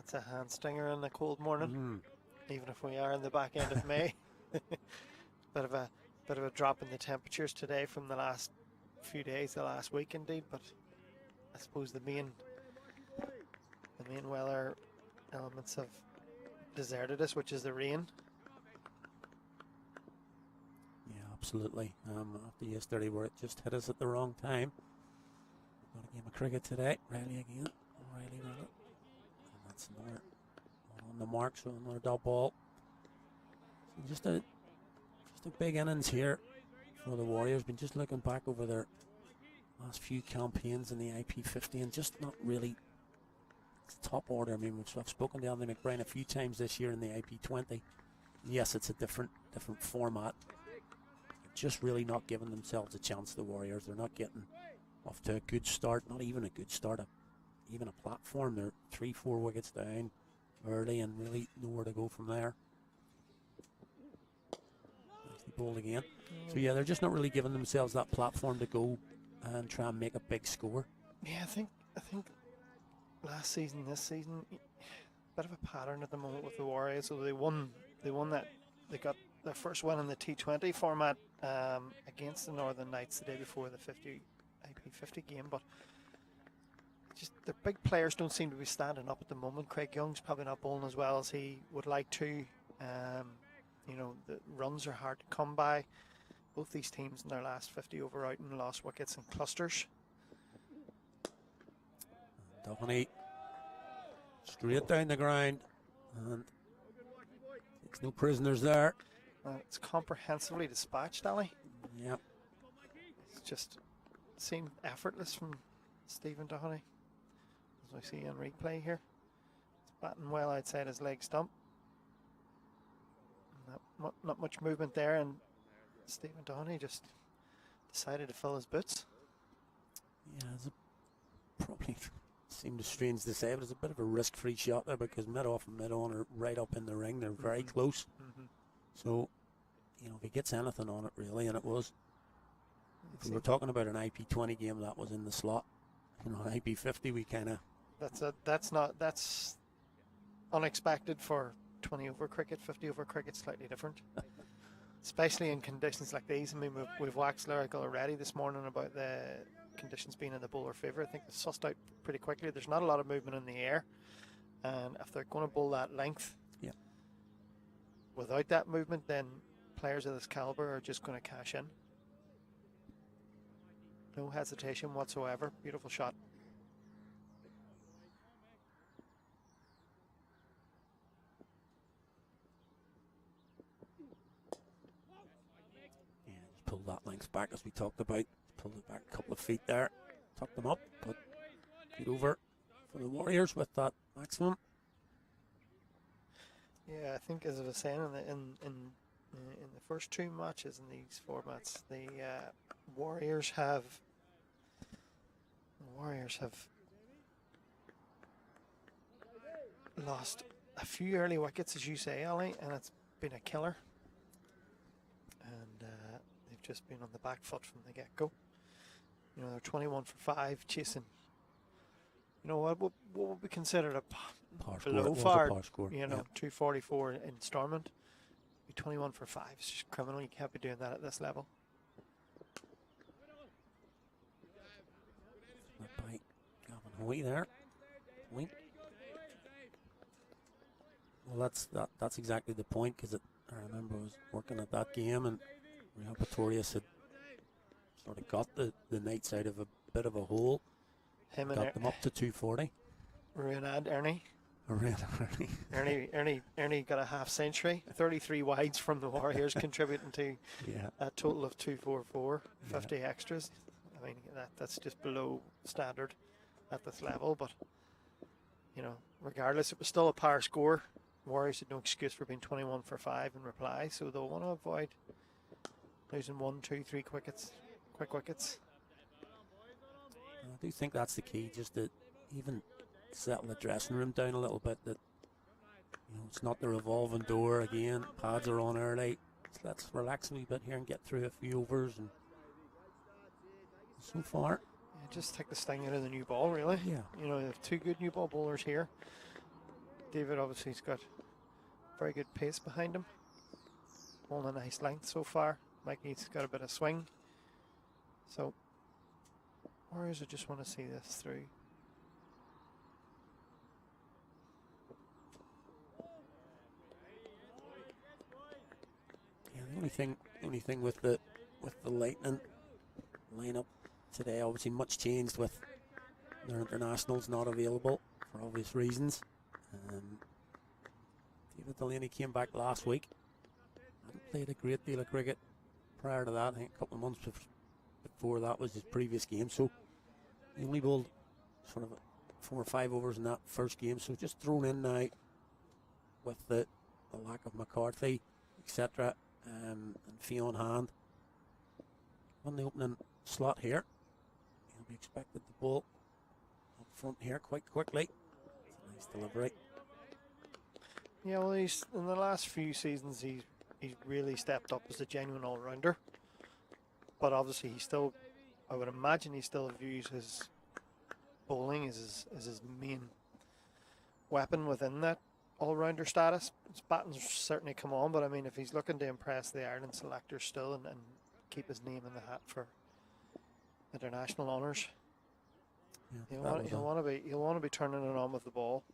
That's a hand stinger in the cold morning, even if we are in the back end of May. bit of a drop in the temperatures today from the last few days, the last week indeed. But I suppose the main weather elements have deserted us, which is the rain. Yeah, absolutely. After yesterday, where it just hit us at the wrong time. Got a game of cricket today. Riley again. Riley with it. And that's another one on the mark, so another dot ball. So just a big innings here for the Warriors. Been just looking back over their last few campaigns in the IP50 and just not really top order. I mean, I've spoken to Andy McBride a few times this year in the IP20. Yes, it's a different format. Just really not giving themselves a chance, the Warriors. They're not getting off to a good start, not even a good start, even a platform. They're 3-4 wickets down early and really nowhere to go from there. Nicely bowled again. So yeah, they're just not really giving themselves that platform to go and try and make a big score. Yeah, I think last season, this season, bit of a pattern at the moment with the Warriors. So they won that. They got their first win in the T20 format against the Northern Knights the day before the IP50 game, but just the big players don't seem to be standing up at the moment. Craig Young's probably not bowling as well as he would like to. The runs are hard to come by. Both these teams in their last 50 over out and lost wickets in clusters. Dooney straight down the ground and takes no prisoners there. It's comprehensively dispatched, Ali. Yep. It's just seemed effortless from Stephen Dooney, as I see on replay here. It's batting well outside his leg stump. Not much movement there, and Stephen Dooney just decided to fill his boots. Yeah, it's probably seemed strange to say, but it's a bit of a risk-free shot there because mid-off and mid-on are right up in the ring. They're very close. So, if he gets anything on it, really, and it was. If we were talking about an IP20 game, that was in the slot. An IP50, we kind of. That's unexpected for 20 over cricket. 50 over cricket, slightly different. Especially in conditions like these. I mean, we've waxed lyrical already this morning about the conditions being in the bowler favour. I think it's sussed out pretty quickly. There's not a lot of movement in the air, and if they're going to bowl that length, without that movement, then players of this calibre are just going to cash in. No hesitation whatsoever. Beautiful shot. Yeah, just pulled that length back as we talked about. Pulled it back a couple of feet there. Tucked them up, but get over for the Warriors with that maximum. Yeah, I think as I was saying in the first two matches in these formats, the Warriors have lost a few early wickets, as you say, Ali, and it's been a killer. And they've just been on the back foot from the get-go. They're 21 for 5, chasing. What would be considered a below par score? 244 in Stormont. 21 for 5 is just criminal. You can't be doing that at this level. By Gavin Ronson there. Point. Well, that's exactly the point, because I remember I was working at that game and Real Pretorius had sort of got the Knights out of a bit of a hole. Got them up to 240. Ernie got a half century. 33 wides from the Warriors, contributing to a total of 244, 50 extras. I mean, that's just below standard at this level. But regardless, it was still a power score. Warriors had no excuse for being 21 for 5 in reply, so they'll want to avoid losing 1, 2, 3 quick wickets. I do think that's the key, just to even settle the dressing room down a little bit. That it's not the revolving door again. Pads are on early. So let's relax a wee bit here and get through a few overs. And so far, just take the sting out of the new ball, really. Yeah. They have two good new ball bowlers here. David obviously has got very good pace behind him. All a nice length so far. Mikey's got a bit of swing. So, Warriors, I just want to see this through. Yeah, the only thing with the Lightning lineup today, obviously much changed with their internationals not available for obvious reasons. David Delaney came back last week. Hadn't played a great deal of cricket prior to that. I think a couple of months before that was his previous game. So he only bowled sort of 4 or 5 overs in that first game. So just thrown in now with the lack of McCarthy, etc. And Fee on hand. On the opening slot here, he'll be expected to bowl up front here quite quickly. It's a nice delivery. Yeah, well, he's in the last few seasons he's really stepped up as a genuine all-rounder. But obviously he still, I would imagine he still views his bowling as his main weapon within that all-rounder status. His batting's certainly come on, but I mean, if he's looking to impress the Ireland selectors still and keep his name in the hat for international honours, Yeah, he'll want to be turning it on with the ball.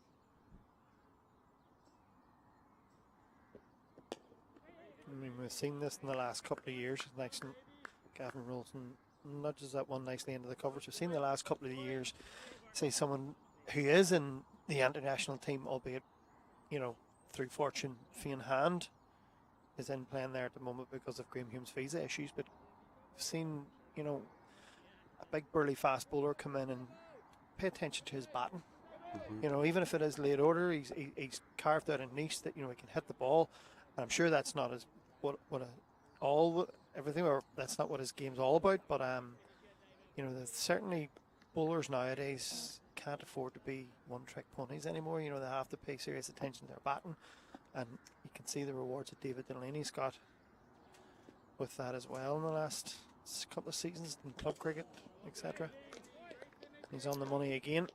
I mean, we've seen this in the last couple of years. Like Gavin Ronson nudges that one nicely into the coverage. We've seen the last couple of years, say someone who is in the international team, albeit, you know, through fortune, fee in hand, is in playing there at the moment because of Graham Hume's visa issues. But we've seen, you know, a big burly fast bowler come in and pay attention to his batting. You know, even if it is late order, he's carved out a niche that, you know, he can hit the ball. And I'm sure that's not his everything, or that's not what his game's all about. But you know, there's certainly bowlers nowadays can't afford to be one-trick ponies anymore. You know, they have to pay serious attention to their batting, and you can see the rewards that David Delaney's got with that as well in the last couple of seasons in club cricket, etc. He's on the money again.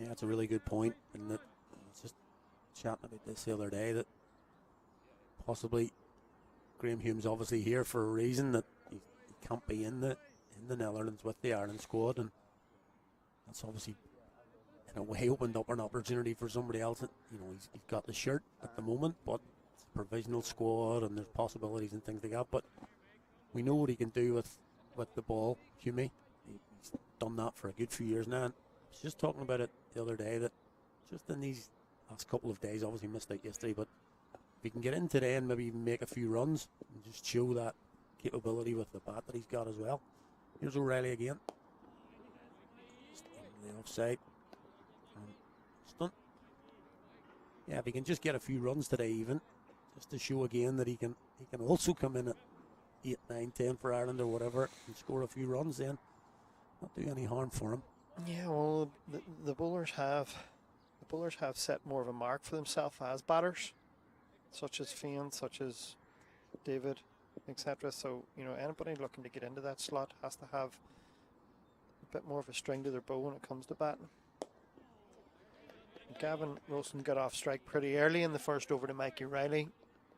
Yeah, it's a really good point, and that I was just chatting about this the other day, that possibly Graham Hume's obviously here for a reason, that he can't be in the Netherlands with the Ireland squad, and that's obviously in a way opened up an opportunity for somebody else. That, you know, he's got the shirt at the moment, but it's a provisional squad and there's possibilities and things like that. But we know what he can do with the ball, Hume. He's done that for a good few years now. And I was just talking about it the other day, that just in these last couple of days, obviously missed out yesterday, but if he can get in today and maybe even make a few runs and just show that capability with the bat that he's got as well. Here's O'Reilly again. The offside. Stunt. Yeah, if he can just get a few runs today even, just to show again that he can also come in at 8, 9, 10 for Ireland or whatever and score a few runs, then not do any harm for him. Yeah, well, the bowlers have set more of a mark for themselves as batters, such as Fian, such as David, etc. So, you know, anybody looking to get into that slot has to have a bit more of a string to their bow when it comes to batting. Gavin Ronson got off strike pretty early in the first over to Mikey Riley,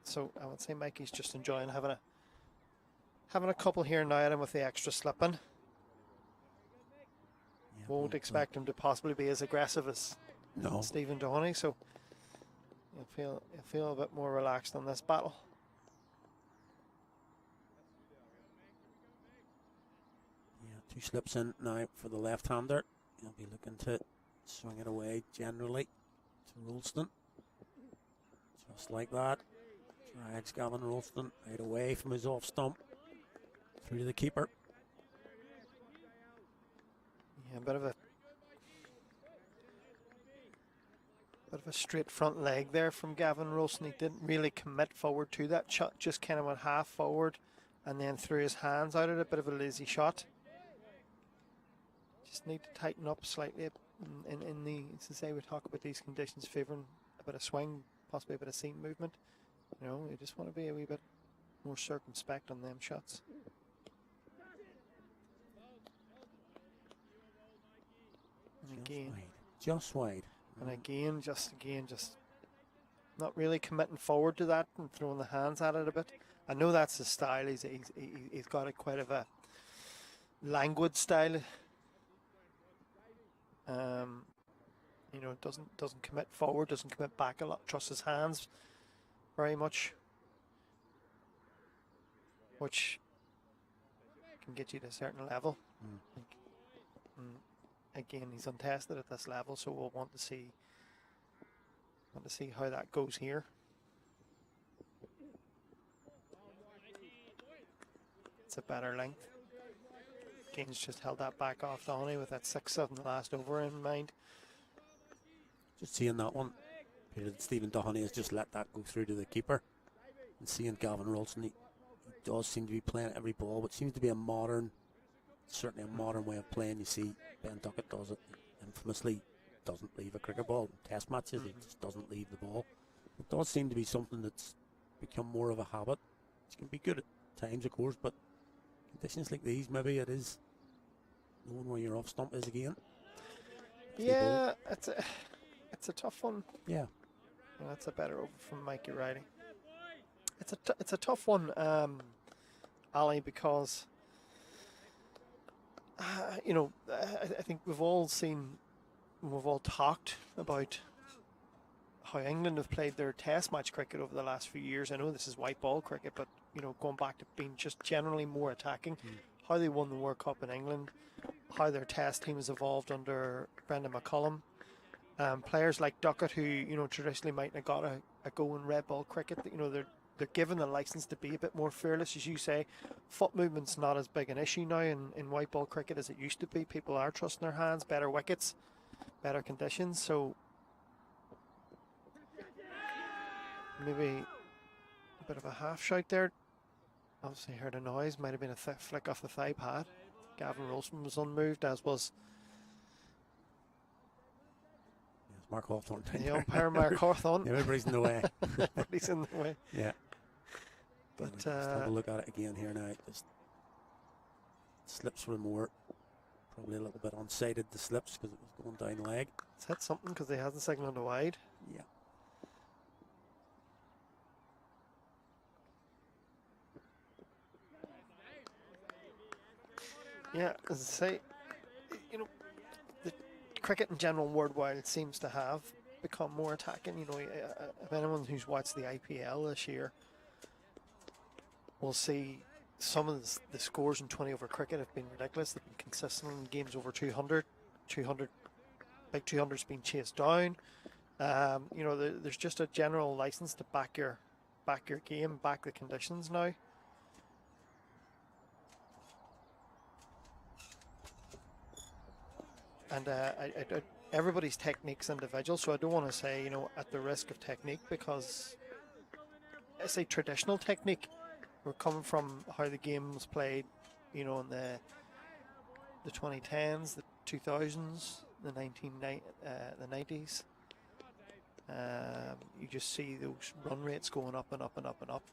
so I would say Mikey's just enjoying having a couple here now at him with the extra slipping. Yeah, Won't expect him to possibly be as aggressive as Stephen Dooney, so you'll feel a bit more relaxed on this battle. Yeah, 2 slips in now for the left-hander. He'll be looking to swing it away generally to Ralston. Just like that. Drags Gavin Ralston right away from his off stump through to the keeper. Yeah, a bit of a straight front leg there from Gavin Ronson. He didn't really commit forward to that shot, just kind of went half forward and then threw his hands out at a bit of a lazy shot. Just need to tighten up slightly in the, as I say, we talk about these conditions favouring a bit of swing, possibly a bit of seam movement. You know, you just want to be a wee bit more circumspect on them shots. And again, Just wide. And again, just not really committing forward to that and throwing the hands at it a bit. I know that's his style. He's got a quite of a languid style. You know, doesn't commit forward, doesn't commit back a lot. Trusts his hands very much, which can get you to a certain level. Again, he's untested at this level, so we'll want to see how that goes here. It's a better length. Gaines just held that back off Dooney with that 6-7 the last over in mind. Just seeing that one, Peter, that Stephen Dooney has just let that go through to the keeper. And seeing Gavin Ronson, he does seem to be playing every ball, but seems to be certainly a modern way of playing. You see Ben Duckett does it infamously, doesn't leave a cricket ball. In test matches, he just doesn't leave the ball. It does seem to be something that's become more of a habit. It can be good at times, of course, but conditions like these, maybe it is knowing where your off stump is again. Yeah, it's a tough one. Yeah. Well, that's a better over from Mikey Riley. It's a tough one, Ali, because you know, I think we've all talked about how England have played their test match cricket over the last few years. I know this is white ball cricket, but you know, going back to being just generally more attacking, how they won the World Cup in England, how their test team has evolved under Brendan McCullum. Players like Duckett, who you know traditionally mightn't have got a go in red ball cricket, you know, they're given the license to be a bit more fearless, as you say. Foot movement's not as big an issue now in white ball cricket as it used to be. People are trusting their hands, better wickets, better conditions. So maybe a bit of a half shout there. Obviously heard a noise, might have been a flick off the thigh pad. Gavin Ronson was unmoved, as was Mark Hawthorne. the umpire, Mark Hawthorne. Yeah, everybody's in the way. Everybody's in the way. Yeah. But just have a look at it again here now. Just slips were more, probably a little bit unsighted, the slips, because it was going down leg. It's hit something because they hasn't signalled a wide. Yeah. Yeah, as I say, you know, the cricket in general worldwide seems to have become more attacking. You know, if anyone who's watched the IPL this year will see some of the scores in 20 over cricket have been ridiculous. They've been consistent in games over 200. Big 200's been chased down. You know, there's just a general license to back your game, back the conditions now. And everybody's technique's individual, so I don't want to say, you know, at the risk of technique, because I say traditional technique. We're coming from how the game was played, you know, in the 2010s, the 2000s, the 90s. You just see those run rates going up and up and up and up.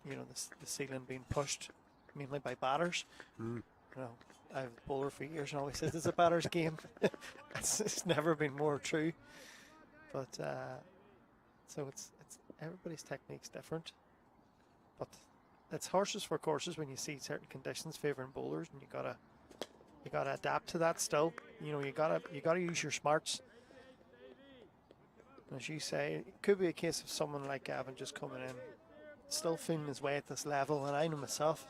You know, the ceiling being pushed mainly by batters. You know, I have a bowler for years and always says it's a batter's game. It's never been more true. But so it's everybody's technique's different. But it's horses for courses when you see certain conditions favouring bowlers, and you gotta adapt to that still. You know, you gotta use your smarts. And as you say, it could be a case of someone like Gavin just coming in, still feeling his way at this level, and I know myself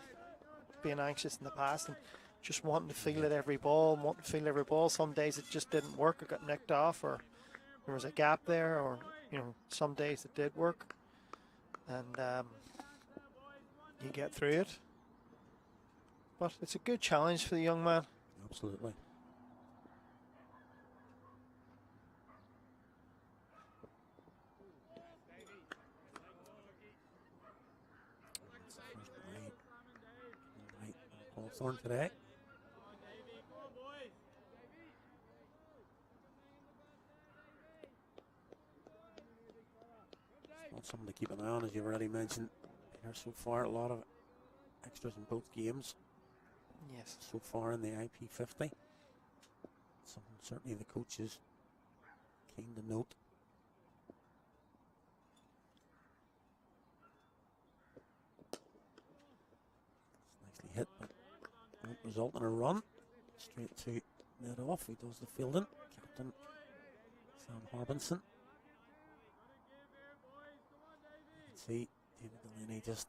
being anxious in the past and just wanting to feel it every ball, Some days it just didn't work, it got nicked off, or there was a gap there, or you know, some days it did work, and you get through it. But it's a good challenge for the young man. Absolutely. Hawthorne today. Not something to keep an eye on, as you've already mentioned. Here so far, a lot of extras in both games. Yes. So far in the IP50. Something certainly the coach is keen to note. It's nicely hit, but won't result in a run. Straight to net off. He does the fielding. Captain Sam Harbinson. You can see David Delaney just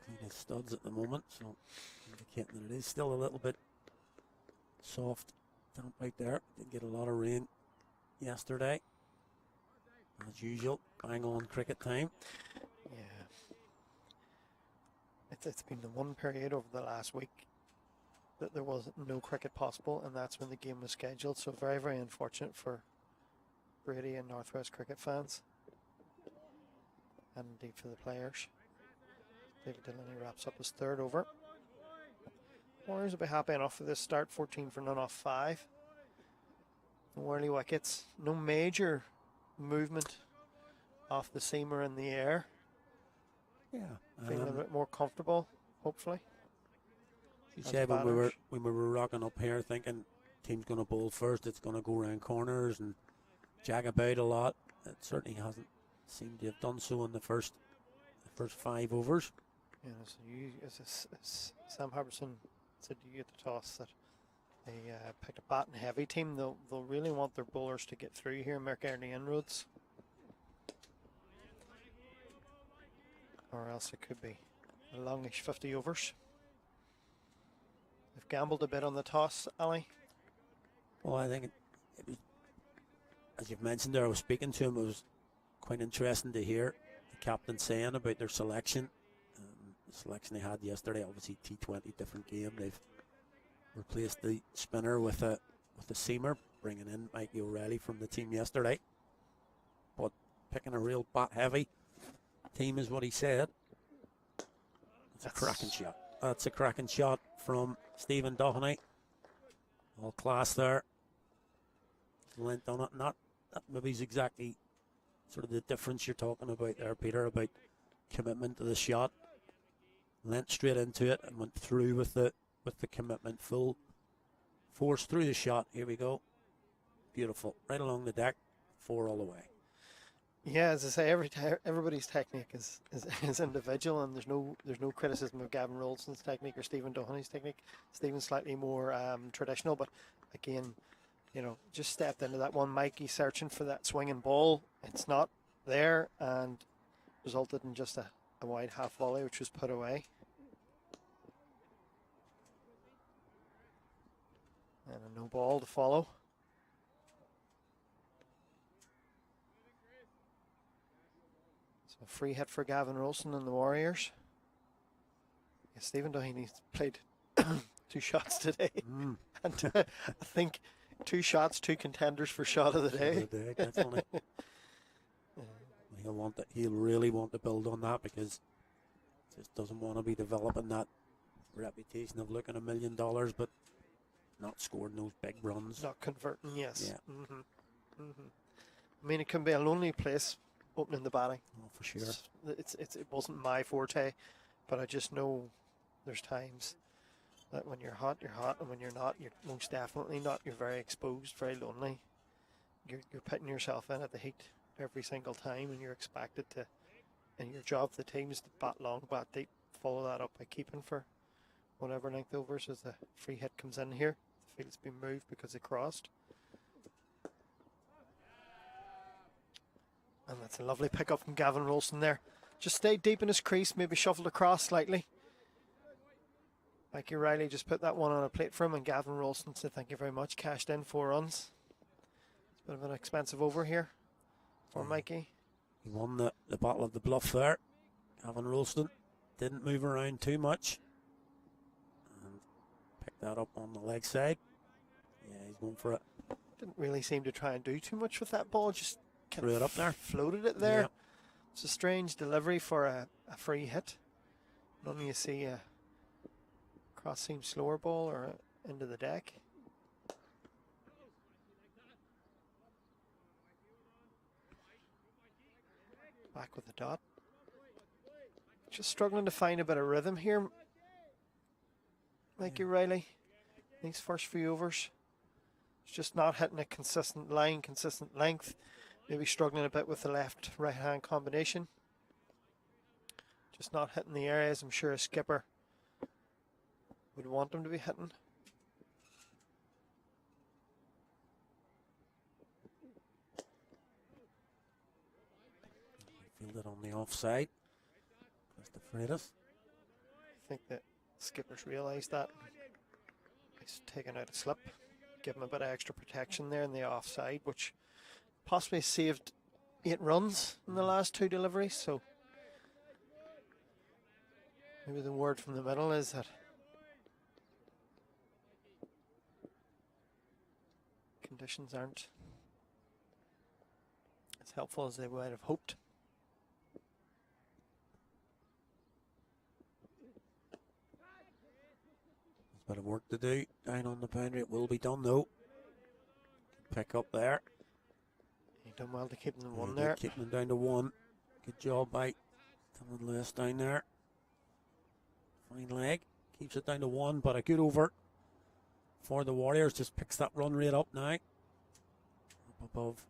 clean his studs at the moment, so indicating that it is still a little bit soft damp right there. Didn't get a lot of rain yesterday. As usual, bang on cricket time. Yeah. It's been the one period over the last week that there was no cricket possible, and that's when the game was scheduled. So very, very unfortunate for Brady and Northwest cricket fans, and indeed for the players. David Delaney wraps up his third over. Warriors will be happy enough with this start. 14 for none off 5. No early wickets. No major movement off the seamer in the air. Yeah. Feeling a bit more comfortable, hopefully. You as said when batters. we were rocking up here thinking team's going to bowl first, it's going to go around corners and jag about a lot. It certainly hasn't seemed to have done so in the first 5 overs. Yeah, so you, as Sam Harbison said to you at the toss, that they picked a batting heavy team. They'll really want their bowlers to get through here and make early inroads, or else it could be a longish 50 overs. They've gambled a bit on the toss, Ali. Well, I think it was, as you've mentioned there, I was speaking to him. It was quite interesting to hear the captain saying about their selection. The selection they had yesterday, obviously T20, different game. They've replaced the spinner with a seamer, bringing in Mikey O'Reilly from the team yesterday. But picking a real bat-heavy team is what he said. That's a cracking shot. That's a cracking shot from Stephen Dooney. All class there. Length on it. Not that maybe is exactly sort of the difference you're talking about there, Peter, about commitment to the shot. Lent straight into it and went through with the commitment, full force through the shot. Here we go. Beautiful. Right along the deck, 4 all the way. Yeah, as I say, everybody's technique is individual, and there's no criticism of Gavin Ronson's technique or Stephen Dooney's technique. Stephen's slightly more traditional, but again, just stepped into that one. Mikey searching for that swinging ball. It's not there, and resulted in just a wide half volley, which was put away. And a no ball to follow. So a free hit for Gavin Ronson and the Warriors. Yeah, Stephen Dooney played 2 shots today. And I think 2 shots, 2 contenders for shot of the day. Definitely. He'll really want to build on that, because he just doesn't want to be developing that reputation of looking $1 million, but not scoring those big runs. Not converting, yes. Yeah. I mean, it can be a lonely place opening the batting. Oh, for sure. It wasn't my forte, but I just know there's times that when you're hot, and when you're not, you're most definitely not. You're very exposed, very lonely. You're putting yourself in at the heat every single time, and you're expected to, and your job for the team is to bat long, bat deep, follow that up by keeping for whatever length overs as the free hit comes in here. The field's been moved because it crossed. And that's a lovely pickup from Gavin Ronson there. Just stayed deep in his crease, maybe shuffled across slightly. Mikey O'Reilly just put that one on a plate for him, and Gavin Ronson said thank you very much, cashed in 4 runs. It's a bit of an expensive over here for Mikey. He won the Battle of the Bluff there. Gavin Ronson didn't move around too much. And picked that up on the leg side. Yeah, he's going for it. Didn't really seem to try and do too much with that ball, just threw it up there. Floated it there. Yeah. It's a strange delivery for a free hit. Normally you see a cross seam slower ball or into the deck. Back with the dot. Just struggling to find a bit of rhythm here, Mikey O'Reilly. these first few overs. It's just not hitting a consistent line, consistent length. Maybe struggling a bit with the left-right hand combination. Just not hitting the areas I'm sure a skipper would want him to be hitting. Fielded on the offside. That's the Freitas. I think that skippers realise that. He's taken out a slip. Give him a bit of extra protection there in the offside, which possibly saved 8 runs in the last 2 deliveries. So maybe the word from the middle is that conditions aren't as helpful as they might have hoped. There's a bit of work to do down on the boundary. It will be done though. Pick up there. He done well to keep them 1 there. Keeping them down to 1. Good job by Tom Lewis down there. Fine leg. Keeps it down to 1, but a good over for the Warriors. Just picks that run rate up now. Up above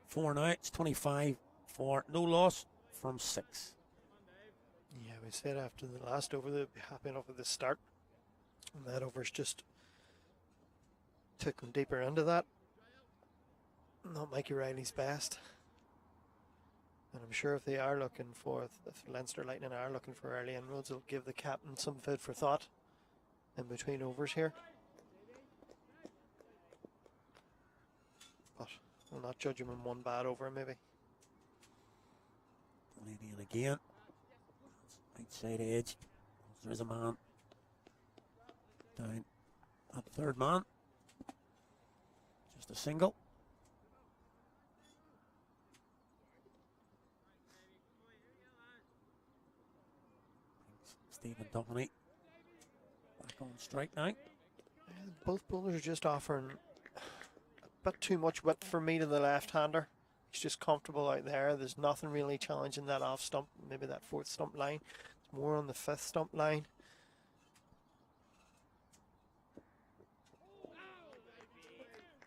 4 now. It's 25 for no loss from 6. Yeah, we said after the last over they'd be happy enough with the start. And that over's just took them deeper into that. Not Mikey Riley's best. And I'm sure if they are looking for, if Leinster Lightning are looking for early inroads, it'll give the captain some food for thought in between overs here. But we'll not judge him in 1 bad over, maybe. Leading in again. Outside edge. There's a man down at the 3rd man. Just a single. Stephen Dooney back on strike now. Both bowlers are just offering a bit too much width for me to the left-hander. He's just comfortable out there. There's nothing really challenging that off stump, maybe that 4th stump line. It's more on the 5th stump line.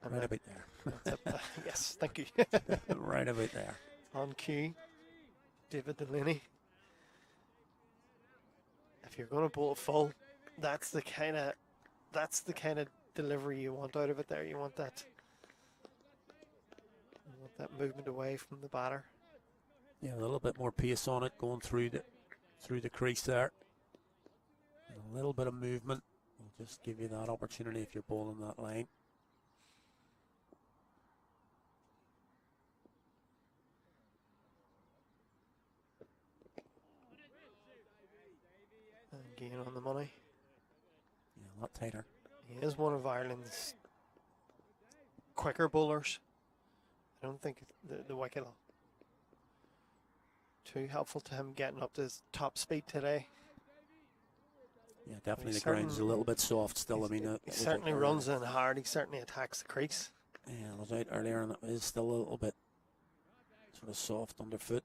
Right about there. Yes, thank you. Right about there. On cue, David Delaney. If you're going to bowl it full, that's the kind of delivery you want out of it. There, you want that movement away from the batter. Yeah, a little bit more pace on it, going through the crease there. And a little bit of movement will just give you that opportunity if you're bowling that line. Again on the money. Yeah, a lot tighter. He is one of Ireland's quicker bowlers. I don't think the wicket will too helpful to him getting up to his top speed today. Yeah, definitely the ground's a little bit soft still. I mean, he certainly runs in hard. He certainly attacks the crease. Yeah, I was out earlier and it is still a little bit sort of soft underfoot.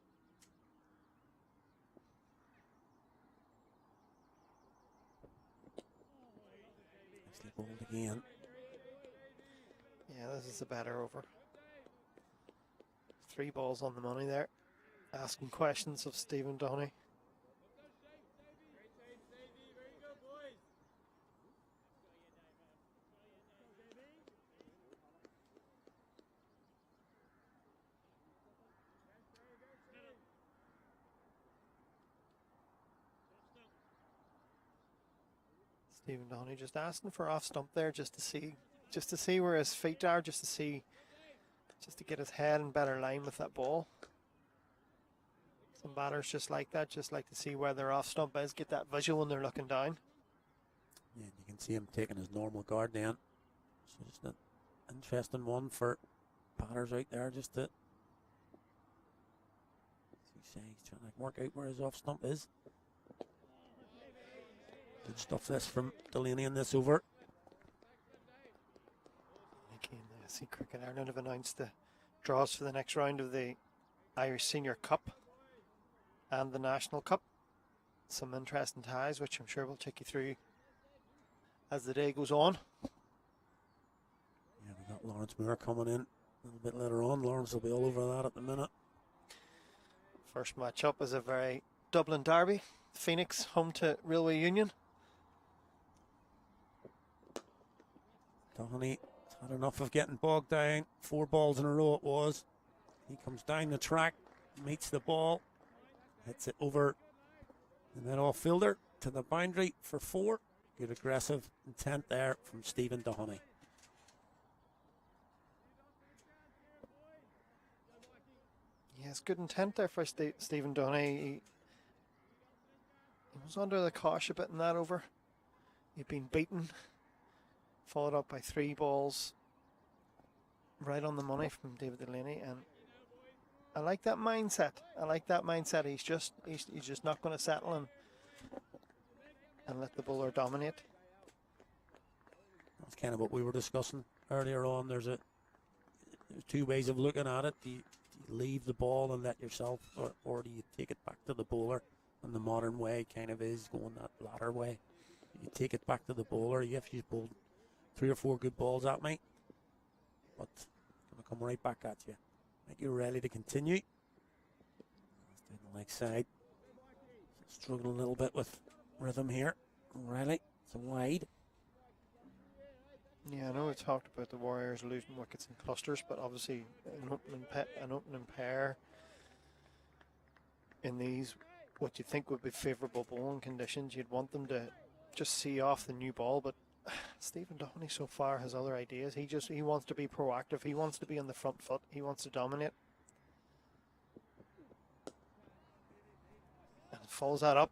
Nicely bowled again. Yeah, this is a better over. 3 balls on the money there. Asking questions of Stephen Dooney. Stephen Dooney just asking for off stump there, just to see where his feet are, just to get his head in better line with that ball. Some batters just like that, just like to see where their off stump is, get that visual when they're looking down. Yeah, you can see him taking his normal guard down. So just an interesting one for batters out there, just to he's trying to work out where his off stump is. Good stuff this from Delaney in this over. Again, I see Cricket Ireland have announced the draws for the next round of the Irish Senior Cup and the National Cup. Some interesting ties, which I'm sure we'll take you through as the day goes on. Yeah, we got Lawrence Moore coming in a little bit later on. Lawrence will be all over that at the minute. First match up is a very Dublin derby. Phoenix home to Railway Union. Dooney had enough of getting bogged down. 4 balls in a row it was. He comes down the track, meets the ball, hits it over the mid-off fielder to the boundary for 4. Good aggressive intent there from Stephen Dooney. Yes, good intent there for Stephen Dooney. He was under the cosh a bit in that over. He'd been beaten, followed up by 3 balls right on the money from David Delaney, and I like that mindset. He's just not going to settle and let the bowler dominate. That's kind of what we were discussing earlier on. There's 2 ways of looking at it. Do you leave the ball and let yourself, or do you take it back to the bowler? And the modern way kind of is going that latter way. You take it back to the bowler. You've bowled 3 or 4 good balls at me, but it's going to come right back at you. Make you ready to continue. Down the leg side. Struggling a little bit with rhythm here. O'Reilly, it's a wide. Yeah, I know we talked about the Warriors losing wickets in clusters, but obviously an opening pair in these, what you think would be favourable bowling conditions, you'd want them to just see off the new ball, but Stephen Dooney so far has other ideas. He wants to be proactive. He wants to be on the front foot. He wants to dominate. And follows that up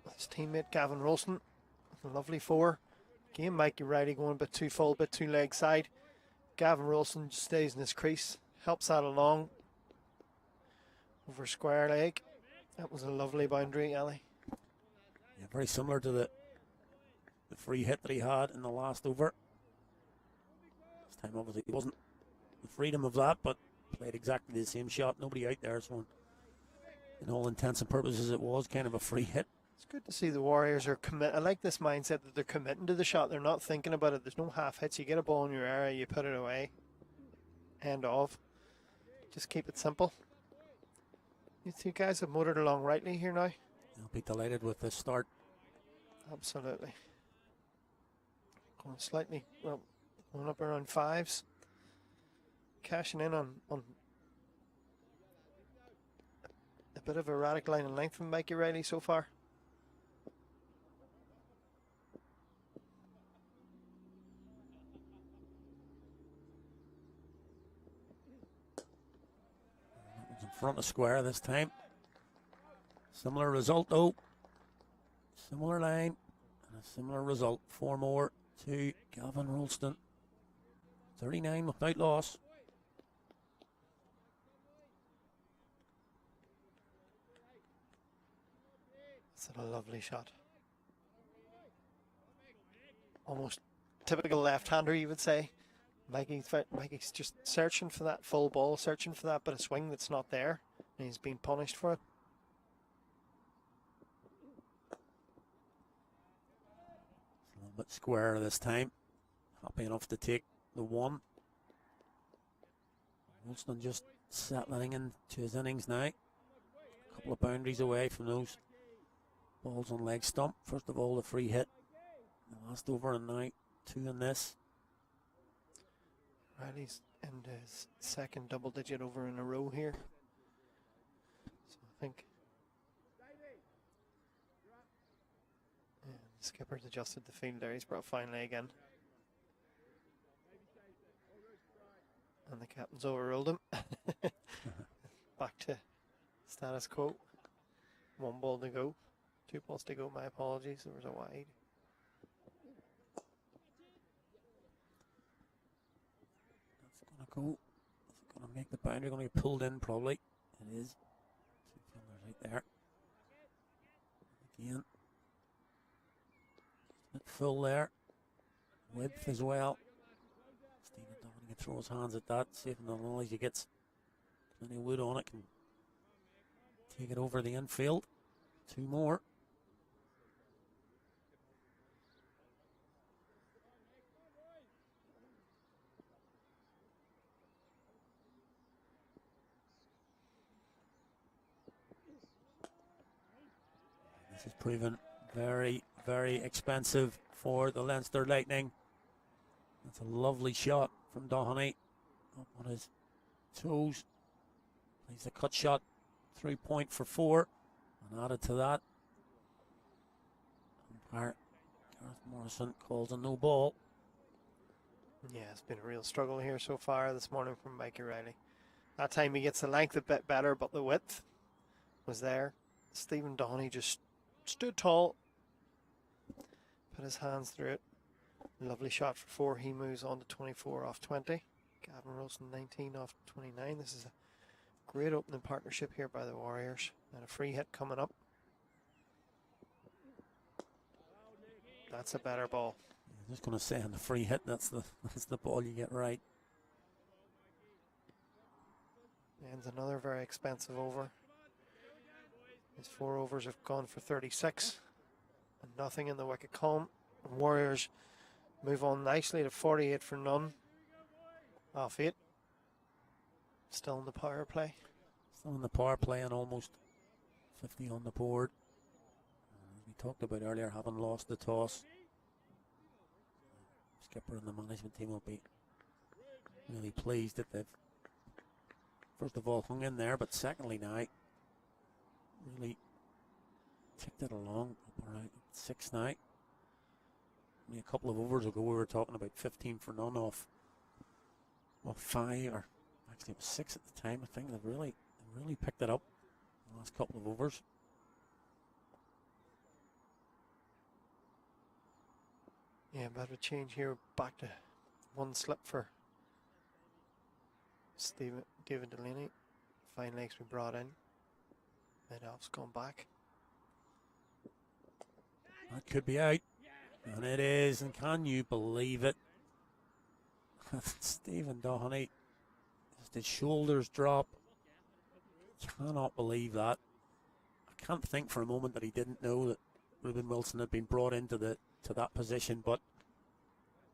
with his teammate Gavin Ronson. Lovely 4. Again, Mikey Riley going a bit too full, a bit too leg side. Gavin Ronson stays in his crease, helps that along over square leg. That was a lovely boundary, Ali. Yeah, very similar to the free hit that he had in the last over. This time obviously it wasn't the freedom of that, but played exactly the same shot. Nobody out there, so in all intents and purposes it was kind of a free hit. It's good to see the Warriors are commit. I like this mindset that they're committing to the shot. They're not thinking about it. There's no half hits. You get a ball in your area, you put it away. End of. Just keep it simple. You 2 guys have motored along rightly here now. I'll be delighted with this start. Absolutely. Going slightly, well, going up around 5s. Cashing in on a bit of erratic line and length from Mikey Riley so far. In front of square this time. Similar result though. Similar line and a similar result. 4 more to Gavin Ronson. 39 without loss. It's a lovely shot. Almost typical left-hander, you would say. Mikey's just searching for that full ball, searching for that bit of swing that's not there, and he's being punished for it. It's a little bit square this time. Happy enough to take the 1. Wilson just settling into his innings now. A couple of boundaries away from those balls on leg stump. First of all, the free hit. The last over, and now 2 in this. Riley's in his 2nd double-digit over in a row here. So I think the skipper's adjusted the field there. He's brought fine leg in. And the captain's overruled him. Back to status quo. 1 ball to go. 2 balls to go. My apologies. There was a wide. Go. It's going to make the boundary, going to be pulled in probably. It is. 2 fielders right there. Again. Bit full there. Width as well. Stephen Dooney can throw his hands at that, see if the noise he gets plenty of wood on it, can take it over the infield. 2 more. has proven very, very expensive for the Leinster Lightning. That's a lovely shot from Dooney up on his toes. Plays the cut shot, 3 point for 4, and added to that, umpire Gareth Morrison calls a no ball. Yeah, it's been a real struggle here so far this morning from Mikey Riley. That time he gets the length a bit better, but the width was there. Stephen Dooney just stood tall, put his hands through it. Lovely shot for 4. He moves on to 24 off 20. Gavin Ronson 19 off 29. This is a great opening partnership here by the Warriors. And a free hit coming up. That's a better ball. I'm just going to say on the free hit, that's the ball you get right. Ends another very expensive over. His 4 overs have gone for 36. And nothing in the wicket column. Warriors move on nicely to 48 for none. Off 8. Still in the power play. Still in the power play and almost 50 on the board. As we talked about earlier, having lost the toss, skipper and the management team will be really pleased that they've first of all hung in there, but secondly now really ticked it along up around 6 now. Only a couple of overs ago we were talking about 15 for none off, well, 5, or actually it was 6 at the time. I think they've really picked it up in the last couple of overs. Yeah, bit of a change here. Back to 1 slip for David Delaney. Fine legs we brought in. Mid-off's gone back. That could be out. And it is. And can you believe it? Stephen Dooney, just his shoulders drop. Cannot believe that. I can't think for a moment that he didn't know that Ruben Wilson had been brought into that position, but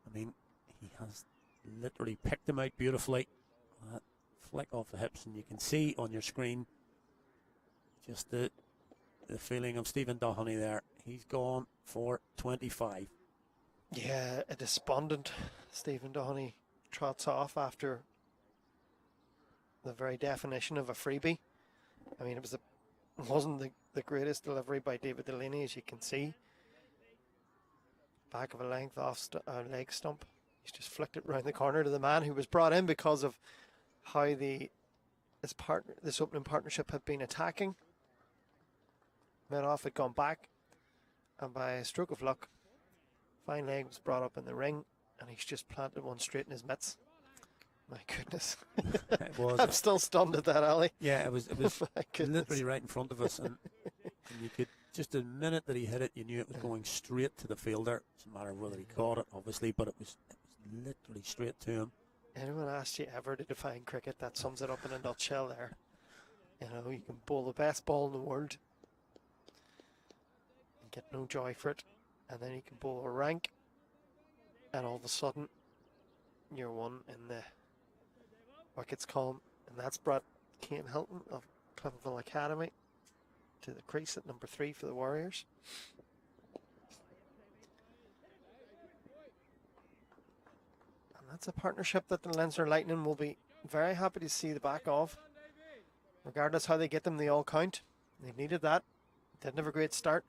I mean, he has literally picked him out beautifully. That flick off the hips, and you can see on your screen just the feeling of Stephen Dooney there. He's gone for 25. Yeah, a despondent Stephen Dooney trots off after the very definition of a freebie. I mean, it wasn't the greatest delivery by David Delaney, as you can see. Back of a length off leg stump. He's just flicked it round the corner to the man who was brought in because of how this opening partnership had been attacking. Mid-off had gone back, and by a stroke of luck, fine leg was brought up in the ring, and he's just planted one straight in his mitts. My goodness. It was. I'm still stunned at that, Ali. Yeah, it was literally right in front of us, and you could, just the minute that he hit it, you knew it was going straight to the fielder. Doesn't matter whether he caught it, obviously, but it was literally straight to him. Anyone asked you ever to define cricket, that sums it up in a nutshell there. You know, you can bowl the best ball in the world and get no joy for it, and then you can bowl a rank, and all of a sudden you're one in the wickets column, and that's brought Kane Hilton of Cliftonville Academy to the crease at number 3 for the Warriors. And that's a partnership that the Leinster Lightning will be very happy to see the back of. Regardless how they get them, they all count. They needed that. Didn't have a great start.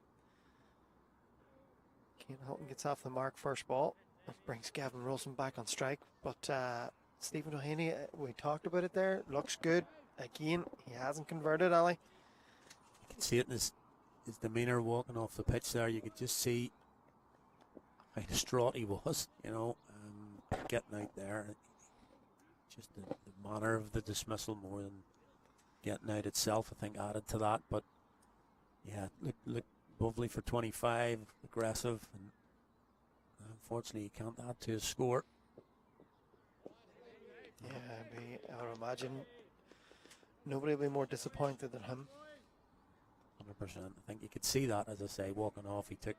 Kane Hilton gets off the mark first ball. That brings Gavin Ronson back on strike. But Stephen Dooney, we talked about it there. Looks good. Again, he hasn't converted, Ali. You can see it in his demeanour walking off the pitch there. You could just see how distraught he was, you know, getting out there. Just the manner of the dismissal more than getting out itself, I think, added to that. But yeah, look lovely for 25, aggressive, and unfortunately he can't add to his score. Yeah, I would imagine nobody will be more disappointed than him. 100%. I think you could see that, as I say, walking off. He took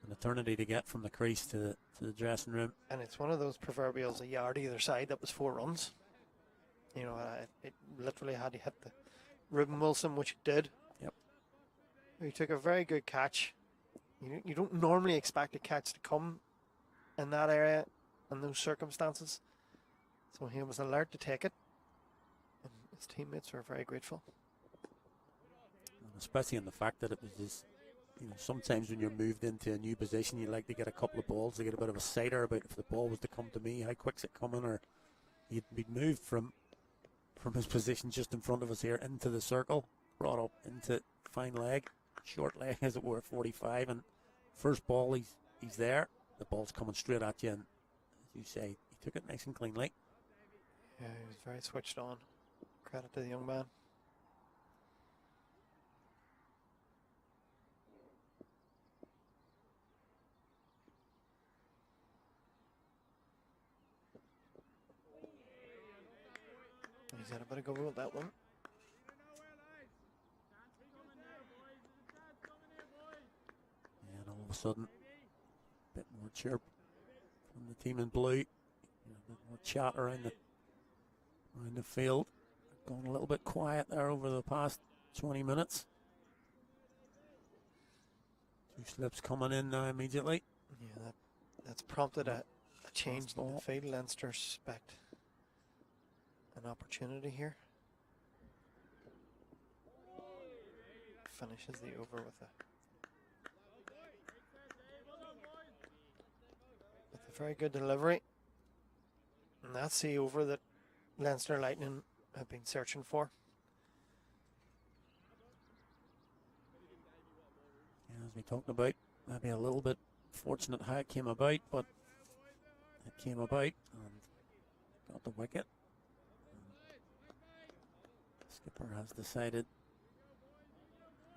an eternity to get from the crease to the dressing room. And it's one of those proverbials, a yard either side. That was 4 runs. You know, it literally had to hit the Ruben Wilson, which it did. Yep. He took a very good catch. You don't normally expect a catch to come in that area in those circumstances. So he was alert to take it. And his teammates were very grateful. And especially in the fact that it was just, sometimes when you're moved into a new position, you like to get a couple of balls to get a bit of a sighter about if the ball was to come to me, how quick's it coming, or he'd be moved from his position just in front of us here into the circle, brought up into fine leg, short leg as it were, 45, and first ball he's there, the ball's coming straight at you, and as you say, he took it nice and cleanly. Yeah, he was very switched on. Credit to the young man. He's had a bit of go with that one. And all of a sudden, a bit more chirp from the team in blue. A bit more chat around the field. Going a little bit quiet there over the past 20 minutes. Two slips coming in now immediately. Yeah, that's prompted a change in the field. Leinster expect an opportunity here. Finishes the over with a very good delivery. And that's the over that Leinster Lightning have been searching for. Yeah, as we talked about, maybe a little bit fortunate how it came about, but it came about and got the wicket. The skipper has decided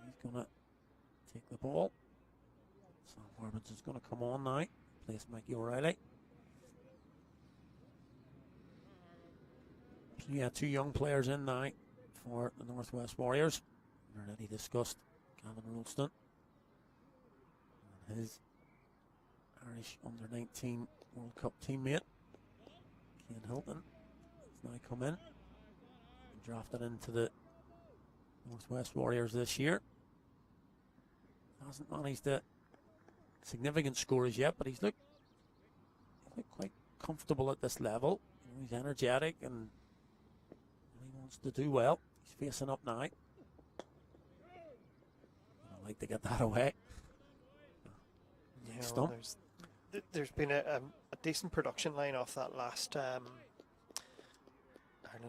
he's going to take the ball. Sam Harbins is going to come on now, place Mikey O'Reilly. So yeah, two young players in now for the Northwest Warriors. We already discussed Gavin Ronson and his Irish under-19 World Cup teammate, Cian Hilton, has now come in. Drafted into the Northwest Warriors this year. Hasn't managed a significant scores yet, but he's looked quite comfortable at this level. He's energetic and he wants to do well. He's facing up now. I'd like to get that away. Yeah, well, there's been a decent production line off that last Ireland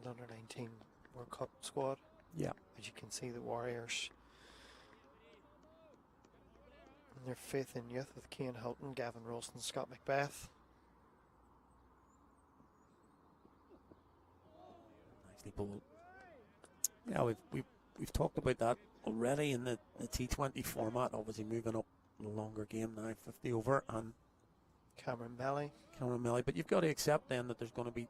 under-19 World Cup squad. Yeah. As you can see, the Warriors and their faith in youth with Cian Hilton, Gavin Ronson, Scott Macbeth. Nicely bowled. Yeah, we've talked about that already in the T20 format. Obviously moving up a longer game now, 50 over, and Cameron Melly. But you've got to accept then that there's going to be,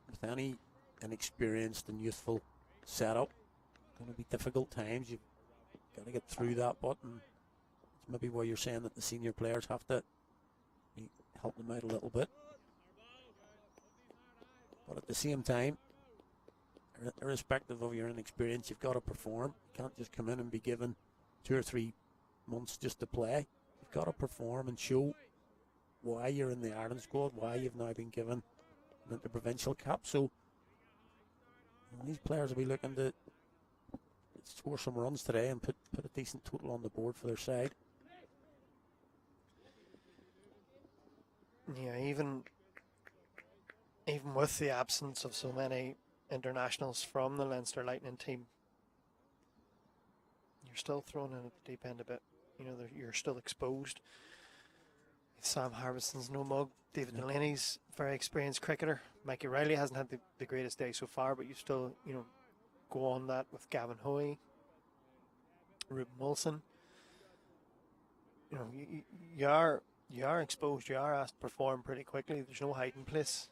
with any inexperienced and youthful setup, going to be difficult times. You've got to get through that, but it's maybe why you're saying that the senior players have to help them out a little bit. But at the same time, irrespective of your inexperience, you've got to perform. You can't just come in and be given 2 or 3 months just to play. You've got to perform and show why you're in the Ireland squad, why you've now been given the provincial cap. So these players will be looking to score some runs today and put a decent total on the board for their side. Yeah, even with the absence of so many internationals from the Leinster Lightning team, you're still thrown in at the deep end a bit. You're still exposed. Sam Harbison's no mug. David Delaney's very experienced cricketer. Mikey Riley hasn't had the greatest day so far, but you still, go on that with Gavin Hoey, Ruben Wilson. You are exposed. You are asked to perform pretty quickly. There's no hiding place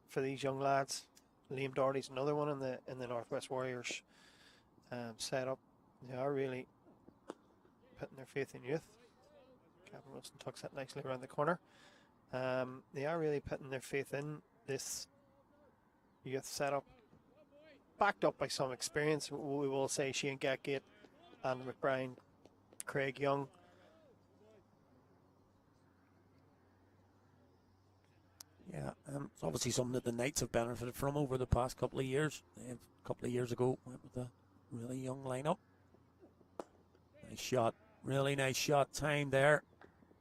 for these young lads. Liam Doherty's another one in the Northwest Warriors setup. They are really putting their faith in youth. Gavin Wilson tucks that nicely around the corner. They are really putting their faith in this youth setup, backed up by some experience. We will say Shane Gatgate Andy McBride, Craig Young. Yeah, it's obviously something that the Knights have benefited from over the past couple of years. A couple of years ago went with a really young lineup. Nice shot, really nice shot time there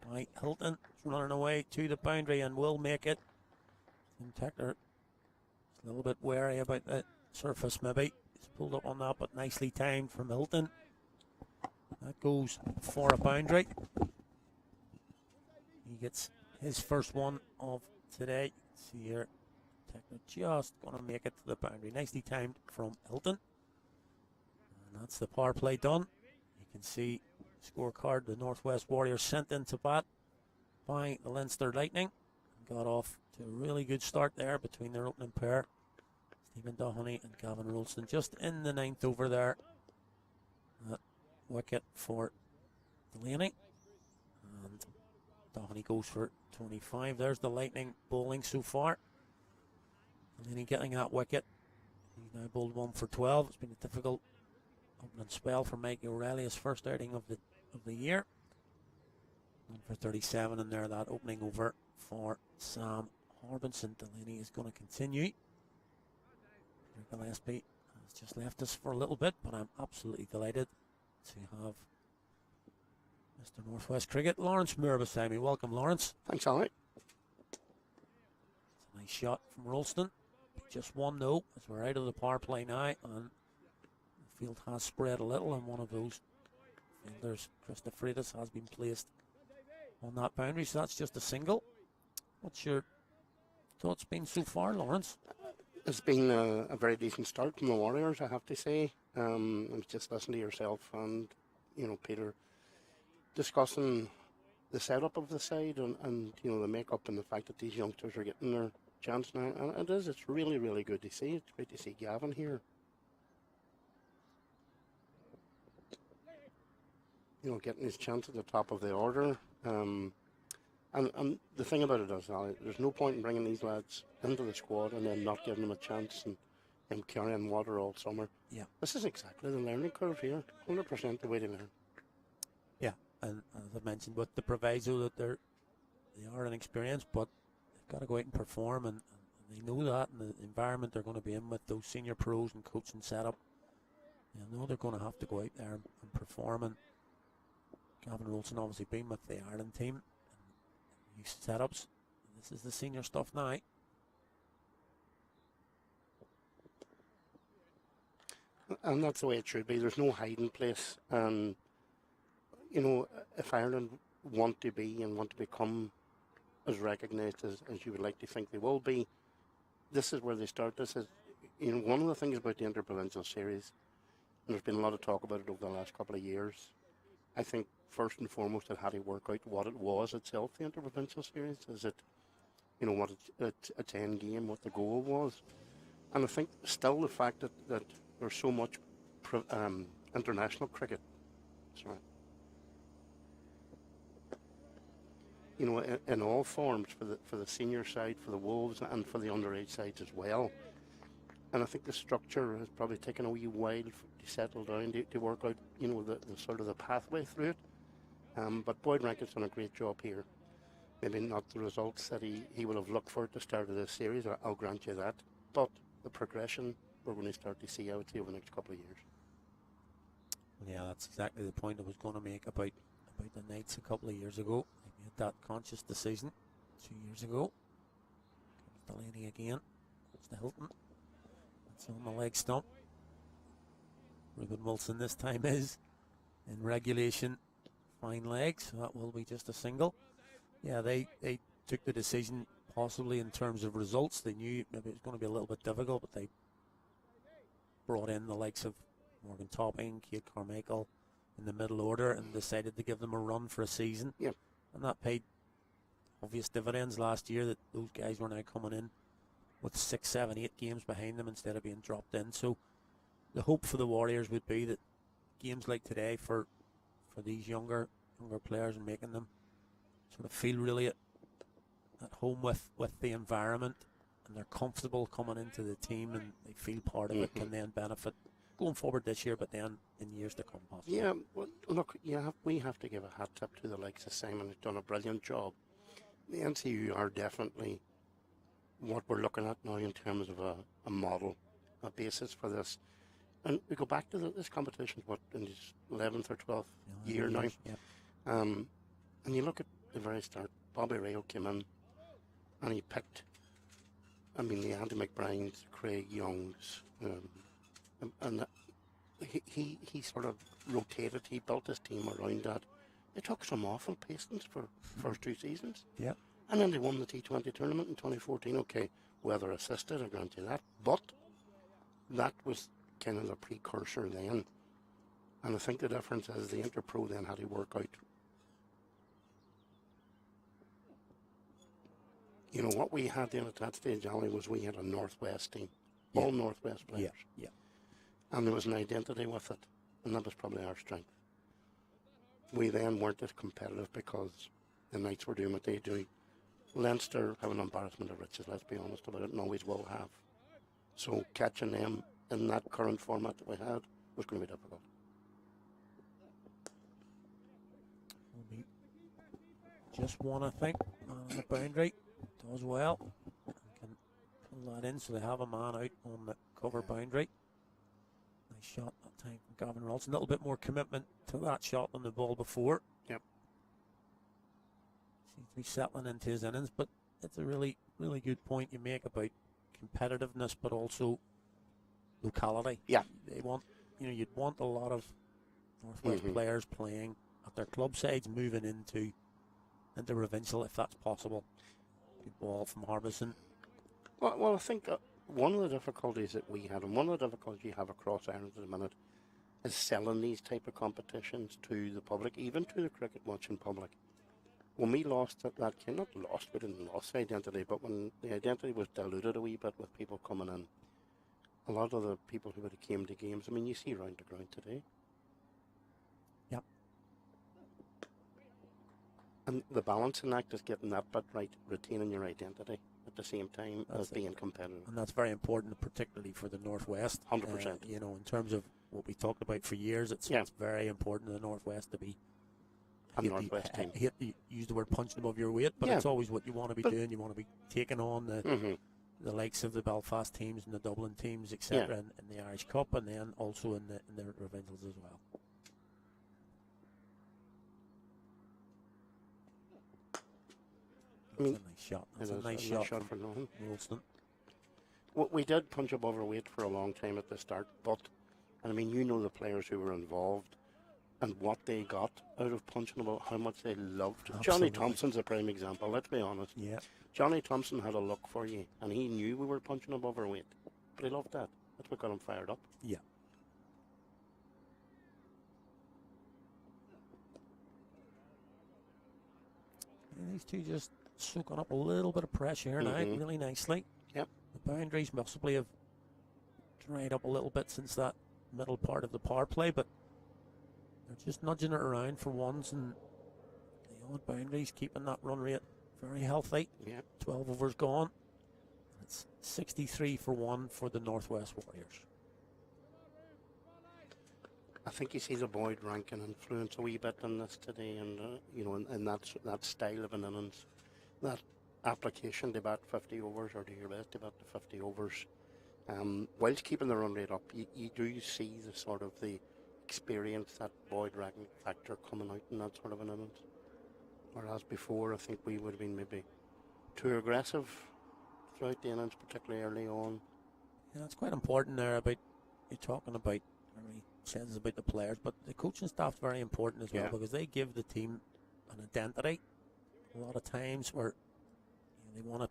by Hilton. He's running away to the boundary and will make it. Tim Tector is a little bit wary about the surface maybe. He's pulled up on that, but nicely timed from Hilton. That goes for a boundary. He gets his first one of today. See here, Tector just going to make it to the boundary. Nicely timed from Hilton. And that's the power play done. You can see scorecard, the Northwest Warriors sent into bat by the Leinster Lightning. Got off to a really good start there between their opening pair, Stephen Dooney and Gavin Ronson, just in the 9th over there. Wicket for Delaney. And Dooney goes for 25. There's the Lightning bowling so far. Delaney getting that wicket. He's now bowled 1 for 12. It's been a difficult opening spell for Mikey O'Reilly, his first outing of the year. 1 for 37 in there, that opening over for Sam Harbinson. Delaney is going to continue. Peter Gillespie has just left us for a little bit, but I'm absolutely delighted to have Mr. Northwest Cricket, Lawrence Moore, beside me. Welcome, Lawrence. Thanks, Alec. It's a nice shot from Rolston. Just one though, as we're out of the power play now, and the field has spread a little, and one of those fielders, Krista Freitas, has been placed on that boundary, so that's just a single. What's your thoughts been so far, Lawrence? It's been a very decent start from the Warriors, I have to say. I was just listening to yourself and, Peter, discussing the setup of the side and the makeup and the fact that these youngsters are getting their chance now. And it's really, really good to see. It's great to see Gavin here. Getting his chance at the top of the order. And the thing about it is, Ali, there's no point in bringing these lads into the squad and then not giving them a chance and them carrying water all summer. Yeah. This is exactly the learning curve here. 100% the way to learn. Yeah, and as I mentioned, with the proviso that they are inexperienced, but they've got to go out and perform, and they know that, and the environment they're going to be in with those senior pros and coaching setup, they know they're going to have to go out there and perform. And Gavin Ronson obviously been with the Ireland team. These setups. This is the senior stuff now. And that's the way it should be. There's no hiding place. And, if Ireland want to be and want to become as recognised as you would like to think they will be, this is where they start. This is, one of the things about the Interprovincial Series, and there's been a lot of talk about it over the last couple of years, I think first and foremost it had to work out what it was itself, the Interprovincial Series. Is it, what a 10 game, what the goal was. And I think still the fact that there's so much international cricket, sorry, in all forms for the senior side, for the Wolves, and for the underage sides as well. And I think the structure has probably taken a wee while to settle down to work out, the sort of the pathway through it. But Boyd Rankin's done a great job here. Maybe not the results that he would have looked for at the start of this series, I'll grant you that. But the progression we're going to start to see, I would say, over the next couple of years. Yeah, that's exactly the point I was going to make about the Knights a couple of years ago. They made that conscious decision 2 years ago. Delaney again. It's the Hilton. It's on the leg stump. Ruben Wilson this time is in regulation fine leg, so that will be just a single. Yeah, they took the decision possibly in terms of results. They knew maybe it was going to be a little bit difficult, but they brought in the likes of Morgan Topping, Kate Carmichael in the middle order and decided to give them a run for a season. Yep. And that paid obvious dividends last year, that those guys were now coming in with 6, 7, 8 games behind them instead of being dropped in. So the hope for the Warriors would be that games like today for these younger players and making them sort of feel really at home with the environment, and they're comfortable coming into the team and they feel part of it, can then benefit going forward this year, but then in years to come, possibly. Yeah, well, look, we have to give a hat tip to the likes of Simon, who's done a brilliant job. The NCU are definitely what we're looking at now in terms of a model, a basis for this. And we go back to this competition, what, in his 11th or 12th year now. Yeah. And you look at the very start, Bobby Rayo came in and he picked, I mean, the Andy McBride's, Craig Young's, and he sort of rotated, he built his team around that. They took some awful pastings for first 2 seasons. Yeah. And then they won the T20 tournament in 2014. Okay, weather assisted, I grant you that. But that was kind of the precursor then. And I think the difference is the Interpro then had to work out. You know, what we had then at that stage, Ali, was we had a Northwest team. Yeah. All Northwest players. Yeah. And there was an identity with it. And that was probably our strength. We then weren't as competitive because the Knights were doing what they do. Leinster have an embarrassment of riches, let's be honest about it, and always will have. So catching them in that current format that we had was going to be difficult. Just one, I think, on the boundary. Does well. Can pull that in, so they have a man out on the cover boundary. Nice shot that time from Gavin Ronson. A little bit more commitment to that shot than the ball before. Yep. Seems to be settling into his innings, but it's a really, really good point you make about competitiveness, but also locality. Yeah. They want, you'd want a lot of Northwest players playing at their club sides, moving into provincial if that's possible. Good ball from Harbison. Well, I think one of the difficulties that we had, and one of the difficulties you have across Ireland at the minute, is selling these type of competitions to the public, even to the cricket watching public. When we lost that kind, not lost, we didn't lose identity, but when the identity was diluted a wee bit with people coming in, a lot of the people who would have came to games, I mean, you see round the ground today. Yep. And the balancing act is getting that bit right, retaining your identity at the same time as being competitive. And that's very important, particularly for the Northwest. 100%. In terms of what we talked about for years, it's very important in the Northwest to be a Northwest team. Use the word punching above your weight, but it's always what you want to be doing. You want to be taking on the likes of the Belfast teams and the Dublin teams, etc., in the Irish Cup, and then also in the provincials as well. That's a nice shot. That's a nice shot for nothing. Ralston. Well, we did punch above our weight for a long time at the start, but, and I mean, the players who were involved and what they got out of punching above, how much they loved. Absolutely. Johnny Thompson's a prime example, let's be honest. Yeah. Johnny Thompson had a look for you, and he knew we were punching above our weight, but he loved that. That's what got him fired up. Yeah. And these two just soaking up a little bit of pressure here now, really nicely. Yep. The boundaries possibly have dried up a little bit since that middle part of the power play, but they're just nudging it around for ones, and the odd boundaries keeping that run rate very healthy. Yep. 12 overs gone. It's 63 for 1 for the Northwest Warriors. I think you see the Boyd ranking influence a wee bit in this today, and in that style of an innings, that application to bat 50 overs or do your best to bat the 50 overs, whilst keeping the run rate up, you do see the sort of the experience, that Boyd ranking factor coming out in that sort of an innings. Whereas before, I think we would have been maybe too aggressive throughout the innings, particularly early on. Yeah, it's quite important there about you're talking about. Says about the players, but the coaching staff's very important as well, because they give the team an identity. A lot of times where they want to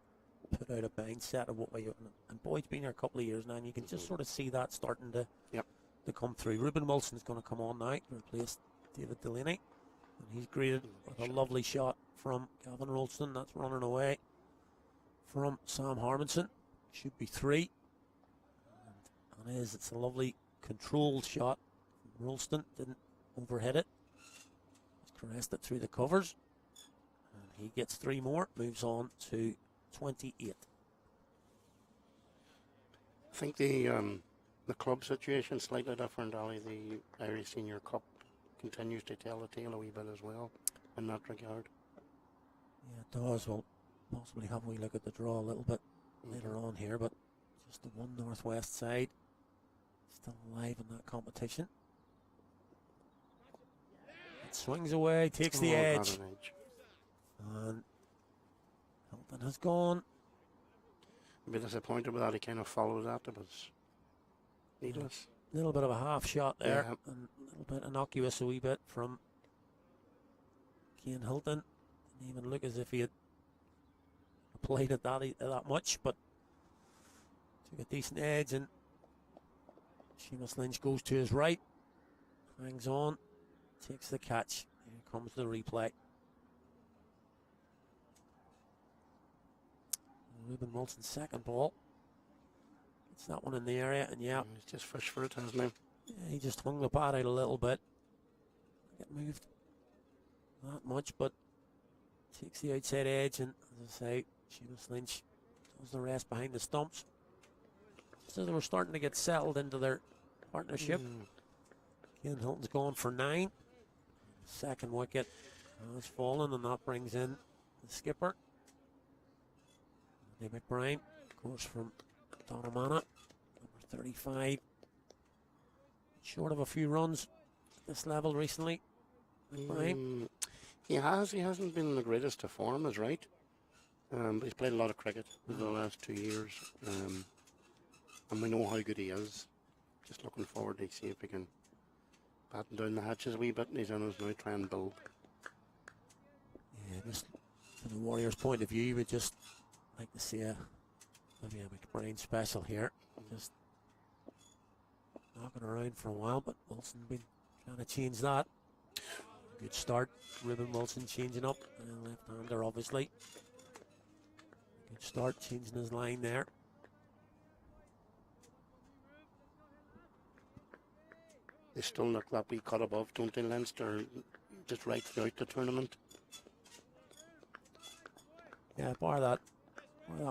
put out a mindset of what way you, and Boyd's been here a couple of years now, and you can just sort of see that starting to come through. Ruben Wilson's going to come on now to replace David Delaney, and he's greeted with a lovely shot from Gavin Ronson. That's running away from Sam Harmonson. Should be 3, and it's a lovely controlled shot. Ralston didn't overhit it. Just caressed it through the covers. And he gets 3 more. Moves on to 28. I think the The club situation slightly different, Ali. The Irish Senior Cup continues to tell the tale a wee bit as well in that regard. Yeah, it does. We'll possibly have a wee look at the draw a little bit later on here, but just the one northwest side still alive in that competition. It swings away, takes the got edge. an edge. And Hilton has gone. A bit disappointed with that. He kind of followed that. It was needless. A little bit of a half shot there, Yeah. and a little bit innocuous a wee bit from Cian Hilton. Didn't even look as if he had played it that much, but took a decent edge, and Seamus Lynch goes to his right, hangs on, takes the catch. Here comes the replay. Ruben Wilson's second ball. Gets that one in the area, and yeah. He's just fished for it, hasn't he? Yeah, he just hung the bat out a little bit. Get moved that much, but takes the outside edge, and as I say, Seamus Lynch does the rest behind the stumps. So they were starting to get settled into their partnership. Cian Hilton's gone for 9. Second wicket has fallen, and that brings in the skipper. Andy McBride, of course, from Donamana, number 35. Short of a few runs at this level recently. McBride. He hasn't been in the greatest of form, is right. But he's played a lot of cricket over the last 2 years. And we know how good he is. Just looking forward to see if he can batten down the hatches a wee bit, and he's on his now try and build. Yeah, just from the Warriors' point of view, we'd just like to see a McBride special here. Just knocking around for a while, but Wilson been trying to change that. Good start. Ruben Wilson changing up. Left-hander, obviously. Good start, changing his line there. They still look that wee cut above, don't they, Leinster? Just right throughout the tournament. Yeah, bar that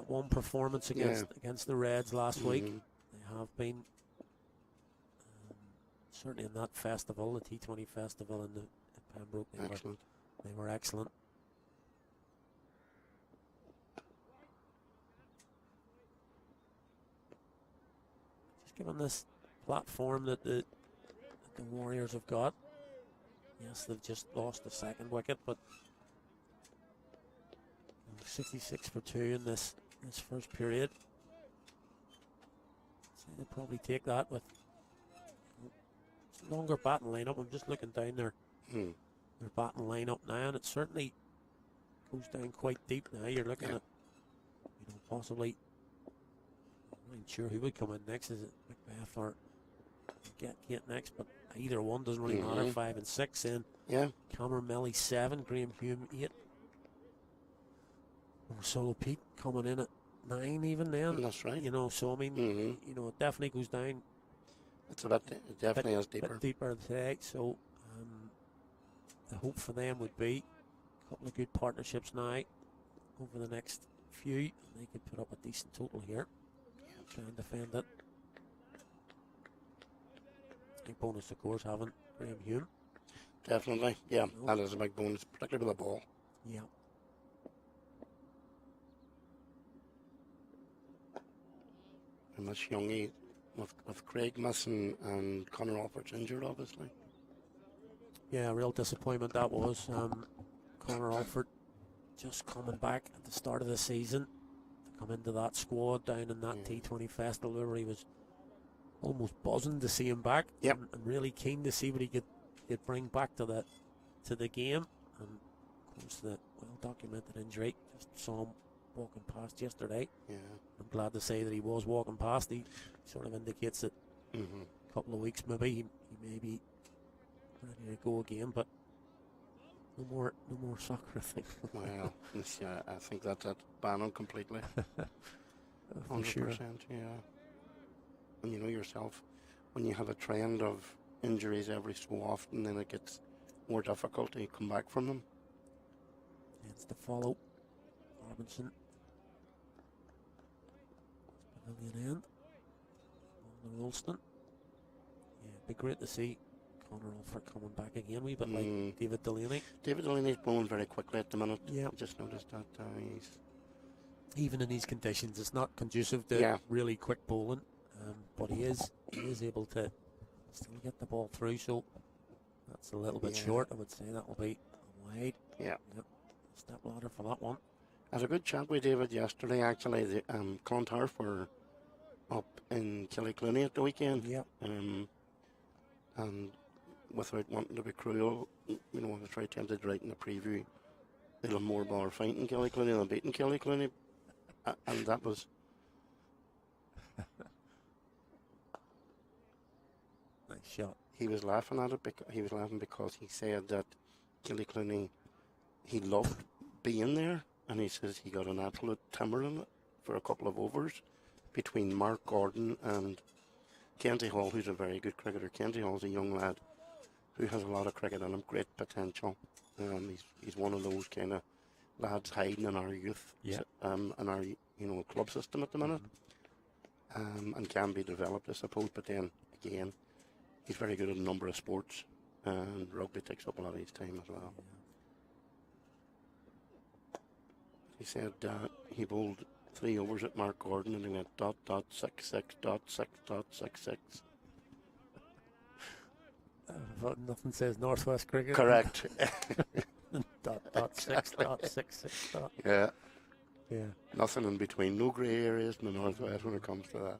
one performance against the Reds last week. They have been certainly in that festival, the T20 festival in Pembroke. They were excellent. Just given this platform that the Warriors have got. Yes, they've just lost the second wicket, but 66 for 2 in this first period. So they'll probably take that with longer batting lineup. I'm just looking down their batting lineup now, and it certainly goes down quite deep now. You're looking at, possibly, I'm not sure who would come in next. Is it Macbeth or get next? But either one doesn't really matter. 5 and 6 in. Yeah. Cameron Melly 7, Graham Hume 8. Solo Pete coming in at 9 even then. That's right. So I mean, it definitely goes down. It's a bit, it definitely is deeper. Bit deeper today. So the hope for them would be a couple of good partnerships now over the next few. And they could put up a decent total here. Try and defend it. Big bonus, of course, having Graham Hume. Definitely, yeah. That is a big bonus, particularly with the ball. Yeah. And this youngie with Craig missing and Conor Alford's injured, obviously. Yeah, real disappointment that was. Conor Alford just coming back at the start of the season to come into that squad down in that T20 festival where he was almost buzzing to see him back. Yep. And really keen to see what he could bring back to the game. And of course the well-documented injury. Just saw him walking past yesterday. Yeah. I'm glad to say that he was walking past. He sort of indicates that a couple of weeks maybe he may be ready to go again, but no more soccer, I think. Well, I think that's it. Ban him completely. 100%, sure. Yeah. And you know yourself, when you have a trend of injuries every so often, then it gets more difficult to come back from them. It's the follow. Robinson. Pavilion end. On Ralston. Yeah, it'd be great to see Conor Alford coming back again, wee bit like David Delaney. David Delaney's bowling very quickly at the minute. Yeah. I just noticed that he's... Even in these conditions, it's not conducive to really quick bowling, but he is able to still get the ball through, so that's a little bit short. I would say that will be wide. Yeah. Yep. Step ladder for that one. I had a good chat with David yesterday, actually. The Clontarf were up in Killyclooney at the weekend. Yep. And without wanting to be cruel, I was very tempted to write in the preview, they'll have more ball fighting Killyclooney than beating Killyclooney. And that was... Nice shot. He was laughing at it. He was laughing because he said that Killyclooney, he loved being there, and he says he got an absolute timmer in it for a couple of overs between Mark Gordon and Kenzie Hall, who's a very good cricketer. Kenzie Hall's a young lad who has a lot of cricket in him, great potential. He's one of those kind of lads hiding in our youth, in our club system at the minute, and can be developed, I suppose. But then again, he's very good at a number of sports, and rugby takes up a lot of his time as well. He said he bowled 3 overs at Mark Gordon and he went ... 66 ... 66 ... Nothing says Northwest cricket. Correct. ... 6 ... Yeah. Yeah. Nothing in between. No grey areas in the Northwest when it comes to that.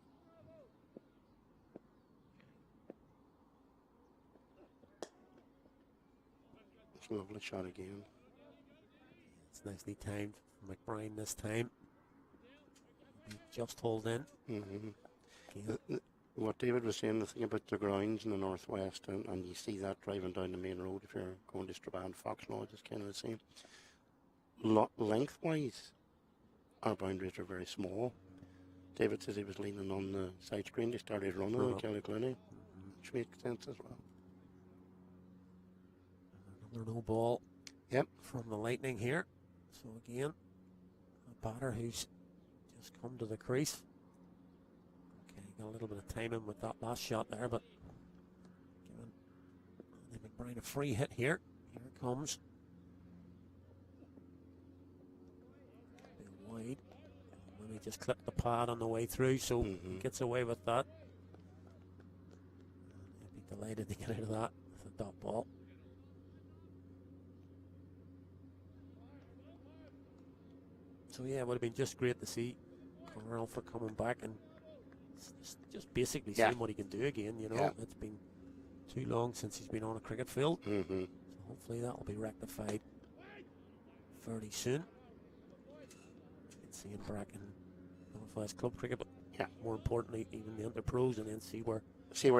It's a lovely shot again. It's nicely timed from McBride this time. Just hold in. What David was saying, the thing about the grounds in the Northwest, and you see that driving down the main road if you're going to Strabane, Foxlodge, it's kind of the same. Lengthwise, our boundaries are very small. David says he was leaning on the side screen. They started running on Killyclooney, which makes sense as well. Another no ball. Yep. From the Lightning here. So again, a batter who's just come to the crease. Okay, got a little bit of timing with that last shot there, but giving McBride a free hit here. Here it comes. Wide. Maybe just clipped the pad on the way through, so he gets away with that. He'd be delighted to get out of that with a dot ball. So yeah, it would have been just great to see Conor Alford coming back and just basically seeing what he can do again. It's been too long since he's been on a cricket field. So hopefully that will be rectified fairly soon. See him back in Northwest club cricket, but more importantly, even the Interpros, and then see where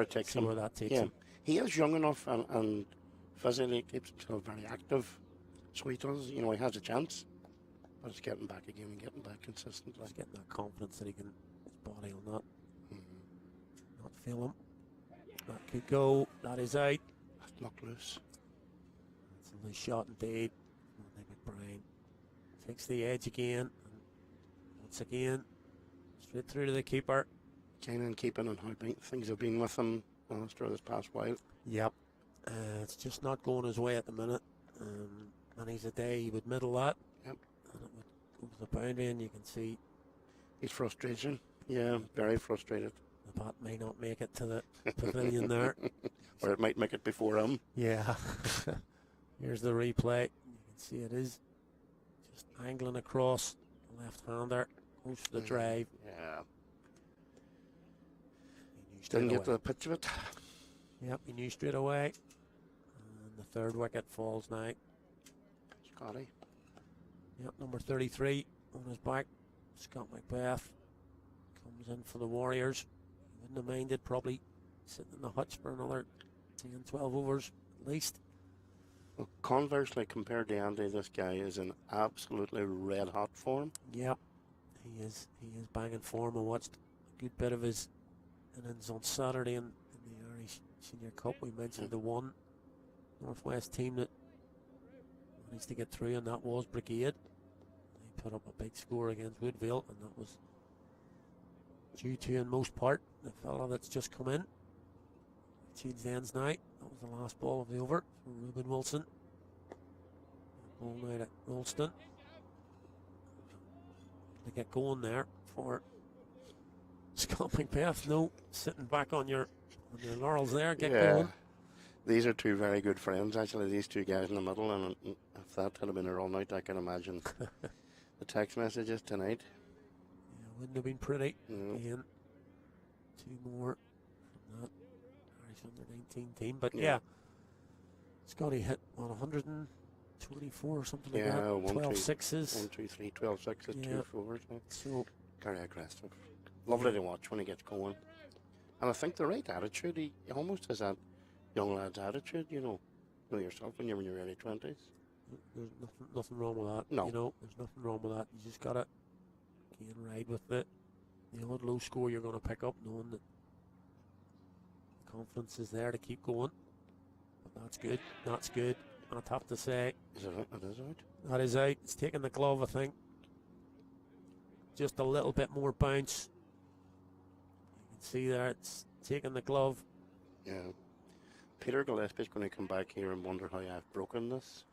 it takes him. Where that takes him. He is young enough and physically keeps himself very active, so he does. He has a chance, but it's getting back again and getting back consistently. Just getting that confidence that his body will not fail him. That could go. That is out. That's knocked loose. That's a nice shot indeed. McBride takes the edge again. Once again, straight through to the keeper. Keeping and how things have been with him through this past while. Yep. It's just not going his way at the minute. And he's a day he would middle that. Yep. And it would go to the boundary, and you can see his frustration. Yeah, very frustrated. The bat may not make it to the pavilion there. Or it might make it before him. Yeah. Here's the replay. You can see it is just angling across. The left-hander goes for the drive. Yeah. Didn't get to the pitch of it. Yep, he knew straight away. And the third wicket falls now. Scotty. Yep, number 33 on his back. Scott Macbeth comes in for the Warriors. Wouldn't have minded probably sitting in the hutch for another 10, 12 overs at least. Well, conversely, compared to Andy, this guy is in absolutely red-hot form. Yep, he is banging form. I watched a good bit of his innings on Saturday in the Irish Senior Cup. We mentioned the one Northwest team that managed to get through, and that was Brigade. They put up a big score against Woodville, and that was due to, in most part, the fella that's just come in. Changed ends now. That was the last ball of the over for Ruben Wilson. Ball now at Ralston. To get going there for Scott Macbeth. No, sitting back on your laurels there. Get going. These are two very good friends, actually, these two guys in the middle, and if that had been a run out, I can imagine the text messages tonight. Yeah, wouldn't have been pretty. No. Again, two more from that Irish under-19 team. But yeah, Scotty hit, 124 or something like that? 12 sixes. 1, 2, 3, 12 sixes, 2 fours. So, very aggressive. Lovely to watch when he gets going. And I think the right attitude, he almost has that young lad's attitude, you know yourself when you're in your early 20s. There's nothing wrong with that. No. You know, there's nothing wrong with that. You just got to ride with it. The odd low score you're going to pick up, knowing that the confidence is there to keep going. But that's good. That's good. I'd have to say. Is it out? It is out. That is out. It's taking the glove, I think. Just a little bit more bounce. You can see there, it's taking the glove. Yeah. Peter Gillespie's going to come back here and wonder how I've broken this.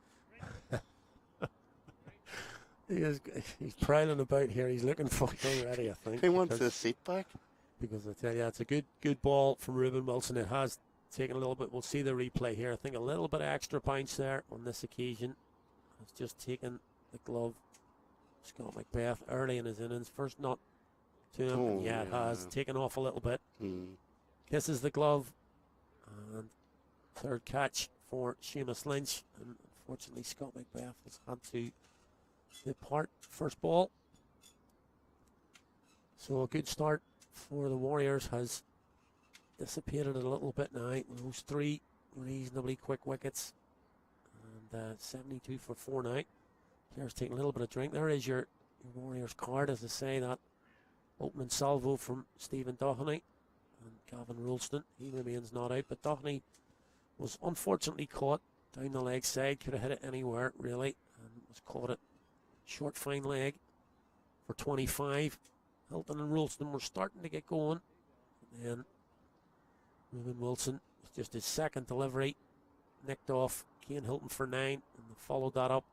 He's prowling about here. He's looking for it already, I think. He wants his seat back. Because I tell you, it's a good ball from Ruben Wilson. It has taken a little bit. We'll see the replay here. I think a little bit of extra bounce there on this occasion. It's just taken the glove. Scott Macbeth early in his innings. First not to him. Oh, yeah, it has taken off a little bit. Mm. Kisses the glove. And third catch for Seamus Lynch. And unfortunately, Scott Macbeth has had to depart first ball. So a good start for the Warriors has dissipated a little bit now. Those three reasonably quick wickets. And 72 for 4 now. Players taking a little bit of drink. There is your Warriors card, as I say, that opening salvo from Stephen Dooney and Gavin Ronson. He remains not out, but Dooney was unfortunately caught down the leg side. Could have hit it anywhere, really, and was caught at short fine leg for 25. Hilton and Ralston were starting to get going. And then Ruben Wilson, just his second delivery, nicked off Cian Hilton for 9, and followed that up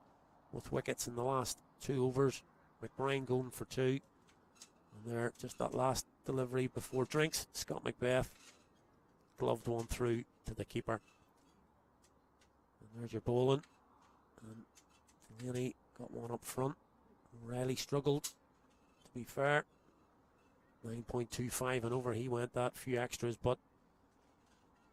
with wickets in the last 2 overs. McBride going for 2. And there, just that last delivery before drinks, Scott Macbeth gloved one through to the keeper. And there's your bowling. And Delaney got one up front. Riley struggled, to be fair. 9.25 and over he went, that few extras, but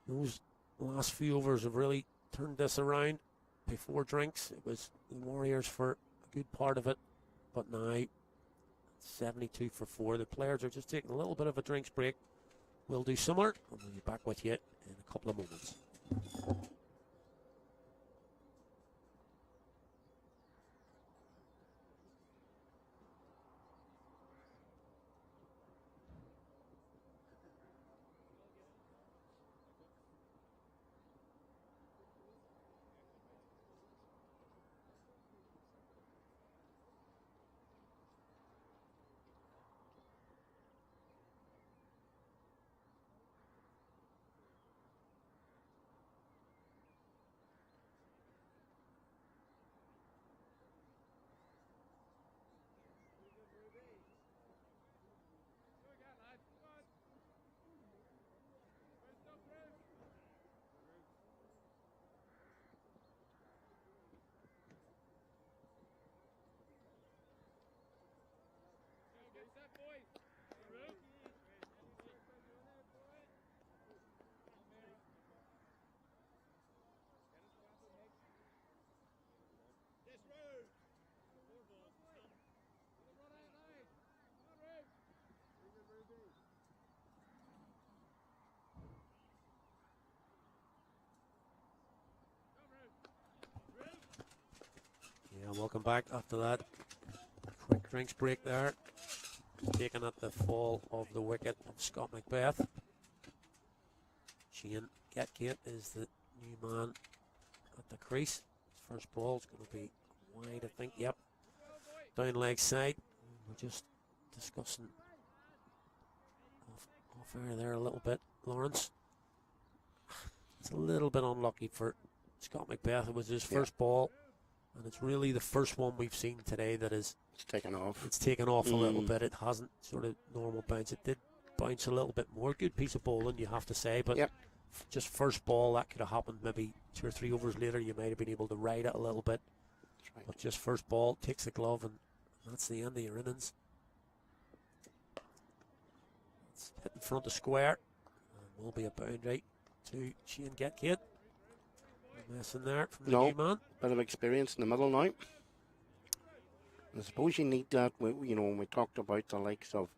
those last few overs have really turned this around. Before drinks, it was the Warriors for a good part of it, but now 72 for 4. The players are just taking a little bit of a drinks break. We'll do similar, and we'll be back with you in a couple of moments. Yeah, welcome back after that quick drinks break there. Taken at the fall of the wicket of Scott Macbeth. Shane Gatgate is the new man at the crease. His first ball is going to be wide, I think. Yep. Down leg side. We're just discussing off fair there a little bit, Lawrence. It's a little bit unlucky for Scott Macbeth. It was his first ball, and it's really the first one we've seen today that is... It's taken off. It's taken off a little bit. It hasn't sort of normal bounce. It did bounce a little bit more. Good piece of bowling, you have to say, but just first ball, that could have happened maybe 2 or 3 overs later. You might have been able to ride it a little bit. That's right. But just first ball, takes the glove, and that's the end of your innings. It's hit in front of square, and will be a boundary to Shane Getgate. No mess in there from the new man. Bit of experience in the middle now. I suppose you need that, you know, when we talked about the likes of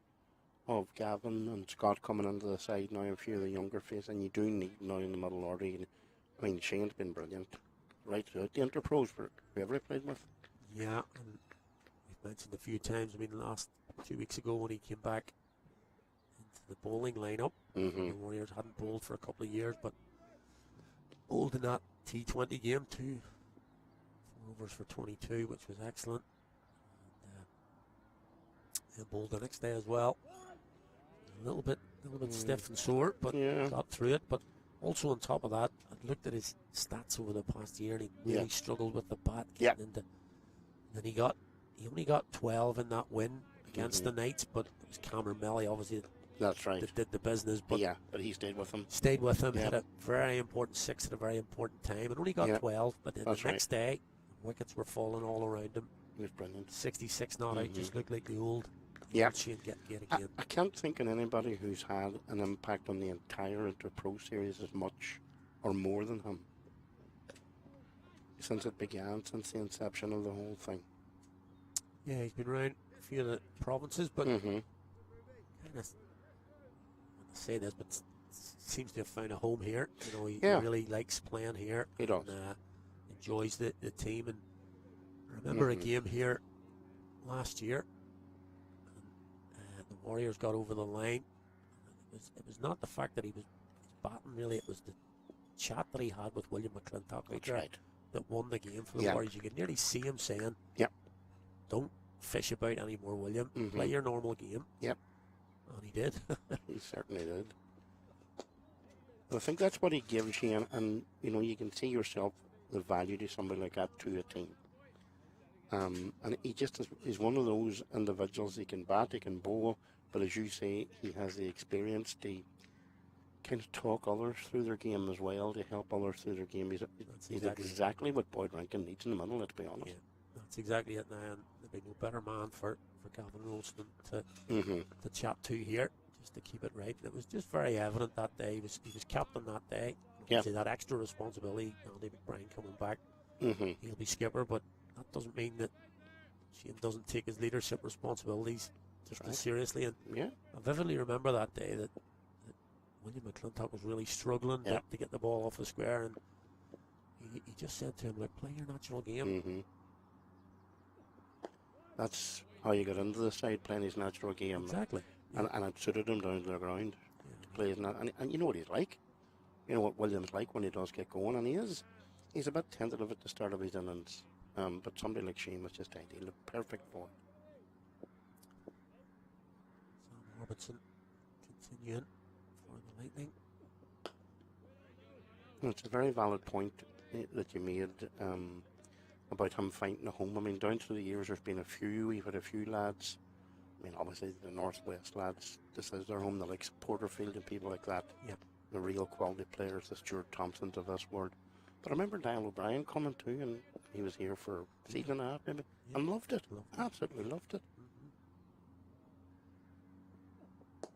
Gavin and Scott coming into the side now, a few of the younger faces, and you do need now in the middle order. I mean, Shane's been brilliant right throughout the Interpros for whoever he played with. Yeah, and we've mentioned a few times, I mean, last 2 weeks ago when he came back into the bowling lineup, the Warriors hadn't bowled for a couple of years, but bowled in that T20 game too. 4 overs for 22, which was excellent. And bowled the next day as well. A little bit stiff and sore, but got through it. But also on top of that, I looked at his stats over the past year, and he really struggled with the bat. And then he only got 12 in that win against the Knights, but it was Cameron Melly, obviously. That's right. That did the business, but but he stayed with him. Had a very important 6 at a very important time, and only got 12. But then the next day, wickets were falling all around him. He was brilliant. 66 not out, just looked like the old. Shane Getgate again. I can't think of anybody who's had an impact on the entire Interpro series as much or more than him since it began, since the inception of the whole thing. Yeah, he's been around a few of the provinces, but kind of, I want to say this, but seems to have found a home here. You know, he really likes playing here. He does. And, enjoys the team. And I remember a game here last year. The Warriors got over the line. It was not the fact that he was batting, really. It was the chat that he had with William McClintock that won the game for the Warriors. You could nearly see him saying, don't fish about anymore, William. Play your normal game. And he did. He certainly did. I think that's what he gives you, and you know, you can see yourself the value to somebody like that to a team. And he just is one of those individuals. He can bat, he can bowl, but as you say, he has the experience to kind of talk others through their game as well, to help others through their game. He's exactly what Boyd Rankin needs in the middle, let's be honest. Yeah, that's exactly it now, and there'd be no better man for Gavin Ronson to chat to here, just to keep it right. It was just very evident that day. He was captain that day. See that extra responsibility, Andy McBride coming back. He'll be skipper, but that doesn't mean that Shane doesn't take his leadership responsibilities just as seriously. And I vividly remember that day that William McClintock was really struggling to get the ball off the square, and he just said to him, like, play your natural game. That's how you got into the side, playing his natural game. Exactly. And it suited him down to the ground. And you know what he's like. You know what William's like when he does get going, and he's a bit tentative at the start of his innings. But somebody like Shane was just ideal, a perfect boy. Sam Robertson continuing for the Lightning. It's a very valid point that you made about him finding a home. I mean, down through the years, we've had a few lads. I mean, obviously the Northwest lads, this is their home, the likes of Porterfield and people like that. The real quality players, the Stuart Thompsons of this world. But I remember Niall O'Brien coming too, and he was here for a season and a half maybe, and loved it. Absolutely loved it. I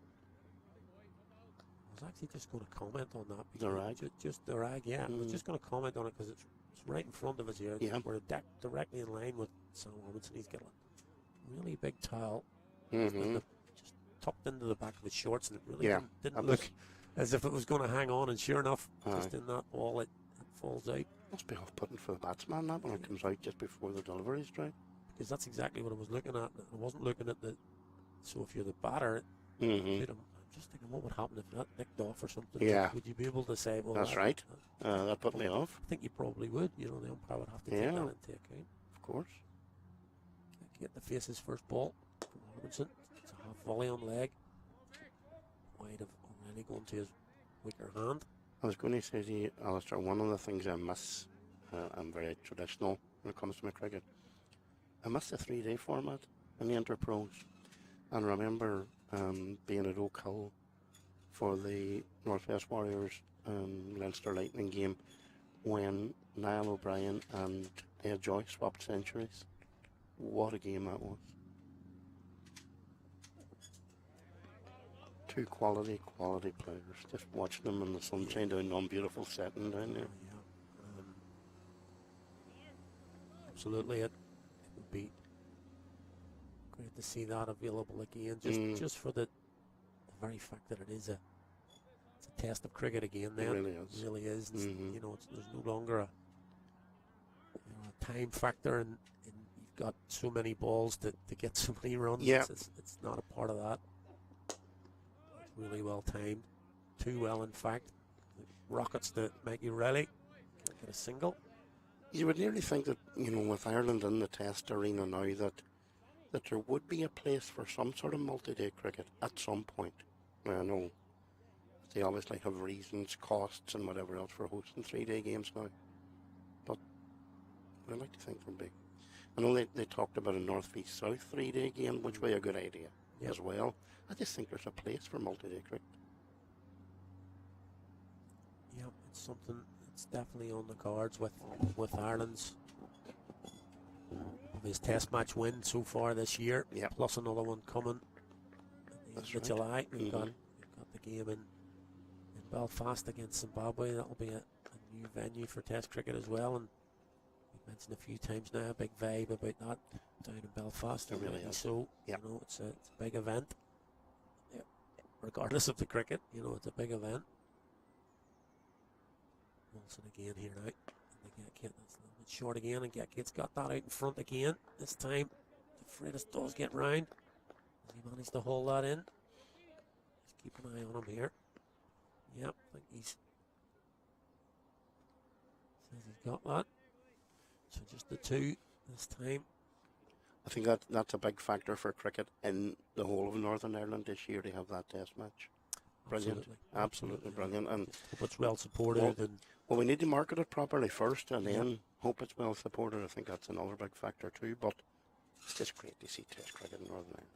was actually just going to comment on that. The rag? Just the rag, I was just going to comment on it because it's right in front of us here. We're directly in line with Sam Robinson. He's got a really big towel just tucked into the back of his shorts, and it really didn't look as if it was going to hang on, and sure enough, just in that wall, it falls out. Must be off-putting for the batsman, that, when it comes out just before the delivery is dry. Because that's exactly what I was looking at. I wasn't looking at so if you're the batter, I'm just thinking, what would happen if that nicked off or something? Would you be able to say, well, that's right. That put me off. I think you probably would. You know, the umpire would have to take that into account. Of course. Get the face's first ball from Robinson. It's a half volley on leg. Wide of really going to his weaker hand. I was going to say to you, Alistair, one of the things I miss, I'm very traditional when it comes to my cricket, I miss the 3-day format in the Interpros. And I remember being at Oak Hill for the Northwest Warriors Leinster Lightning game when Niall O'Brien and Ed Joy swapped centuries. What a game that was. Two quality players. Just watching them in the sunshine down on beautiful setting down there. Yeah. Absolutely, it would be great to see that available again, just for the very fact that it's a test of cricket again. Then It really is. It really is. You know, there's no longer a time factor, and you've got so many balls to get so many runs. Yeah. It's not a part of that. It's really well timed, too well in fact. Rockets to Mikey Riley, can't get a single. You would nearly think that, you know, with Ireland in the test arena now, that there would be a place for some sort of multi-day cricket at some point. I know they obviously have reasons, costs and whatever else for hosting 3-day games now, but I'd like to think there'd be. I know they talked about a North v South 3-day game, which would be a good idea as well. I just think there's a place for multi-day cricket. Yeah, it's something that's definitely on the cards with Ireland's his test match win so far this year, plus another one coming at the end of July. We've got the game in Belfast against Zimbabwe. That'll be a new venue for test cricket as well, and we've mentioned a few times now a big vibe about that down in Belfast. It really is. So you know, it's a big event. Yeah. Regardless of the cricket, you know, it's a big event. Wilson again here now. That's a little bit short again, and Getgate's got that out in front again. This time, Freitas does get round. Has he managed to hold that in? Just keep an eye on him here. Yep, I think says he's got that. So just the two this time. I think that's a big factor for cricket in the whole of Northern Ireland this year to have that test match. Brilliant, absolutely brilliant, and hope it's well supported. Well, we need to market it properly first, and then hope it's well supported. I think that's another big factor too. But it's just great to see test cricket in Northern Ireland.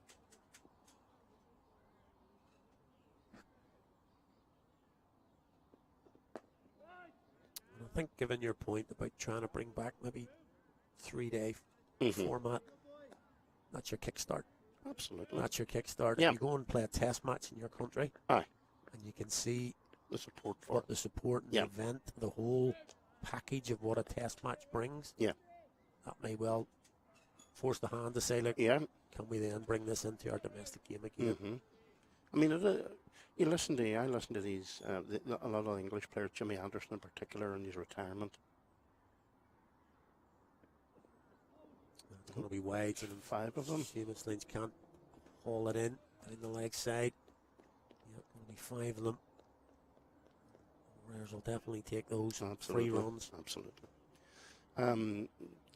I think, given your point about trying to bring back maybe 3-day format, that's your kickstart. Absolutely, that's your kickstart. If you go and play a test match in your country, and you can see the support for what the support and the event, the whole package of what a test match brings. Yeah, that may well force the hand to say, look, can we then bring this into our domestic game again? I mean, I listen to these a lot of English players, Jimmy Anderson in particular, in his retirement. It's going to be wide, and 5 of them. Seamus Lynch can't haul it in the leg side. Yep, going to be 5 of them. Warriors will definitely take those free runs. Absolutely.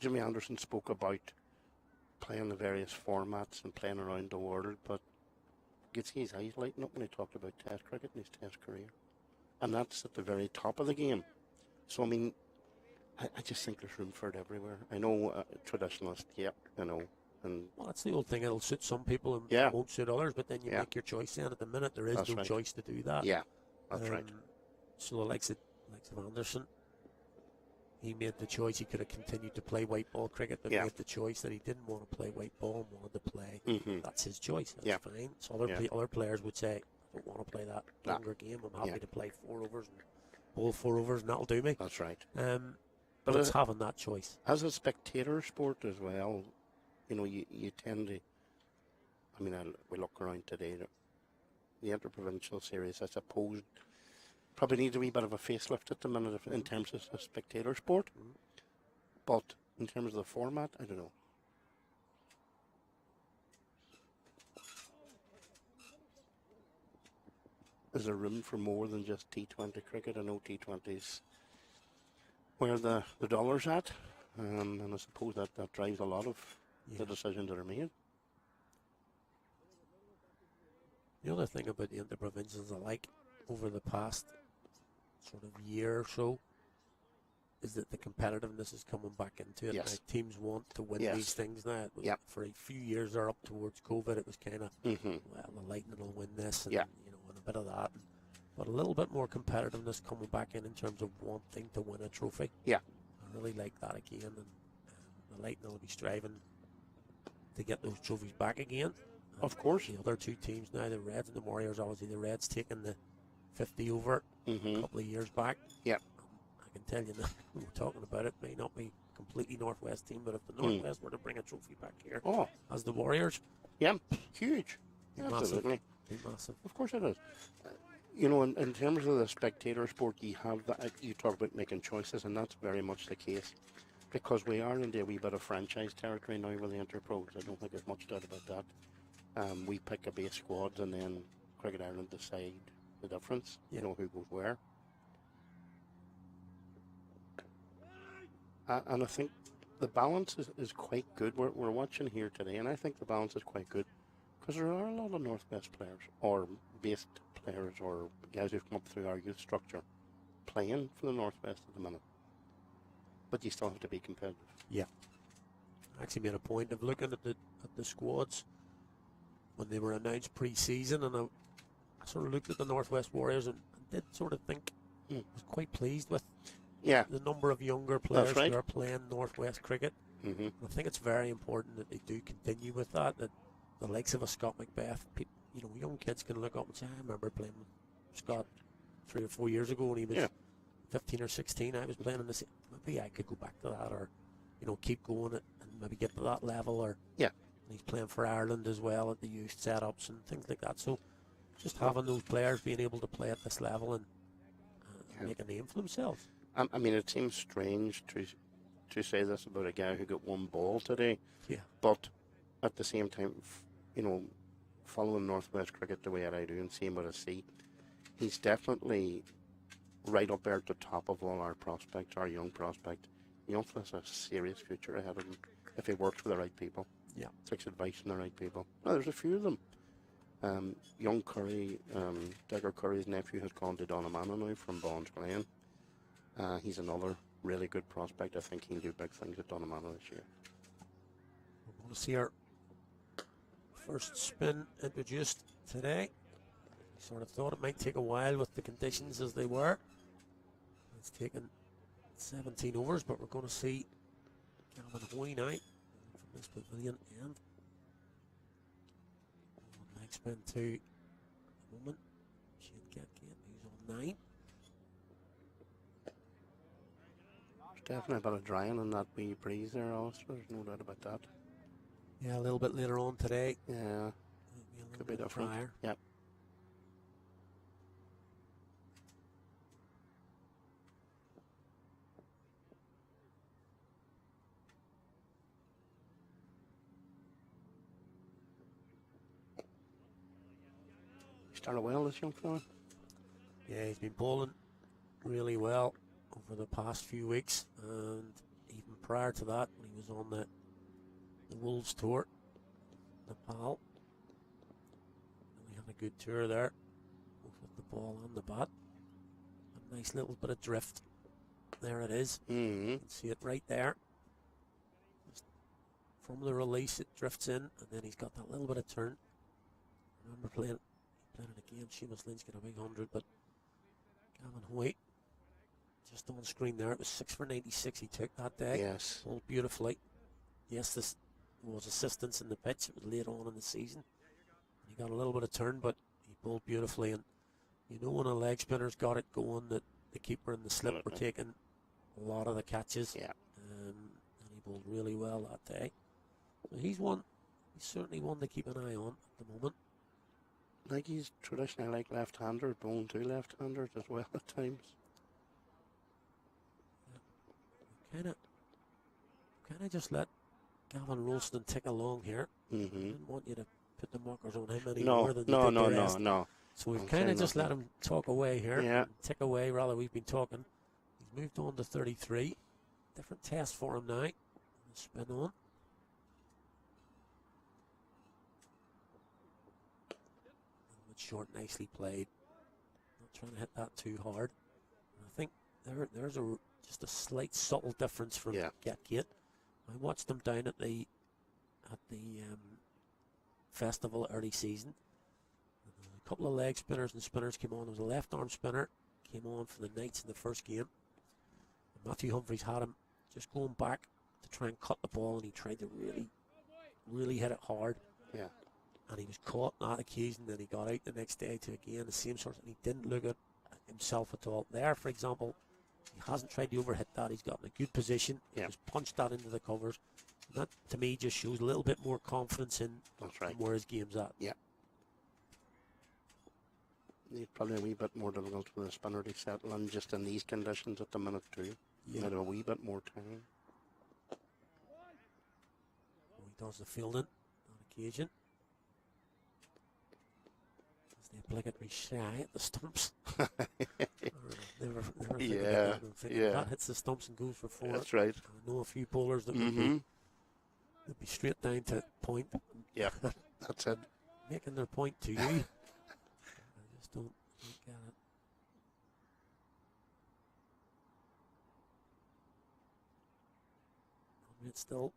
Jimmy Anderson spoke about playing the various formats and playing around the world, but you could see his eyes lighting up when he talked about test cricket in his test career. And that's at the very top of the game. So, I mean, I just think there's room for it everywhere. I know traditionalist, you know. And well, that's the old thing. It'll suit some people and won't suit others, but then you make your choice. And at the minute, there is no choice to do that. Yeah, that's right. So the likes of Anderson, he made the choice. He could have continued to play white ball cricket, but made the choice that he didn't want to play white ball and wanted to play. That's his choice. That's fine. So other players would say, I don't want to play that longer game. I'm happy to play 4 overs and bowl 4 overs, and that'll do me. That's right. But it's having that choice. As a spectator sport as well, you know, you tend to, I mean, we look around today, the Interprovincial Series, I suppose, probably needs a wee bit of a facelift at the minute in terms of a spectator sport. But in terms of the format, I don't know. Is there room for more than just T20 cricket? I know T20's where the dollar's at, and I suppose that drives a lot of the decisions that are made. The other thing about the Interprovincials I like over the past sort of year or so is that the competitiveness is coming back into it. Yes. Now, teams want to win Yes. these things now. Yep. For a few years or up towards COVID, it was kind of, Mm-hmm. well, the Lightning will win this, and Yeah. and a bit of that. But a little bit more competitiveness coming back in terms of wanting to win a trophy. Yeah. I really like that again, and the Lightning will be striving to get those trophies back again. Of course. The other two teams now, the Reds and the Warriors, obviously the Reds taking the 50 over a Mm-hmm. couple of years back. Yep. I can tell you now, we're talking about it, may not be completely Northwest team, but if the Northwest were to bring a trophy back here Oh, as the Warriors, yeah, huge. be Absolutely. massive. Be massive. Of course it is. In terms of the spectator sport, you have that. You talk about making choices, and that's very much the case. Because we are into a wee bit of franchise territory now with the Interpros. I don't think there's much doubt about that. We pick a base squad, and then Cricket Ireland decide the difference. Yeah. Who goes where. And I think the balance is quite good. We're watching here today, and I think the balance is quite good because there are a lot of Northwest players or based players or guys who've come up through our youth structure playing for the Northwest at the minute. But you still have to be competitive. Yeah. I actually made a point of looking at the squads when they were announced pre-season, and I sort of looked at the Northwest Warriors and did sort of think I was quite pleased with Yeah. the number of younger players right. who are playing Northwest cricket. Mm-hmm. And I think it's very important that they do continue with that the likes of a Scott Macbeth, young kids can look up and say, I remember playing with Scott 3 or 4 years ago when he was 15 or 16. I was playing in the same. Maybe I could go back to that, or keep going and maybe get to that level. Or and he's playing for Ireland as well at the youth setups and things like that. So just having those players being able to play at this level and make a name for themselves. I mean, it seems strange to say this about a guy who got one ball today. Yeah. But at the same time, following Northwest cricket the way that I do and seeing what I see, he's definitely right up there at the top of all our prospects, our young prospect. Young fella's a serious future ahead of him if he works with the right people. Yeah. Takes advice from the right people. Well, there's a few of them. Young Curry, Degger Curry's nephew has gone to Donamana now from Bonds Glen. He's another really good prospect. I think he'll do big things at Donamana this year. We're going to see our first spin introduced today. Sort of thought it might take a while with the conditions as they were. It's taken 17 overs, but we're going to see Gavin Ronson now from this pavilion end. Leg spin 2 at the moment. Shane Getkin, who's on 9. There's definitely a bit of drying in that wee breeze there, Alistair. There's no doubt about that. Yeah, a little bit later on today. Yeah. Could be different. Drier. Yep. Started well, this young fella. Yeah, he's been bowling really well over the past few weeks, and even prior to that, when he was on the Wolves tour, Nepal, really had a good tour there, both with the ball and the bat. A nice little bit of drift. There it is. Mm-hmm. You can see it right there. Just from the release, it drifts in, and then he's got that little bit of turn. I remember playing it again. Seamus Lynch got a big 100, but Gavin Hoyt, just on screen there, it was 6 for 96 he took that day. Yes. Bowled beautifully. Yes, this was assistance in the pitch. It was late on in the season. He got a little bit of turn, but he bowled beautifully. And when a leg spinner's got it going, that the keeper and the slip were taking a lot of the catches. Yeah. And he bowled really well that day. So he's certainly one to keep an eye on at the moment. Like he's traditionally like left-hander, bowling two left-handers as well at times. Kind of just let Gavin Ronson tick along here. Mm-hmm. I didn't want you to put the markers on him any No, more than you no, did no, the no, rest. no. So we've I'm kind of saying just let nothing. him talk away here. Yeah. Tick away, rather, we've been talking. He's moved on to 33. Different test for him now. Spin on. Short, nicely played. Not trying to hit that too hard. And I think there's just a slight subtle difference from Get. I watched them down at the festival early season. A couple of leg spinners and spinners came on. There was a left arm spinner came on for the Knights in the first game. And Matthew Humphreys had him just going back to try and cut the ball, and he tried to really hit it hard. Yeah. And he was caught on that occasion. Then he got out the next day to again the same sort, and he didn't look at himself at all. There, for example, he hasn't tried to overhit that. He's got in a good position. He just punched that into the covers. And that to me just shows a little bit more confidence in where his game's at. Yeah. Need probably a wee bit more difficult for the spinner to settle in just in these conditions at the minute too. Yeah. Need a wee bit more time. He does the fielding on occasion. As the obligatory shy at the stumps. never that hits the stumps and goes for 4. That's right. I know a few bowlers that would be straight down to point. Yeah, that's it. Making their point to you. I just don't get it. I mean, it's still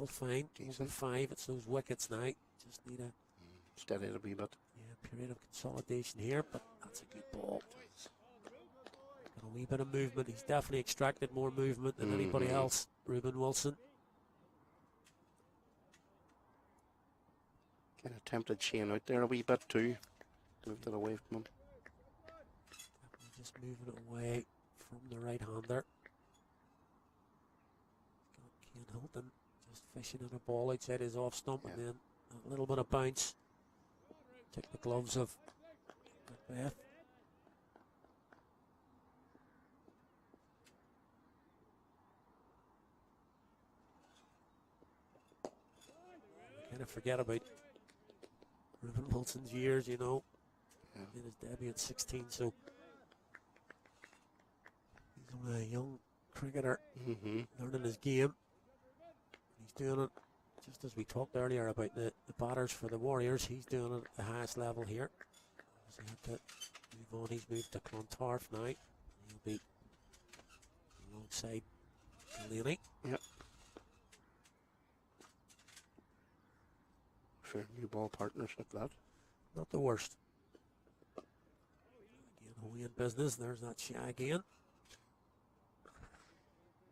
fine. Over 5. It's those wickets now. Just need a steady it a wee bit. Yeah, period of consolidation here, but that's a good ball. Got a wee bit of movement. He's definitely extracted more movement than anybody else. Ruben Wilson. Kind of tempted Shane out there a wee bit too. Moved it away from him. Definitely just moving it away from the right-hander. Ken Hilton just fishing in a ball outside his off stump, and then a little bit of bounce. Take the gloves of Macbeth. Kind of forget about Ruben Wilson's years, you know. Yeah. Made his debut at 16, so he's only a young cricketer learning his game. He's doing it just as we talked earlier about the batters for the Warriors. He's doing it at the highest level here. He had to move on. He's moved to Clontarf now. He'll be alongside Delaney. Yep. Fair new ball partnership, that. Not the worst. Again, Hoey in business. There's that shy again.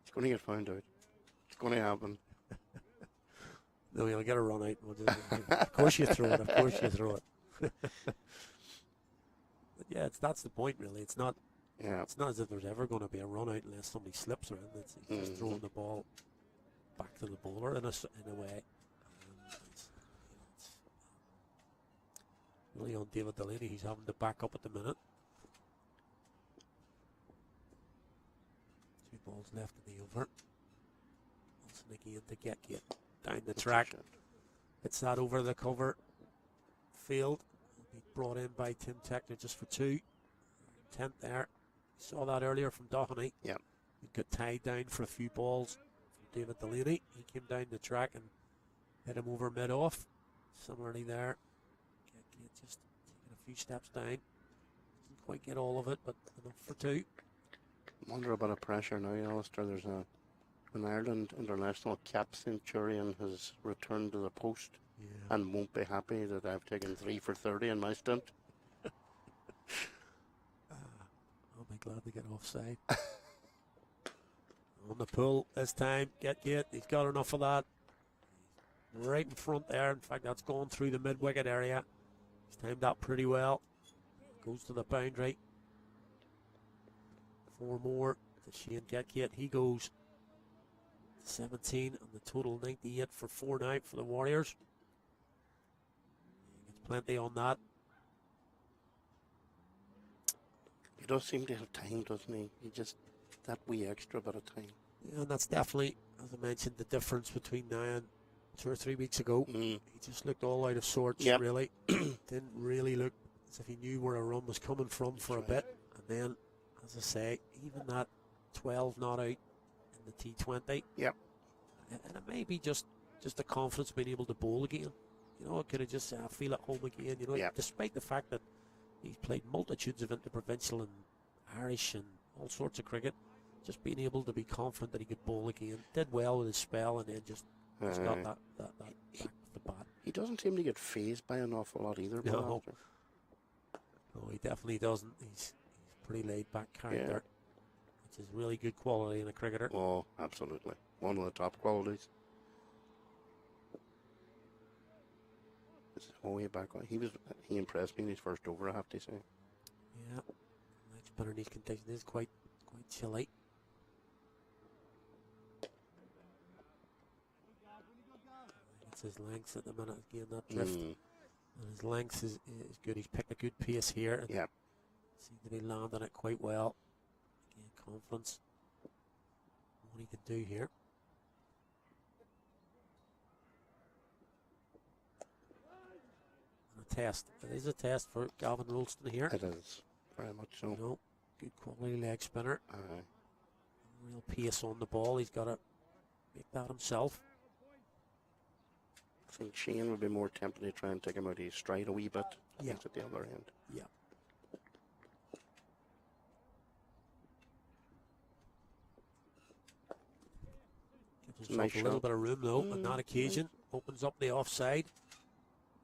It's going to get found out. It's going to happen. No, you'll get a run out. Of course you throw it. Of course you throw it. But yeah, that's the point, really. It's not. Yeah. It's not as if there's ever going to be a run out unless somebody slips around. It's just throwing the ball back to the bowler in a way. Really on David Delaney, he's having to back up at the minute. 2 balls left in the over. Wilson again to get down the track. Hits that over the cover field. Will be brought in by Tim Tector just for 2. 10th there. Saw that earlier from Dooney. Yeah. He got tied down for a few balls from David Delaney. He came down the track and hit him over mid-off. Similarly there. Just taking a few steps down. Doesn't quite get all of it, but enough for 2. I'm under a bit of pressure now, Alistair. There's an Ireland international cap centurion has returned to the post and won't be happy that I've taken 3 for 30 in my stint. I'll be glad to get offside. On the pull this time. Get. He's got enough of that. Right in front there. In fact, that's gone through the mid-wicket area. He's timed that pretty well. Goes to the boundary. 4 more to Shane Getgate. He goes 17 on the total 98 for 4 now for the Warriors. He gets plenty on that. He does seem to have time, doesn't he? He just, that wee extra bit of time. Yeah, and that's definitely, as I mentioned, the difference between now and 2 or 3 weeks ago. He just looked all out of sorts, really. Didn't really look as if he knew where a run was coming from for a bit. And then, as I say, even that 12 not out in the T20. Yep. And it may be just the confidence being able to bowl again. You know, it could have just feel at home again. You know, despite the fact that He's played multitudes of interprovincial and Irish and all sorts of cricket. Just being able to be confident that he could bowl again. Did well with his spell and then just got that back of the bat. He doesn't seem to get phased by an awful lot either. No, he definitely doesn't. He's pretty laid back character, which is really good quality in a cricketer. Oh, absolutely. One of the top qualities. This is way back on. He impressed me in his first over, I have to say. Yeah, leg spinner in these conditions is quite chilly. It's his length at the minute, again, that drift. And his length is good. He's picked a good pace here. Yeah. Seems to be landing it quite well. Again, confidence. What he can do here. A test. It is a test for Gavin Ronson here. It is. Very much so. No, good quality leg spinner. Real pace on the ball. He's got to make that himself. I think Shane would be more tempted to try and take him out of his stride a wee bit. Yeah. He's at the other end. Yeah. Gives himself Nice a little shot. bit of room though on that occasion. Opens up the offside.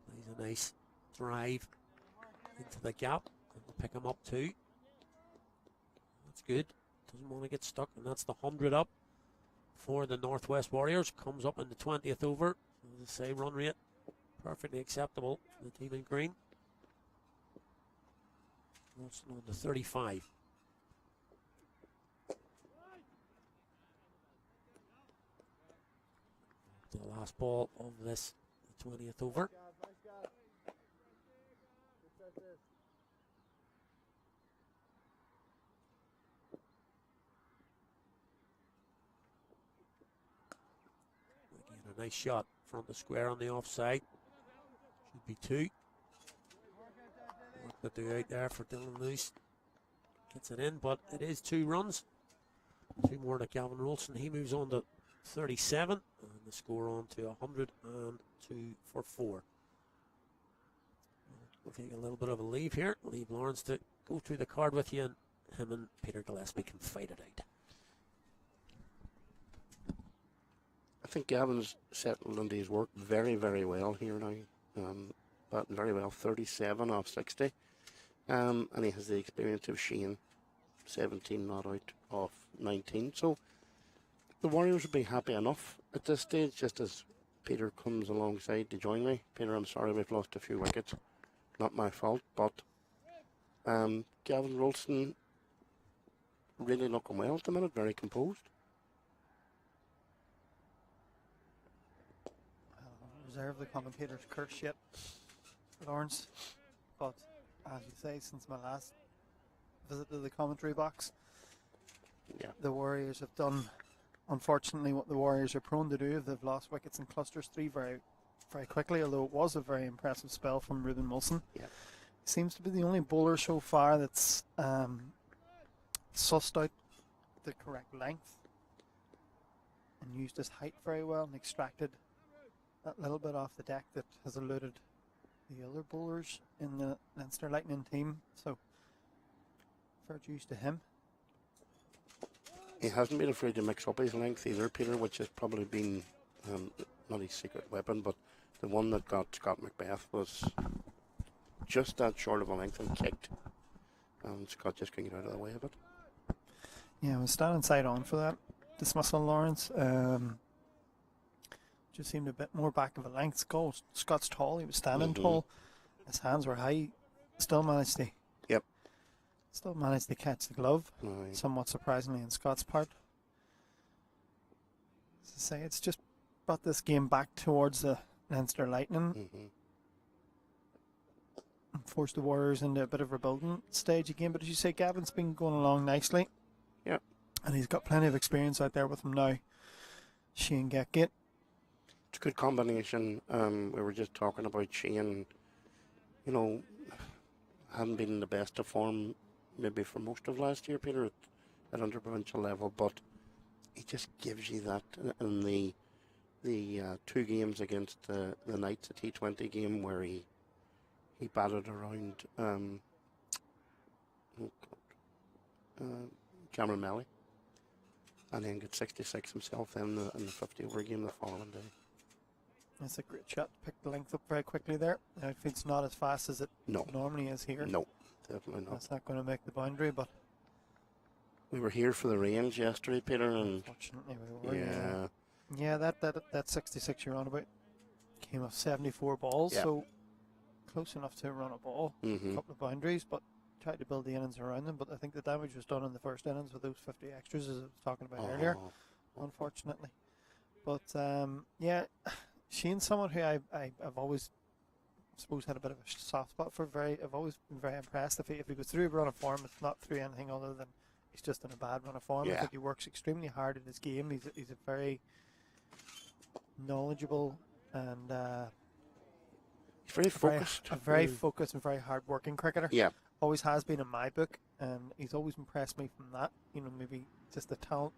Plays a nice drive into the gap. And we'll pick him up too. That's good. Doesn't want to get stuck, and that's the 100 up for the Northwest Warriors. Comes up in the 20th over. As I say, run rate perfectly acceptable for the team in green. Wilson on the 35. The last ball of this, the 20th over. Again, a nice shot from the square on the offside. Should be two. Work to do out there for Dylan Lewis. Gets it in, but it is 2 runs. 2 more to Gavin Ronson. He moves on to 37, and the score on to 102 for 4. We'll take a little bit of a leave here. Leave Lawrence to go through the card with you, and him and Peter Gillespie can fight it out. I think Gavin's settled into his work very, very well here now. Batting very well, 37 off 60. And he has the experience of Shane, 17 not out off 19. So the Warriors will be happy enough at this stage, just as Peter comes alongside to join me. Peter, I'm sorry we've lost a few wickets. Not my fault, but Gavin Ronson really looking well at the minute, very composed. Reserve the commentator's curse yet, Lawrence. But as you say, since my last visit to the commentary box, the Warriors have done, unfortunately, what the Warriors are prone to do. They've lost wickets in clusters 3 very, very quickly, although it was a very impressive spell from Ruben Wilson. Yeah. He seems to be the only bowler so far that's sussed out the correct length and used his height very well and extracted that little bit off the deck that has eluded the other bowlers in the Leinster Lightning team. So, fair dues to him. He hasn't been afraid to mix up his length either, Peter, which has probably been not his secret weapon, but the one that got Scott Macbeth was just that short of a length and kicked. And Scott just couldn't get out of the way of it. Yeah, I was standing side on for that dismissal, Lawrence. Just seemed a bit more back of a length. Scott's tall, he was standing tall. His hands were high. Still managed to catch the glove, somewhat surprisingly on Scott's part. As I say, it's just brought this game back towards the Leinster Lightning and forced the Warriors into a bit of a rebuilding stage again. But as you say, Gavin's been going along nicely. Yeah. And he's got plenty of experience out there with him now. Shane Getgate. It's a good combination. We were just talking about Shane, you know, hadn't been in the best of form maybe for most of last year, Peter, at under-provincial level, but he just gives you that in the 2 games against the Knights, a T20 game where he batted around oh Cameron Melly, and then got 66 himself then in the 50 over game the following day. That's a great shot. Pick the length up very quickly there. It's not as fast as it normally is here. No, definitely not. That's not going to make the boundary, but we were here for the range yesterday, Peter, and unfortunately we were. Yeah, that 66 you're on about came off 74 balls, so close enough to run a ball, a couple of boundaries, but tried to build the innings around them. But I think the damage was done in the first innings with those 50 extras, as I was talking about earlier, unfortunately. But Shane's someone who I've always, I suppose, had a bit of a soft spot for. I've always been very impressed. If he goes through a run of form, it's not through anything other than he's just in a bad run of form. I think he works extremely hard in his game. He's a very knowledgeable and very focused. Very focused and very hard-working cricketer. Yeah. Always has been in my book, and he's always impressed me from that. Maybe just the talent.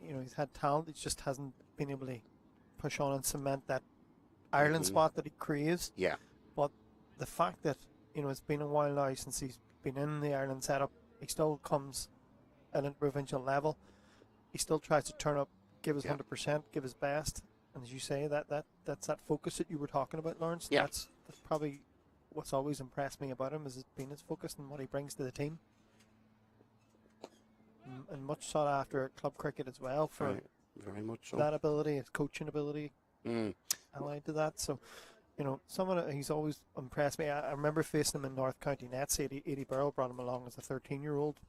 He's had talent. He just hasn't been able to push on and cement that Ireland spot that he craves. Yeah. But the fact that, it's been a while now since he's been in the Ireland setup, he still comes at a provincial level. He still tries to turn up, give his 100%, give his best. And as you say, that's that focus that you were talking about, Lawrence. Yeah. That's probably what's always impressed me about him, is being his focus and what he brings to the team. And much sought after at club cricket as well for very much so. That ability, his coaching ability, allied to that. So, someone he's always impressed me. I remember facing him in North County Nets. Eddie Burrell brought him along as a 13-year-old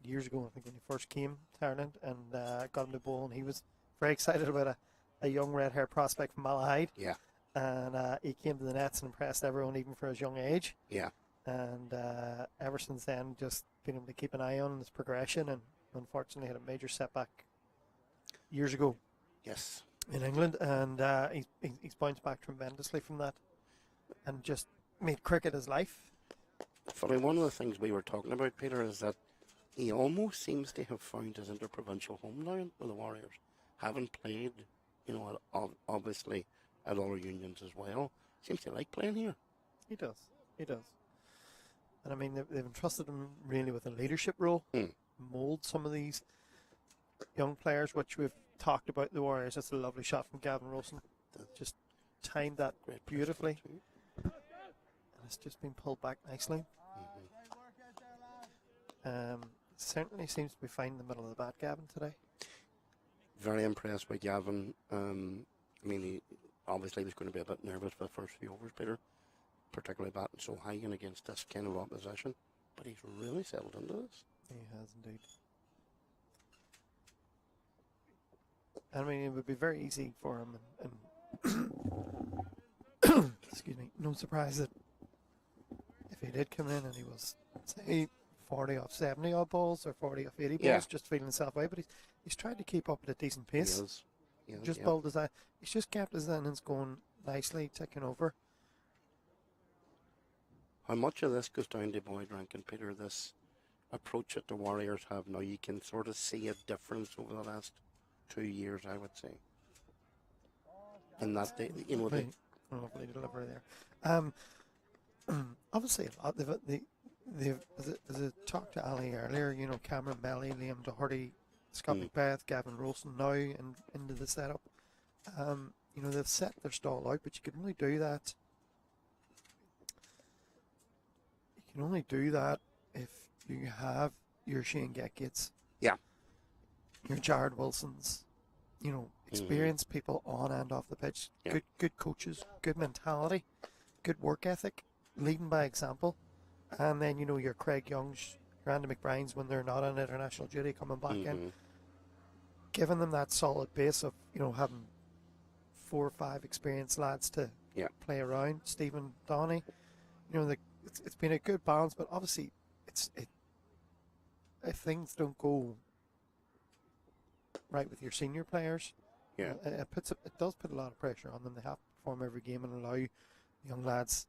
years ago, I think, when he first came to Ireland, and got him to bowl, and he was very excited about a young red-haired prospect from Malahide. Yeah. And he came to the Nets and impressed everyone, even for his young age. Yeah. And ever since then, just been able to keep an eye on his progression, and unfortunately had a major setback years ago. Yes. In England, and he's bounced back tremendously from that, and just made cricket his life. Funny, one of the things we were talking about, Peter, is that he almost seems to have found his interprovincial home now with the Warriors. Having played, obviously at other unions as well, seems to like playing here. He does. And I mean, they've entrusted him really with a leadership role, mould some of these young players, which we've talked about the Warriors. That's a lovely shot from Gavin Ronson. Just timed that beautifully. And it's just been pulled back nicely. Certainly seems to be finding the middle of the bat, Gavin, today. Very impressed by Gavin. He obviously was going to be a bit nervous for the first few overs, Peter, particularly batting so high and against this kind of opposition. But he's really settled into this. He has indeed. I mean, it would be very easy for him, and excuse me, no surprise that if he did come in and he was, say, 40 off 70 odd balls or 40 off 80 balls, just feeling himself out, but he's tried to keep up at a decent pace. He has, just build his eye. He's just kept his innings going nicely, ticking over. How much of this goes down to Boyd Rankin, Peter, this approach that the Warriors have now? You can sort of see a difference over the last 2 years, I would say. And that lovely delivery there. Obviously, a lot. They've as I talked to Ali earlier, Cameron Melly, Liam Doherty, Scott Macbeth, Gavin Ronson now into the setup. They've set their stall out, but you can only do that. You can only do that if you have your Shane Getgates. Yeah. Your Jared Wilsons, experienced people on and off the pitch, good coaches, good mentality, good work ethic, leading by example, and then your Craig Youngs, your Andy McBride's when they're not on international duty coming back in, giving them that solid base of having 4 or 5 experienced lads to play around. Stephen Dooney, it's been a good balance, but obviously if things don't go right with your senior players, it does put a lot of pressure on them. They have to perform every game and allow young lads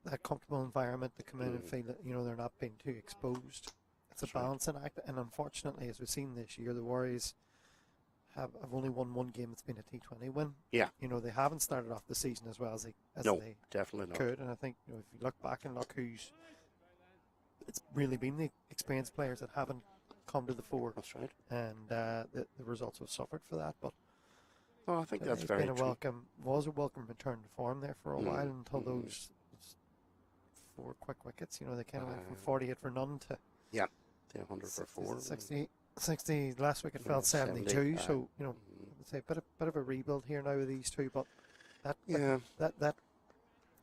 that comfortable environment to come in and feel that they're not being too exposed. It's a balancing act, and unfortunately, as we've seen this year, the Warriors have only won one game. It's been a T20 win. Yeah, they haven't started off the season as well as they definitely not. could. And I think if you look back and look who's it's really been the experienced players that haven't come to the fore, That's right. and the results have suffered for that. But Well, I think that's it's very been a true. welcome return to form there for a while until those 4 quick wickets. You know, they kind of went from 48 for none to Yeah, to 100 for 4. 60 last week. It fell 72. 70, So you know, I'd say a bit of a rebuild here now with these two. But Yeah. that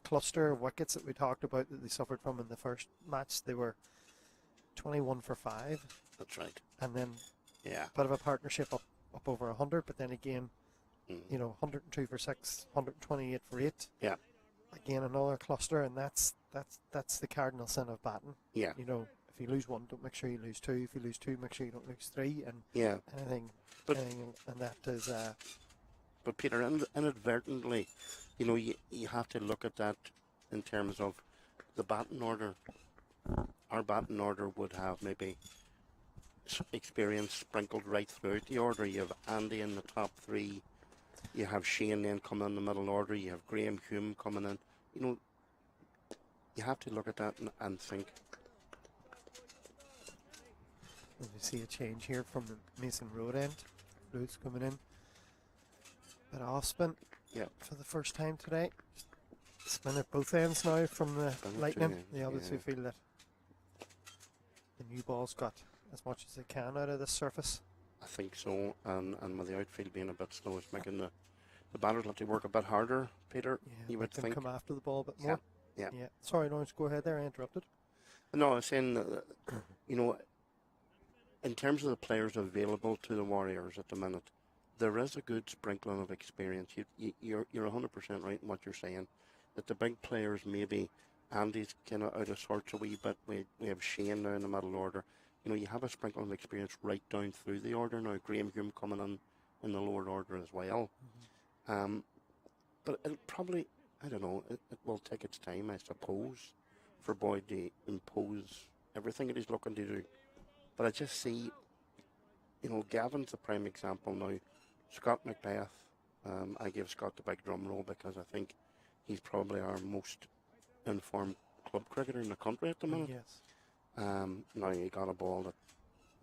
cluster of wickets that we talked about that they suffered from in the first match, they were 21 for 5, That's right. and then Yeah. a bit of a partnership up over 100. But then again, you know, 102 for 6, 128 for 8. Yeah. Again, another cluster, and that's the cardinal sin of batting. Yeah. You know, if you lose one, don't make sure you lose 2. If you lose 2, make sure you don't lose 3. And Yeah. anything, But- and that is But Peter, inadvertently, you know, you have to look at that in terms of the batting order. Our batting order would have maybe experience sprinkled right throughout the order. You have Andy in the top 3. You have Shane then coming in the middle order. You have Graham Hume coming in. You know, you have to look at that and think. we see a change here from the Mason Road end. Blues coming in. Bit of off spin. Yeah. For the first time today. Spin at both ends now from the Spin at Lightning. two ends, They obviously yeah. feel that the new ball's got as much as they can out of this surface. I think so, and with the outfield being a bit slow, it's making the batters have to work a bit harder, Peter. Yeah, you would make them think. come after the ball a bit Yeah, more. yeah. Sorry, Lawrence, go ahead there. I interrupted. No, I was saying, you know, in terms of the players available to the Warriors at the minute, there is a good sprinkling of experience. You're 100% right in what you're saying, that the big players maybe, Andy's kind of out of sorts a wee bit. We have Shane now in the middle order. You know, you have a sprinkle of experience right down through the order now. Graham Hume coming in the lower order as well. But it'll probably, I don't know, it will take its time, I suppose, for Boyd to impose everything that he's looking to do. But I just see, you know, Gavin's the prime example now. Scott Macbeth, I give Scott the big drum roll because I think he's probably our most informed club cricketer in the country at the minute. Yes. Now he got a ball that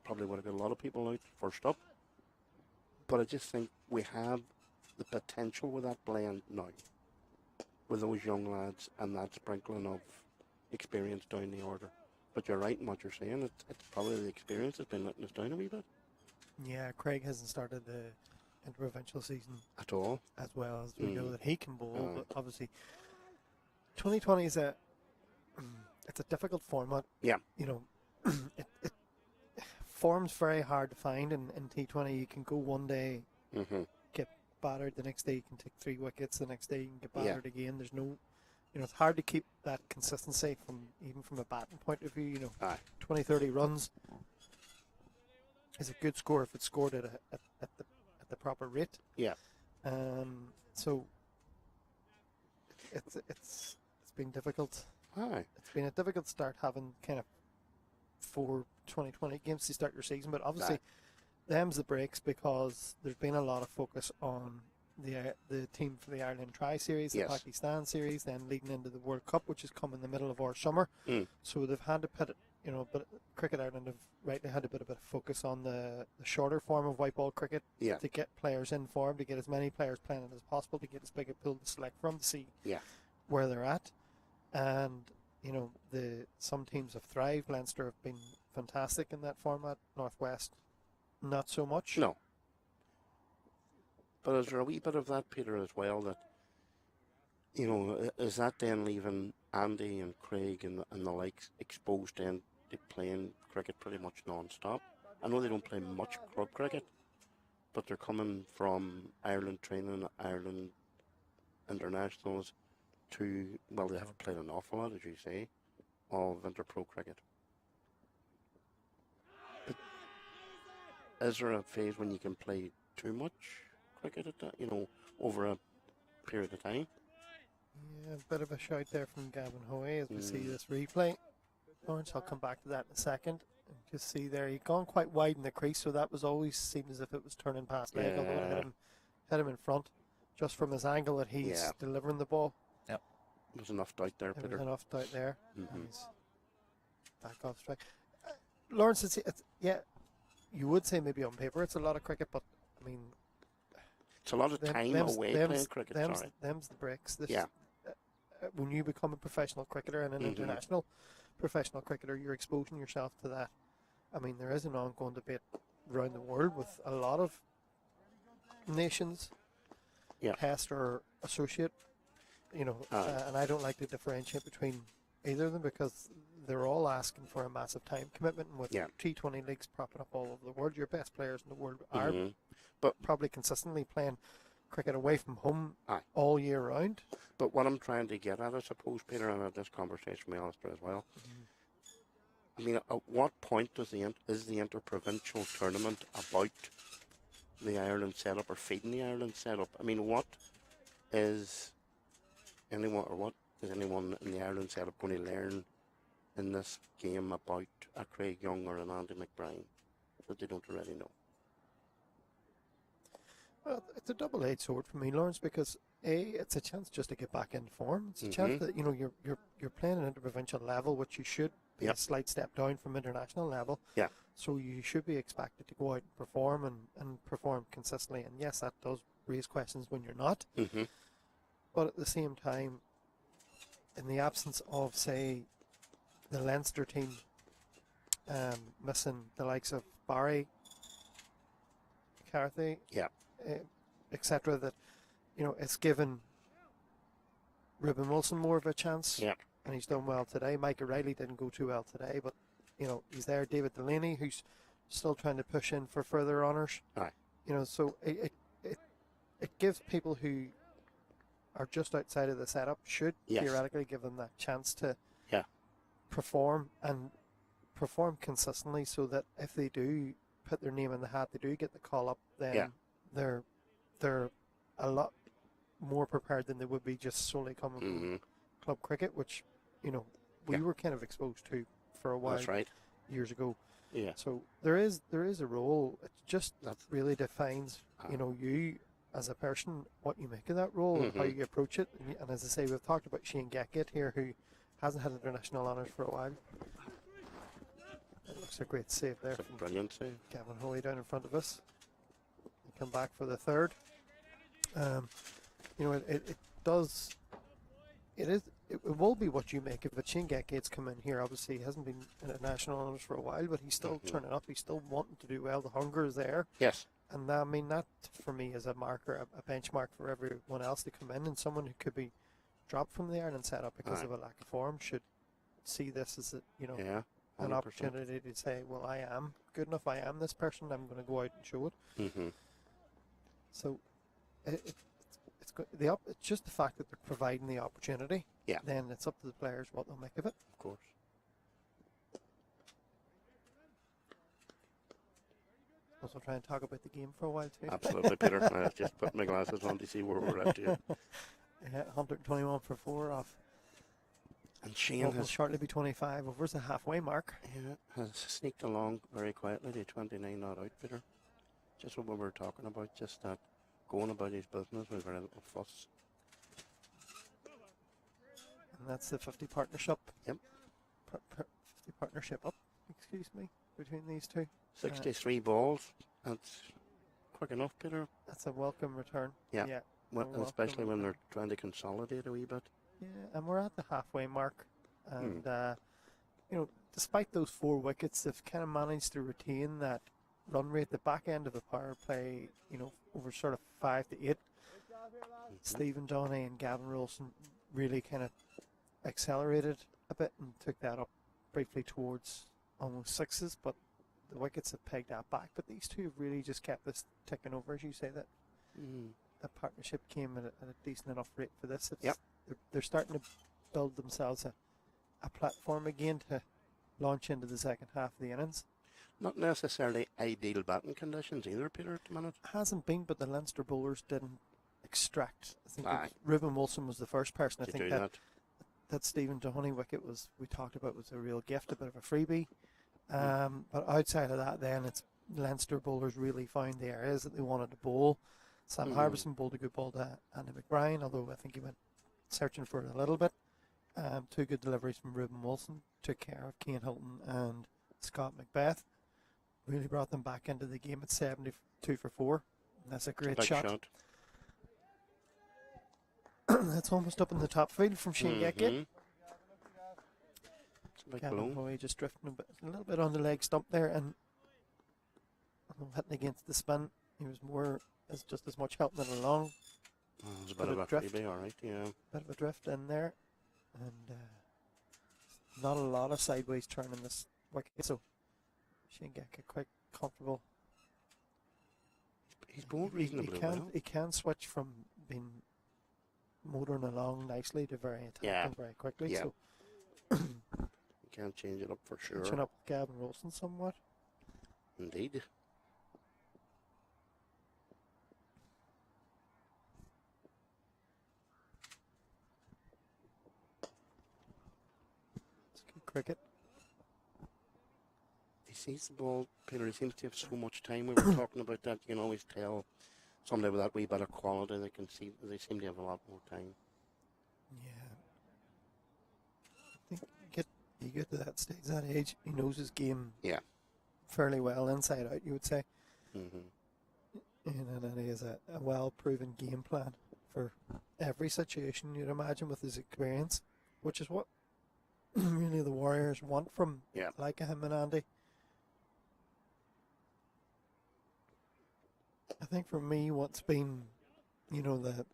probably would have got a lot of people out first up. But I just think we have the potential with that blend now, with those young lads and that sprinkling of experience down the order. But you're right in what you're saying. It's probably the experience that's been letting us down a wee bit. Yeah, Craig hasn't started the interprovincial season At all. as well as we know that he can bowl. Aye. But obviously, 2020 is it's a difficult format. Yeah. You know, it form's very hard to find in T20. You can go one day, get battered, the next day you can take 3 wickets, the next day you can get battered again. There's no, you know, it's hard to keep that consistency even from a batting point of view. You know, Aye. 20, 30 runs is a good score if it's scored at the proper rate. Yeah. So it's been difficult. Aye. It's been a difficult start having kind of 4 2020 games to start your season, but obviously them's the breaks because there's been a lot of focus on the team for the Ireland Tri-Series, the Pakistan Series, then leading into the World Cup, which is come in the middle of our summer. So they've had to put it, you know, but Cricket Ireland have rightly had a bit of focus on the shorter form of white ball cricket to get players in form, to get as many players playing it as possible, to get as big a pool to select from, to see where they're at. And you know, some teams have thrived. Leinster have been fantastic in that format. Northwest, not so much. No. But is there a wee bit of that, Peter, as well, that, you know, is that then leaving Andy and Craig and the likes exposed then to playing cricket pretty much non-stop? I know they don't play much club cricket, but they're coming from Ireland training, Ireland internationals to, well, they haven't played an awful lot, as you say, of inter-pro cricket. But is there a phase when you can play too much cricket at that, you know, over a period of time? Yeah, a bit of a shout there from Gavin Hoey as we see this replay. Lawrence, I'll come back to that in a second. And just see there, he'd gone quite wide in the crease, so that was always seemed as if it was turning past leg, although it hit him in front, just from his angle that he's delivering the ball. There's enough doubt there, There Peter. was enough doubt there. And he's back off strike. Lawrence, yeah, you would say maybe on paper it's a lot of cricket, but I mean, it's a lot of time away playing cricket. Them's the breaks. Yeah. When you become a professional cricketer and an international professional cricketer, you're exposing yourself to that. I mean, there is an ongoing debate around the world with a lot of nations, test or associate, and I don't like to differentiate between either of them because they're all asking for a massive time commitment. And with T20 leagues propping up all over the world, your best players in the world are probably consistently playing cricket away from home all year round. But what I'm trying to get at, I suppose, Peter, and at this conversation with Alistair as well, I mean, at what point is the interprovincial tournament about the Ireland setup or feeding the Ireland setup? I mean, what is anyone in the Ireland setup going to learn in this game about a Craig Young or an Andy McBride that they don't already know? Well, it's a double-edged sword for me, Lawrence, because it's a chance just to get back in form. It's a chance that you're playing at an interprovincial level, which you should be a slight step down from international level. Yeah. So you should be expected to go out and perform and perform consistently. And yes, that does raise questions when you're not. But at the same time, in the absence of, say, the Leinster team missing the likes of Barry, McCarthy, etc., that it's given Ruben Wilson more of a chance, and he's done well today. Mike O'Reilly didn't go too well today, but he's there. David Delaney, who's still trying to push in for further honours. So it gives people who are just outside of the setup should theoretically give them that chance to perform and perform consistently, so that if they do put their name in the hat, they do get the call up, then they're a lot more prepared than they would be just solely coming from club cricket, which we were kind of exposed to for a while. That's right. Years ago. Yeah. So there is a role. It just really defines you as a person, what you make of that role, and how you approach it. And as I say, we've talked about Shane Gackett here, who hasn't had international honours for a while. It looks a great save there. It's a brilliant save. Gavin Hoey down in front of us. Come back for the third. It does. It will be what you make of it. Shane Gackett's come in here. Obviously, he hasn't been in national honours for a while, but he's still turning up. He's still wanting to do well. The hunger is there. Yes. And I mean, that for me is a marker, a benchmark for everyone else to come in, and someone who could be dropped from the Ireland setup because of a lack of form should see this as an opportunity to say, well, I am good enough. I am this person. I'm going to go out and show it. So it's just the fact that they're providing the opportunity. Yeah. Then it's up to the players what they'll make of it. Of course. Also try and talk about the game for a while too. Absolutely, Peter. I just put my glasses on to see where we're at here. Yeah, 121 for 4 off. And Shane will shortly be 25 over the halfway mark. Yeah, has sneaked along very quietly to 29 not out, Peter. Just what we were talking about, just that going about his business with very little fuss. And that's the 50 partnership. Yep. 50 partnership up, excuse me, between these two. 63 balls. That's quick enough, Peter. That's a welcome return. Yeah. Well, especially when they're trying to consolidate a wee bit. Yeah, and we're at the halfway mark. And, despite those 4 wickets, they've kind of managed to retain that run rate. The back end of the power play, over sort of 5 to 8. Stephen Dooney and Gavin Ronson really kind of accelerated a bit and took that up briefly towards almost 6s, but the wickets have pegged that back. But these two have really just kept this ticking over, as you say, that that partnership came at a decent enough rate for this. They're starting to build themselves a platform again to launch into the second half of the innings. Not necessarily ideal batting conditions either, Peter, at the minute. Hasn't been, but the Leinster bowlers didn't extract. I think Ruben Wilson was the first person. I think that Stephen Dooney wicket we talked about was a real gift, a bit of a freebie. But outside of that, then it's Leinster bowlers really found the areas that they wanted to bowl. Sam Harbison bowled a good ball to Andy McBride, although I think he went searching for it a little bit. 2 good deliveries from Ruben Wilson. took care of Kane Hilton and Scott Macbeth. Really brought them back into the game at 72 for 4. And that's a great Big shot. That's almost up in the top field from Shane Gekke. Gavin Hoy just drifting a little bit on the leg stump there and hitting against the spin. He was just as much helping it along. It was a bit of a freebie, alright, yeah. Bit of a drift in there. And not a lot of sideways turn in this wicket, so Shane Gekke quite comfortable. He's bowled reasonably well. He can switch from being motoring along nicely to very attacking very quickly. Yeah. So you can change it up for sure. Switching up Gavin Ronson somewhat. Indeed. It's good cricket. He sees the ball, Peter. He seems to have so much time. We were talking about that. You can always tell somebody with that wee bit of quality. They seem to have a lot more time. Yeah. I think you get to that stage, that age, he knows his game fairly well inside out, you would say. And then he has a well-proven game plan for every situation, you'd imagine, with his experience, which is what really the Warriors want from like him and Andy. I think for me, what's been, the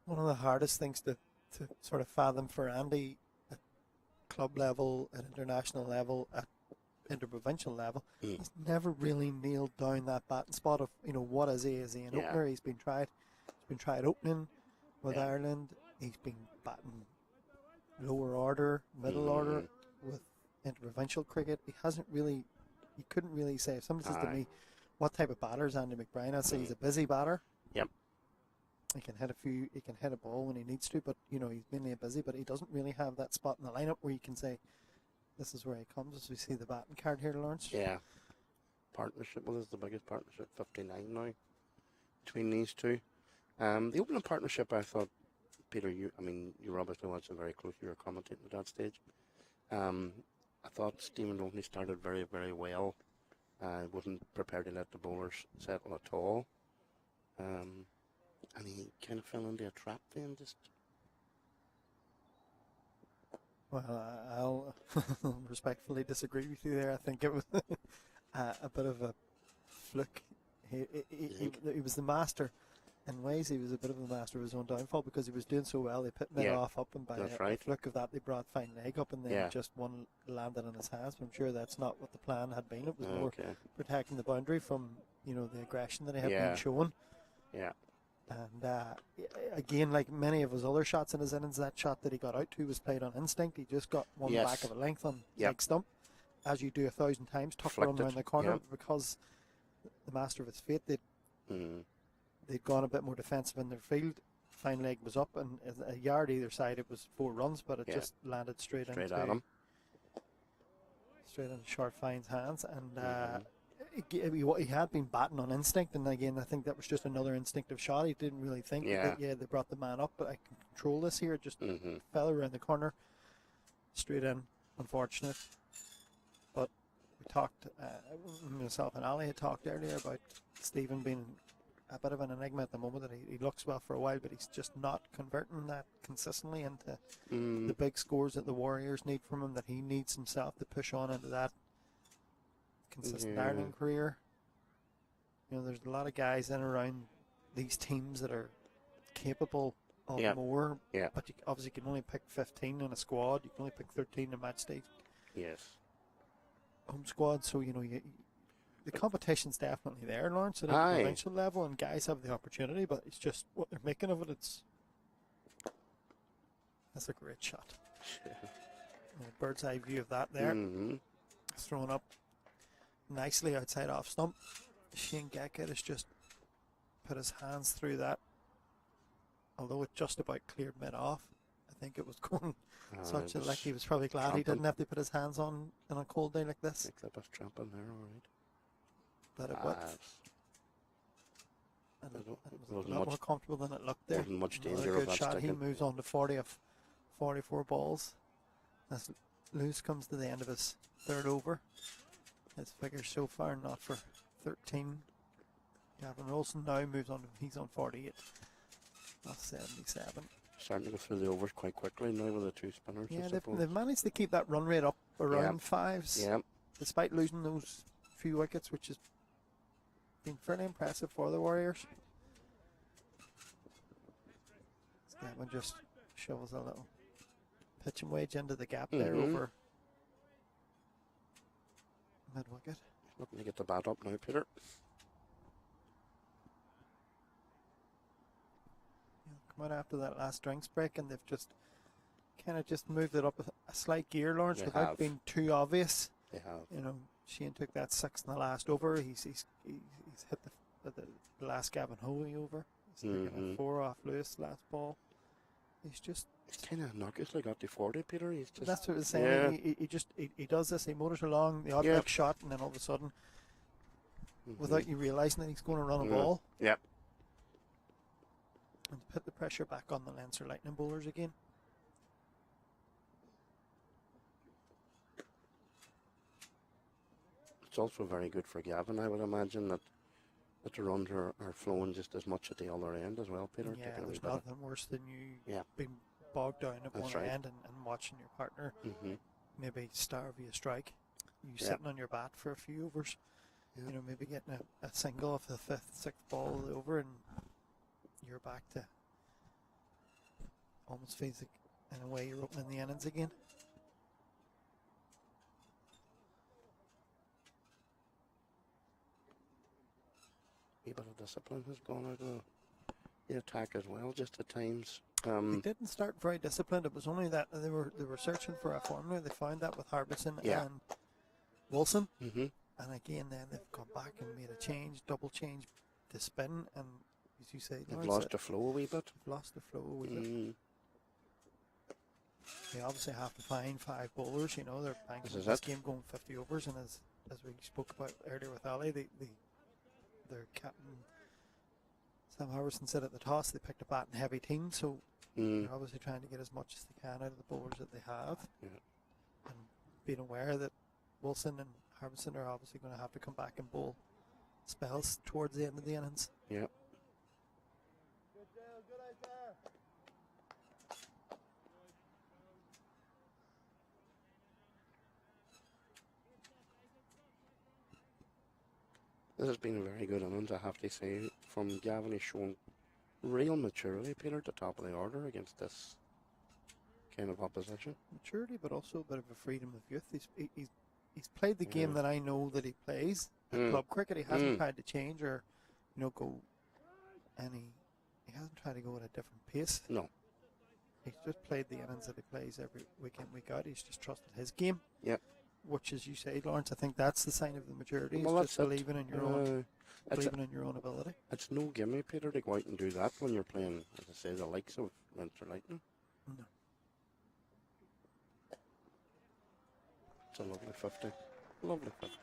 one of the hardest things to sort of fathom for Andy at club level, at international level, at interprovincial level, he's never really nailed down that batting spot of, what is he? Is he an opener? He's been tried opening with Ireland. He's been batting lower order, middle order with interprovincial cricket. He couldn't really say. If somebody says to me, what type of batter is Andy McBride? I'd say he's a busy batter. Yep. He can hit a ball when he needs to, but he's mainly a busy, but he doesn't really have that spot in the lineup where you can say, this is where he comes, as we see the batting card here, Lawrence. Yeah. Partnership, this is the biggest partnership, 59 now, between these two. The opening partnership, I thought, Peter, you're obviously watching very close, you were commentating at that stage. I thought Stephen Dooney started very, very well. Wasn't prepared to let the bowlers settle at all. And he kind of fell into a trap then, just... Well, I'll respectfully disagree with you there. I think it was a bit of a fluke. He was the master. In ways, he was a bit of a master of his own downfall because he was doing so well. They put mid off up, and by a fluke of that, they brought fine leg up, and then just one landed in his hands. But I'm sure that's not what the plan had been. It was more protecting the boundary from the aggression that he had been shown. Yeah. And again, like many of his other shots in his innings, that shot that he got out to was played on instinct. He just got one back of a length on leg stump, as you do 1,000 times, tucked run around the corner because the master of his fate, they'd gone a bit more defensive in their field. Fine leg was up, and a yard either side, it was 4 runs, but it just landed straight at him. Straight into Short Fine's hands, and he had been batting on instinct, and again, I think that was just another instinctive shot. He didn't really think that, they brought the man up, but I can control this here. Just fell around the corner, straight in. Unfortunate. But we talked, myself and Ali had talked earlier about Stephen being a bit of an enigma at the moment, that he looks well for a while, but he's just not converting that consistently into the big scores that the Warriors need from him, that he needs himself to push on into that consistent Ireland career. There's a lot of guys in and around these teams that are capable of more, but you obviously can only pick 15 in a squad. You can only pick 13 in a match day home squad, so the competition's definitely there, Lawrence, at a provincial level, and guys have the opportunity, but it's just what they're making of it. That's a great shot. Bird's eye view of that there. It's thrown up nicely outside off stump. Shane Gekke has just put his hands through that, although it just about cleared mid off. I think it was going such like he was probably glad he didn't have to put his hands on a cold day like this. That was tramping there, alright. But it was. And it was a lot more comfortable than it looked there. Wasn't much danger good of that shot. sticking. He moves on to 40 44 balls. As Lewis comes to the end of his third over. His figures so far not for 13. Gavin Ronson now moves on. He's on 48. That's 77. Starting to go through the overs quite quickly now with the two spinners. Yeah, I they've suppose. managed to keep that run rate up around Yep. fives, Yeah. despite losing those few wickets, which has been fairly impressive for the Warriors. Gavin just shovels a little pitching wedge into the gap there over mid wicket. Looking to get the bat up now, Peter. Come out after that last drinks break, and they've just kind of just moved it up a slight gear, Lawrence, They without have. being too obvious. They have. You know, Shane took that sixth in the last over. He's hit the last Gavin Hoey over. He's taken a 4 off Lewis last ball. He's kind of knockously got to 40, Peter. He's just. that's what I was saying. Yeah. He does this. He motors along the odd Yeah. big shot, and then all of a sudden, without you realising that he's going to run a ball, Yep. and put the pressure back on the Leinster Lightning bowlers again. It's also very good for Gavin, I would imagine, that the runs are flowing just as much at the other end as well, Peter. Yeah, Taking a wee there's bit of- nothing worse than you Yeah. being bogged down at That's one right. end and watching your partner maybe starve you a strike. You Yeah. sitting on your bat for a few overs. Yeah. You know, maybe getting a single off the fifth, sixth ball of the over, and you're back to almost feels like in a way you're opening the innings again. A bit of discipline has gone out of the attack as well, just at times. They didn't start very disciplined. It was only that they were searching for a formula. They found that with Harbison Yeah. and Wilson. Mm-hmm. And again, then they've gone back and made a change, double change to spin, and as you say, They've Lawrence, lost the flow a wee bit. lost the flow a wee bit. Mm. They obviously have to find 5 bowlers. You know, they're banking This is this it. game going 50 overs, and as we spoke about earlier with Ali, their captain Sam Harbison said at the toss they picked a bat and heavy team, so they're obviously trying to get as much as they can out of the bowlers that they have, and being aware that Wilson and Harbison are obviously going to have to come back and bowl spells towards the end of the innings. Yeah. This has been a very good innings, I have to say, from Gavin. He's shown real maturity, Peter, at the top of the order against this kind of opposition. Maturity, but also a bit of a freedom of youth. He's played the game that I know that he plays at club cricket. He hasn't tried to change or, you know, go any. He hasn't tried to go at a different pace. No. He's just played the innings that he plays every week in, week out. He's just trusted his game. Yeah. Which, as you say, Lawrence, I think that's the sign of the maturity. Well, It's just that's it. believing in your own, believing in your own ability. It's no gimme, Peter, to go out and do that when you're playing, as I say, the likes of Leinster Lightning. No. It's a lovely 50. Lovely 50.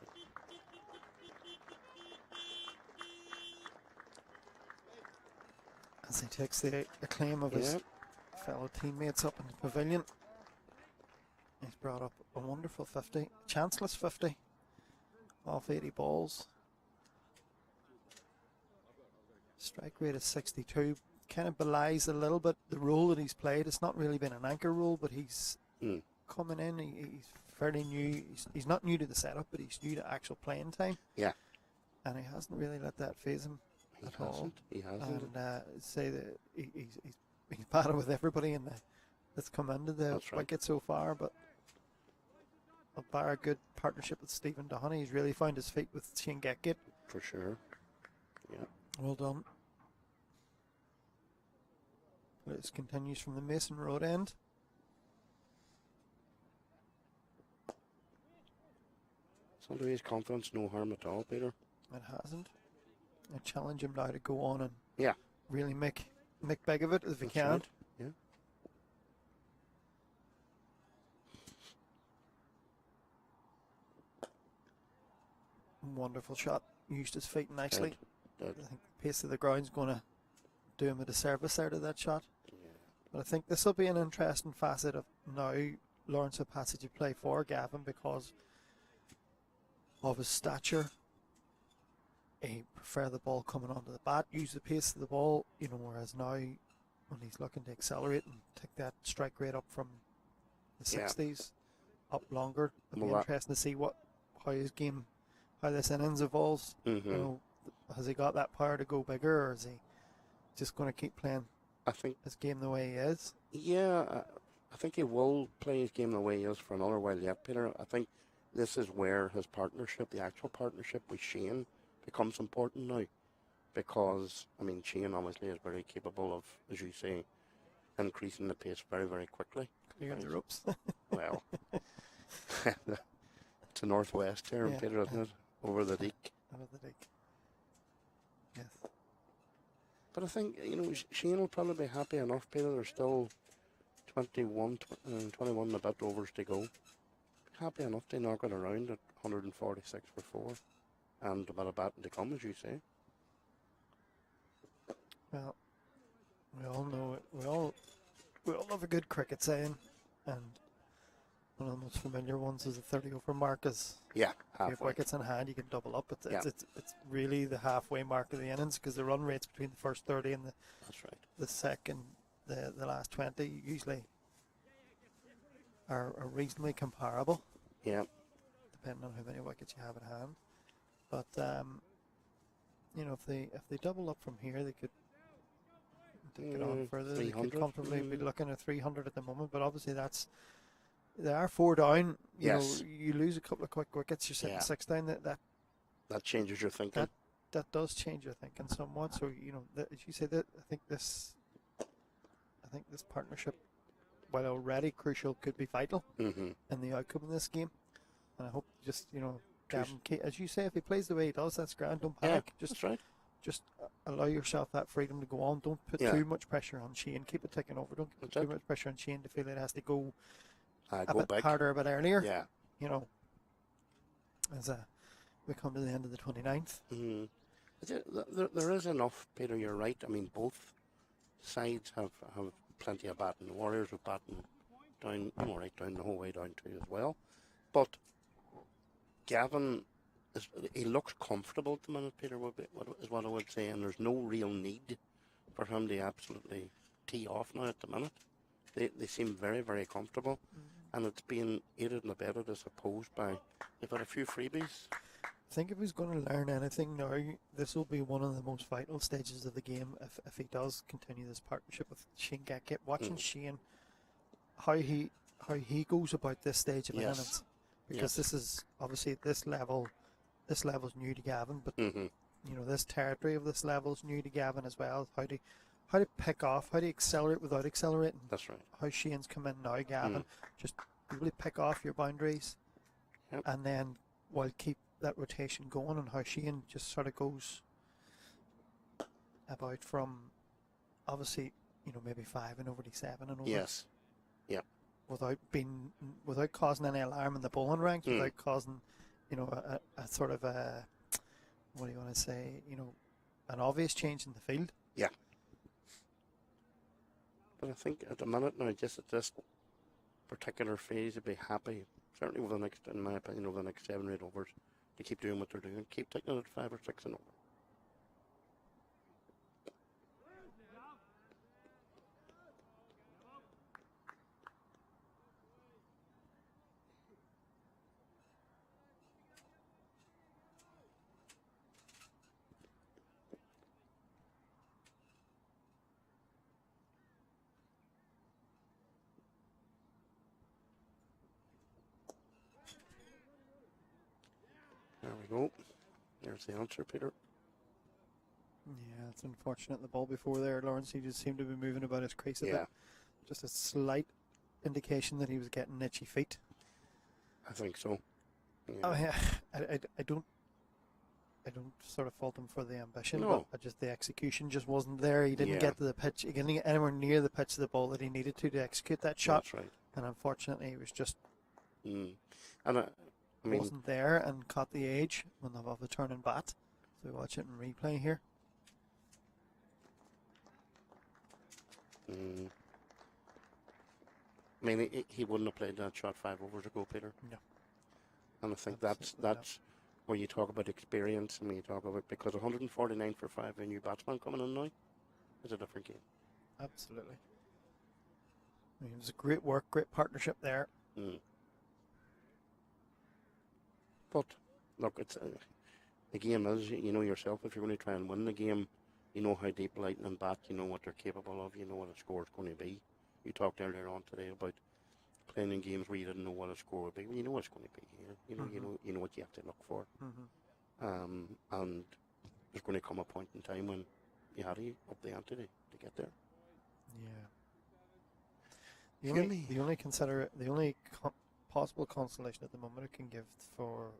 As he takes the acclaim of his fellow teammates up in the pavilion. He's brought up a wonderful 50, chanceless 50 off 80 balls. Strike rate is 62. Kind of belies a little bit the role that he's played. It's not really been an anchor role, but he's coming in. He's fairly new. He's not new to the setup, but he's new to actual playing time. Yeah. And he hasn't really let that phase him at all. He hasn't. And say that he's battled with everybody in that's come into the wicket so far, but bar a good partnership with Stephen Dooney, he's really found his feet with Shane Wicket. For sure. Yeah. Well done. This continues from the Mason Road end. So do his confidence, no harm at all, Peter. It hasn't. I challenge him now to go on and Yeah. really make big of it if he can. Right. Yeah. Wonderful shot. Used his feet nicely. Dead. I think the pace of the ground's going to do him a disservice out of that shot. Yeah. But I think this will be an interesting facet of now Lawrence of Passage play for Gavin because of his stature. He prefer the ball coming onto the bat, use the pace of the ball, whereas now when he's looking to accelerate and take that strike rate up from the 60s up longer, it'll be interesting to see how this innings evolves. Has he got that power to go bigger, or is he just going to keep playing his game the way he is? Yeah, I think he will play his game the way he is for another while yet, Peter. I think this is where his partnership, the actual partnership with Shane, becomes important now. Because, Shane obviously is very capable of, as you say, increasing the pace very, very quickly. Clearing the ropes. Well, it's a northwest here, Peter, isn't it? Over the deek. Over the deek. Yes. But I think, Shane will probably be happy enough, Peter. There's still 21 and a bit overs to go. Happy enough to knock it around at 146 for 4. And a bit of batting to come, as you say. Well, we all know it. We all love a good cricket saying, and one of the most familiar ones is the 30 over mark. Is if you have wickets in hand, you can double up. It's really the halfway mark of the innings because the run rates between the first 30 and the second, the last 20 usually are reasonably comparable. Yeah. Depending on how many wickets you have at hand, but if they double up from here, they could take it on further. They could comfortably be looking at 300 at the moment, but obviously they are 4 down. You lose a couple of quick wickets, you're sitting 6 down. That changes your thinking. That does change your thinking somewhat. So as you say, that I think this partnership, while already crucial, could be vital in the outcome of this game. And I hope Gavin, as you say, if he plays the way he does, that's grand. Don't panic. That's right. Just allow yourself that freedom to go on. Don't put too much pressure on Shane. Keep it ticking over. Don't put too much pressure on Shane to feel it has to go a bit harder, a bit earlier. Yeah. As we come to the end of the 29th. There is enough, Peter, you're right. Both sides have plenty of batting. The Warriors are batting down, right down the whole way down too as well. But Gavin, he looks comfortable at the minute, Peter, is what I would say, and there's no real need for him to absolutely tee off now at the minute. They seem very, very comfortable, and it's being aided and abetted, I suppose, by they've had a few freebies. I think if he's going to learn anything now, this will be one of the most vital stages of the game if he does continue this partnership with Shane Gackett. Watching Shane, how he goes about this stage of innings. Because this is obviously this level's new to Gavin, but this territory of this level is new to Gavin as well. How to pick off, how to accelerate without accelerating. That's right. How Shane's come in now, Gavin, just really pick off your boundaries, and then while keep that rotation going, and how Shane just sort of goes about from obviously maybe 5 and over to 7 and over. Yes. Yeah. Without causing any alarm in the bowling ranks, without causing, a sort of a, what do you want to say, an obvious change in the field. Yeah. But I think at the minute now, just at this particular phase, I'd be happy, certainly over the next, in my opinion, over the next 7 or 8 overs, to keep doing what they're doing, keep taking it at 5 or 6 and over. There we go. There's the answer, Peter. Yeah, it's unfortunate. The ball before there, Lawrence, he just seemed to be moving about his crease a bit. Just a slight indication that he was getting itchy feet. I think so. Yeah. I don't sort of fault him for the ambition, but just the execution just wasn't there. He didn't get to the pitch. He didn't get anywhere near the pitch of the ball that he needed to execute that shot. That's right. And unfortunately, he was just And wasn't there and caught the edge when they have the turn and bat. So we watch it in replay here. I mean, he wouldn't have played that shot 5 overs ago, Peter. No. And I think Absolutely that's where you talk about experience, and when you talk about, because 149 for 5, a new batsman coming in now is a different game. Absolutely. I mean, it was a great work, great partnership there. But look, it's the game is, you know yourself, if you're going to try and win the game, you know how deep Lightning bat, you know what they're capable of, you know what a score is going to be. You talked earlier on today about playing in games where you didn't know what a score would be. Well, you know what it's going to be here. You know what you have to look for. And there's going to come a point in time when you had to up the ante to get there. Yeah. The only possible consolation at the moment I can give for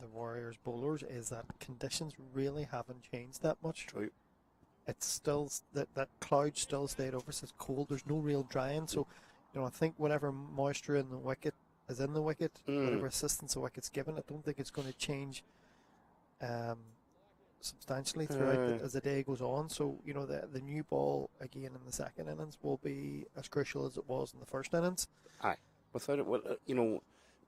the Warriors bowlers is that conditions really haven't changed that much. True. It's still that cloud still stayed over, so it's cold. There's no real drying, so I think whatever moisture in the wicket is in the wicket, whatever assistance the wicket's given, I don't think it's going to change substantially throughout as the day goes on. So the new ball again in the second innings will be as crucial as it was in the first innings. Aye, without it,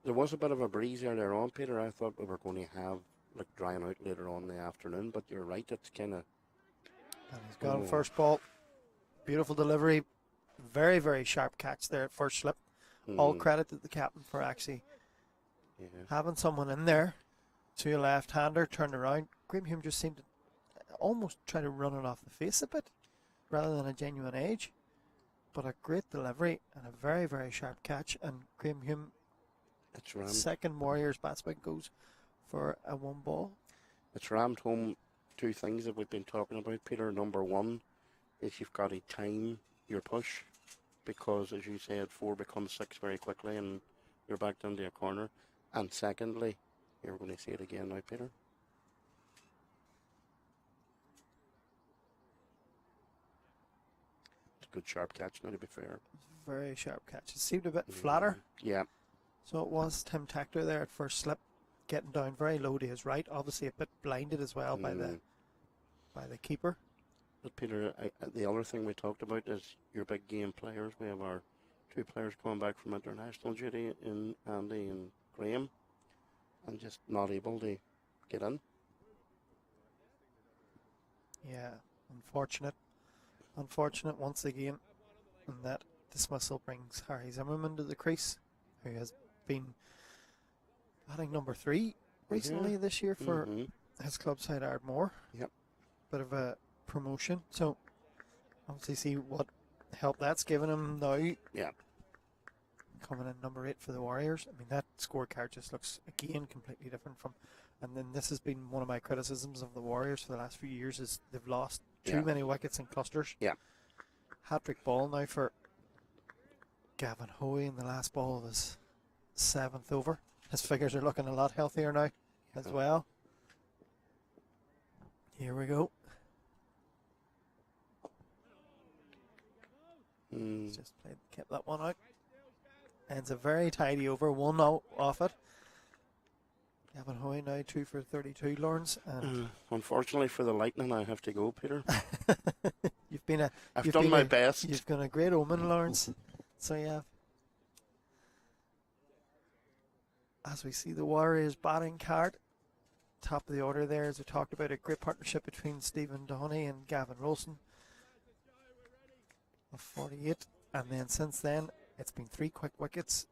there was a bit of a breeze earlier on, Peter. I thought we were going to have like drying out later on in the afternoon, but you're right. It's kind of. And he's got him first ball. Beautiful delivery. Very, very sharp catch there at first slip. All credit to the captain for actually having someone in there to a left-hander, turned around. Graham Hume just seemed to almost try to run it off the face a bit rather than a genuine edge. But a great delivery and a very, very sharp catch. And Graham Hume, second Warriors batsman, goes for a 1 ball. It's rammed home 2 things that we've been talking about, Peter. Number 1 is you've got to time your push, because as you said, 4 becomes 6 very quickly and you're back down to a corner. And secondly, you're going to see it again now, Peter. It's a good sharp catch now, to be fair. Very sharp catch. It seemed a bit flatter. Yeah. So it was Tim Tactor there at first slip, getting down very low to his right, obviously a bit blinded as well by the keeper. But Peter, the other thing we talked about is your big game players. We have our 2 players coming back from international duty in Andy and Graham, and just not able to get in. Yeah, unfortunate once again. And that dismissal brings Harry Zimmerman to the crease, who has been batting number 3 recently this year for his club side Ardmore. Yep. Bit of a promotion, so obviously see what help that's given him now. Yeah. Coming in number 8 for the Warriors. I mean, that scorecard just looks again completely different from. And then this has been one of my criticisms of the Warriors for the last few years, is they've lost too many wickets in clusters. Yeah. Hat-trick ball now for Gavin Hoey in the last ball of his 7th over. His figures are looking a lot healthier now as well. Here we go. Just kept that one out. And it's a very tidy over, 1 out off it. Gavin Hoey now 2 for 32, Lawrence. And unfortunately for the Lightning, I have to go, Peter. I've done my best. You've got a great omen, Lawrence. So you have. As we see the Warriors batting card, top of the order there, as we talked about, a great partnership between Stephen Dooney and Gavin Ronson of 48. And then since then, it's been 3 quick wickets,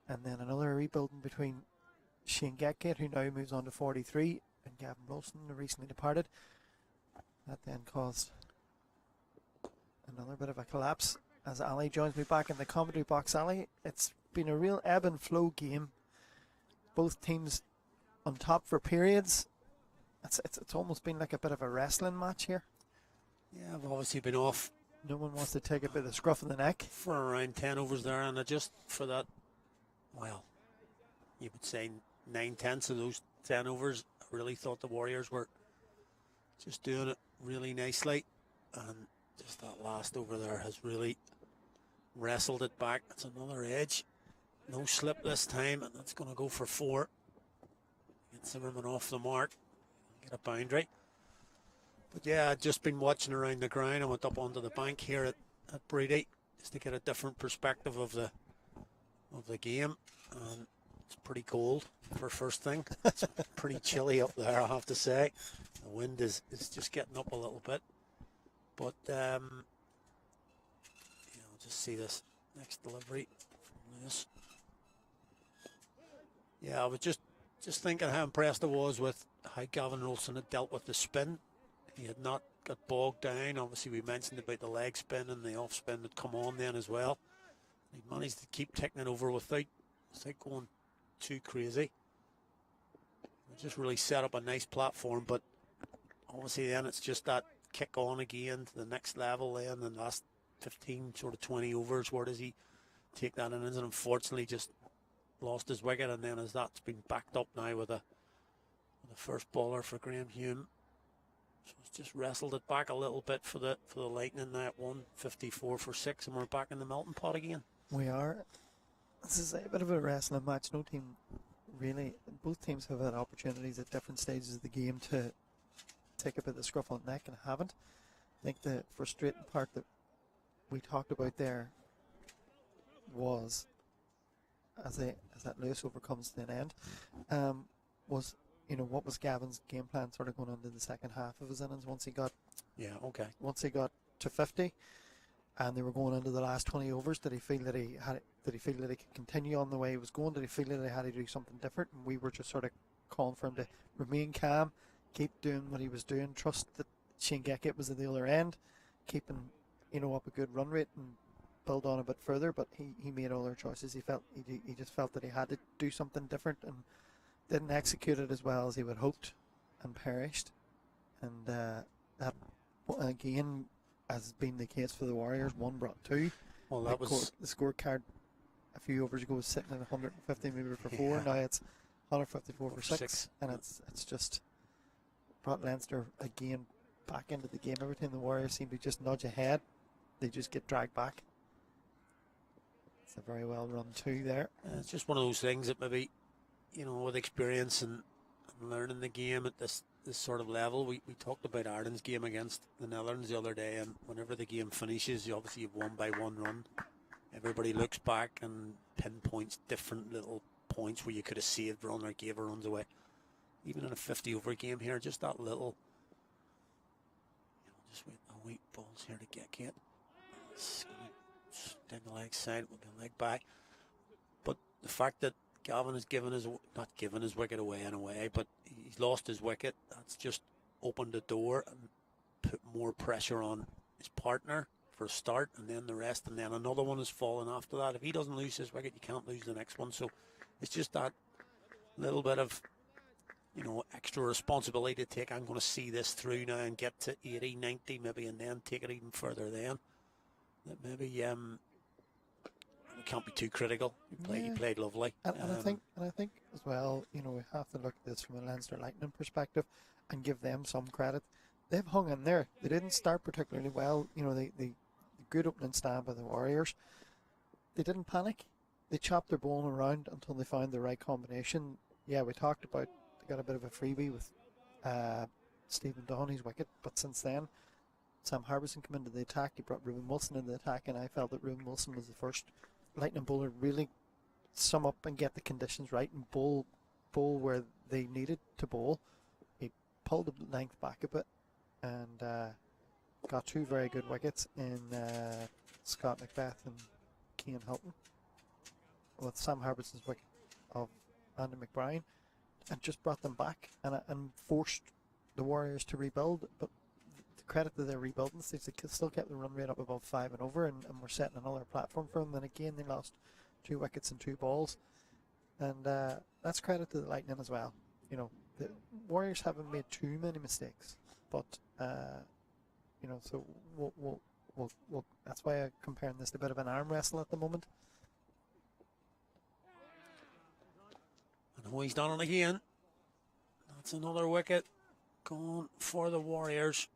and then another rebuilding between Shane Gatgate, who now moves on to 43, and Gavin Wilson, who recently departed. That then caused another bit of a collapse as Ali joins me back in the commentary box. Ali, it's been a real ebb and flow game. Both teams on top for periods. It's almost been like a bit of a wrestling match here. Yeah, I've obviously been off. No one wants to take a bit of the scruff of the neck. For around 10 overs there, and just for that, well, you would say 9/10 of those 10 overs, I really thought the Warriors were just doing it really nicely, and just that last over there has really wrestled it back. It's another edge, no slip this time, and that's going to go for 4. Get Zimmerman off the mark, get a boundary. But yeah, I'd just been watching around the ground. I went up onto the bank here at Brady just to get a different perspective of the game. And it's pretty cold for first thing. It's pretty chilly up there, I have to say. The wind is just getting up a little bit. But just see this next delivery from Lewis. Yeah, I was just thinking how impressed I was with how Gavin Ronson had dealt with the spin. He had not got bogged down. Obviously, we mentioned about the leg spin and the off spin that come on then as well. He managed to keep taking it over without going too crazy. It just really set up a nice platform, but obviously then it's just that kick on again to the next level then, the last 15, sort of 20 overs. Where does he take that innings? And unfortunately just lost his wicket, and then as that's been backed up now with a first bowler for Graham Hume. So it's just wrestled it back a little bit for the Lightning now at 154 for 6, and we're back in the melting pot again. We are. This is a bit of a wrestling match. No team really. Both teams have had opportunities at different stages of the game to take a bit of the scruff on the neck and haven't. I think the frustrating part that we talked about there was as that Lewis over comes to an end, was what was Gavin's game plan sort of going into the second half of his innings once he got to 50, and they were going into the last 20 overs. Did he feel that he could continue on the way he was going? Did he feel that he had to do something different? And we were just sort of calling for him to remain calm, keep doing what he was doing, trust that Shane Geckett was at the other end, keeping up a good run rate and build on a bit further. But he made all their choices. He just felt that he had to do something different and didn't execute it as well as he would hoped, and perished. And that again has been the case for the Warriors. One brought two. Well, that was the scorecard a few overs ago was sitting at 150 maybe for 4. Now it's 154 for 6, and it's just brought Leinster again back into the game. Every time the Warriors seem to just nudge ahead, they just get dragged back. It's a very well run 2 there. It's just one of those things that maybe, with experience and learning the game at this sort of level. We talked about Ireland's game against the Netherlands the other day, and whenever the game finishes, you obviously have 1 by 1 run. Everybody looks back and pinpoints different little points where you could have saved run or gave a runs away. Even in a 50 over game here, just that little, just wait balls here to get down the leg side with the leg back. But the fact that Gavin has not given his wicket away in a way, but he's lost his wicket, that's just opened the door and put more pressure on his partner for a start, and then the rest, and then another one has fallen after that. If he doesn't lose his wicket, you can't lose the next one. So it's just that little bit of extra responsibility to take. I'm going to see this through now and get to 80, 90 maybe, and then take it even further then. That maybe we can't be too critical. He played lovely. And I think as well, we have to look at this from a Leinster Lightning perspective and give them some credit. They've hung in there. They didn't start particularly well. The good opening stand by the Warriors. They didn't panic. They chopped their bowling around until they found the right combination. Yeah, we talked about they got a bit of a freebie with Stephen Dooney's wicket, but since then, Sam Harbison came into the attack. He brought Ruben Wilson into the attack, and I felt that Ruben Wilson was the first Lightning bowler to really sum up and get the conditions right and bowl where they needed to bowl. He pulled the length back a bit and got 2 very good wickets in Scott Macbeth and Cian Hilton, with Sam Harbertson's wicket of Andy McBride, and just brought them back and forced the Warriors to rebuild. But the credit to their rebuilding stage, they still kept the run rate up above 5 and over, and we're setting another platform for them. And again, they lost 2 wickets and 2 balls, and that's credit to the Lightning as well. The Warriors haven't made too many mistakes, but so we'll that's why I'm comparing this to a bit of an arm wrestle at the moment. And he's done it again. That's another wicket going for the Warriors.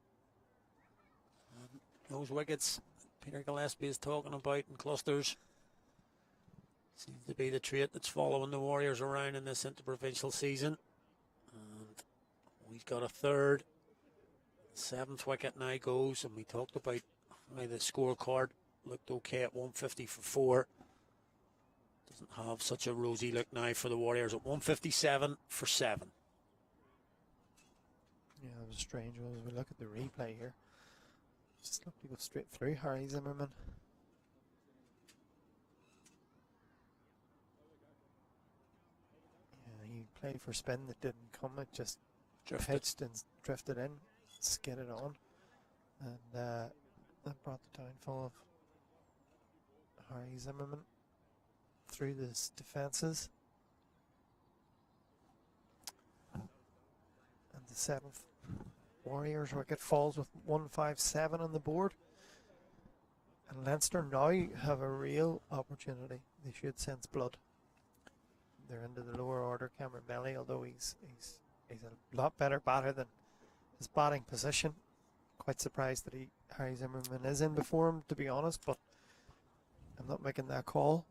And those wickets Peter Gillespie is talking about in clusters seems to be the trait that's following the Warriors around in this interprovincial season. And we've got a third. 7th wicket now goes, and we talked about how the scorecard looked okay at 150 for 4. Doesn't have such a rosy look now for the Warriors at 157 for 7. Yeah, it was strange. As we look at the replay here, just looked to go straight through Harry Zimmerman. Yeah, he played for spin that didn't come. It just pitched and drifted in, skidded on, and that brought the downfall of Harry Zimmerman through the defences. And the 7th Warriors wicket falls with 157 on the board. And Leinster now have a real opportunity. They should sense blood. They're into the lower order. Cameron Belly, although he's a lot better batter than his batting position. Quite surprised that Harry Zimmerman is in before him, to be honest, but I'm not making that call.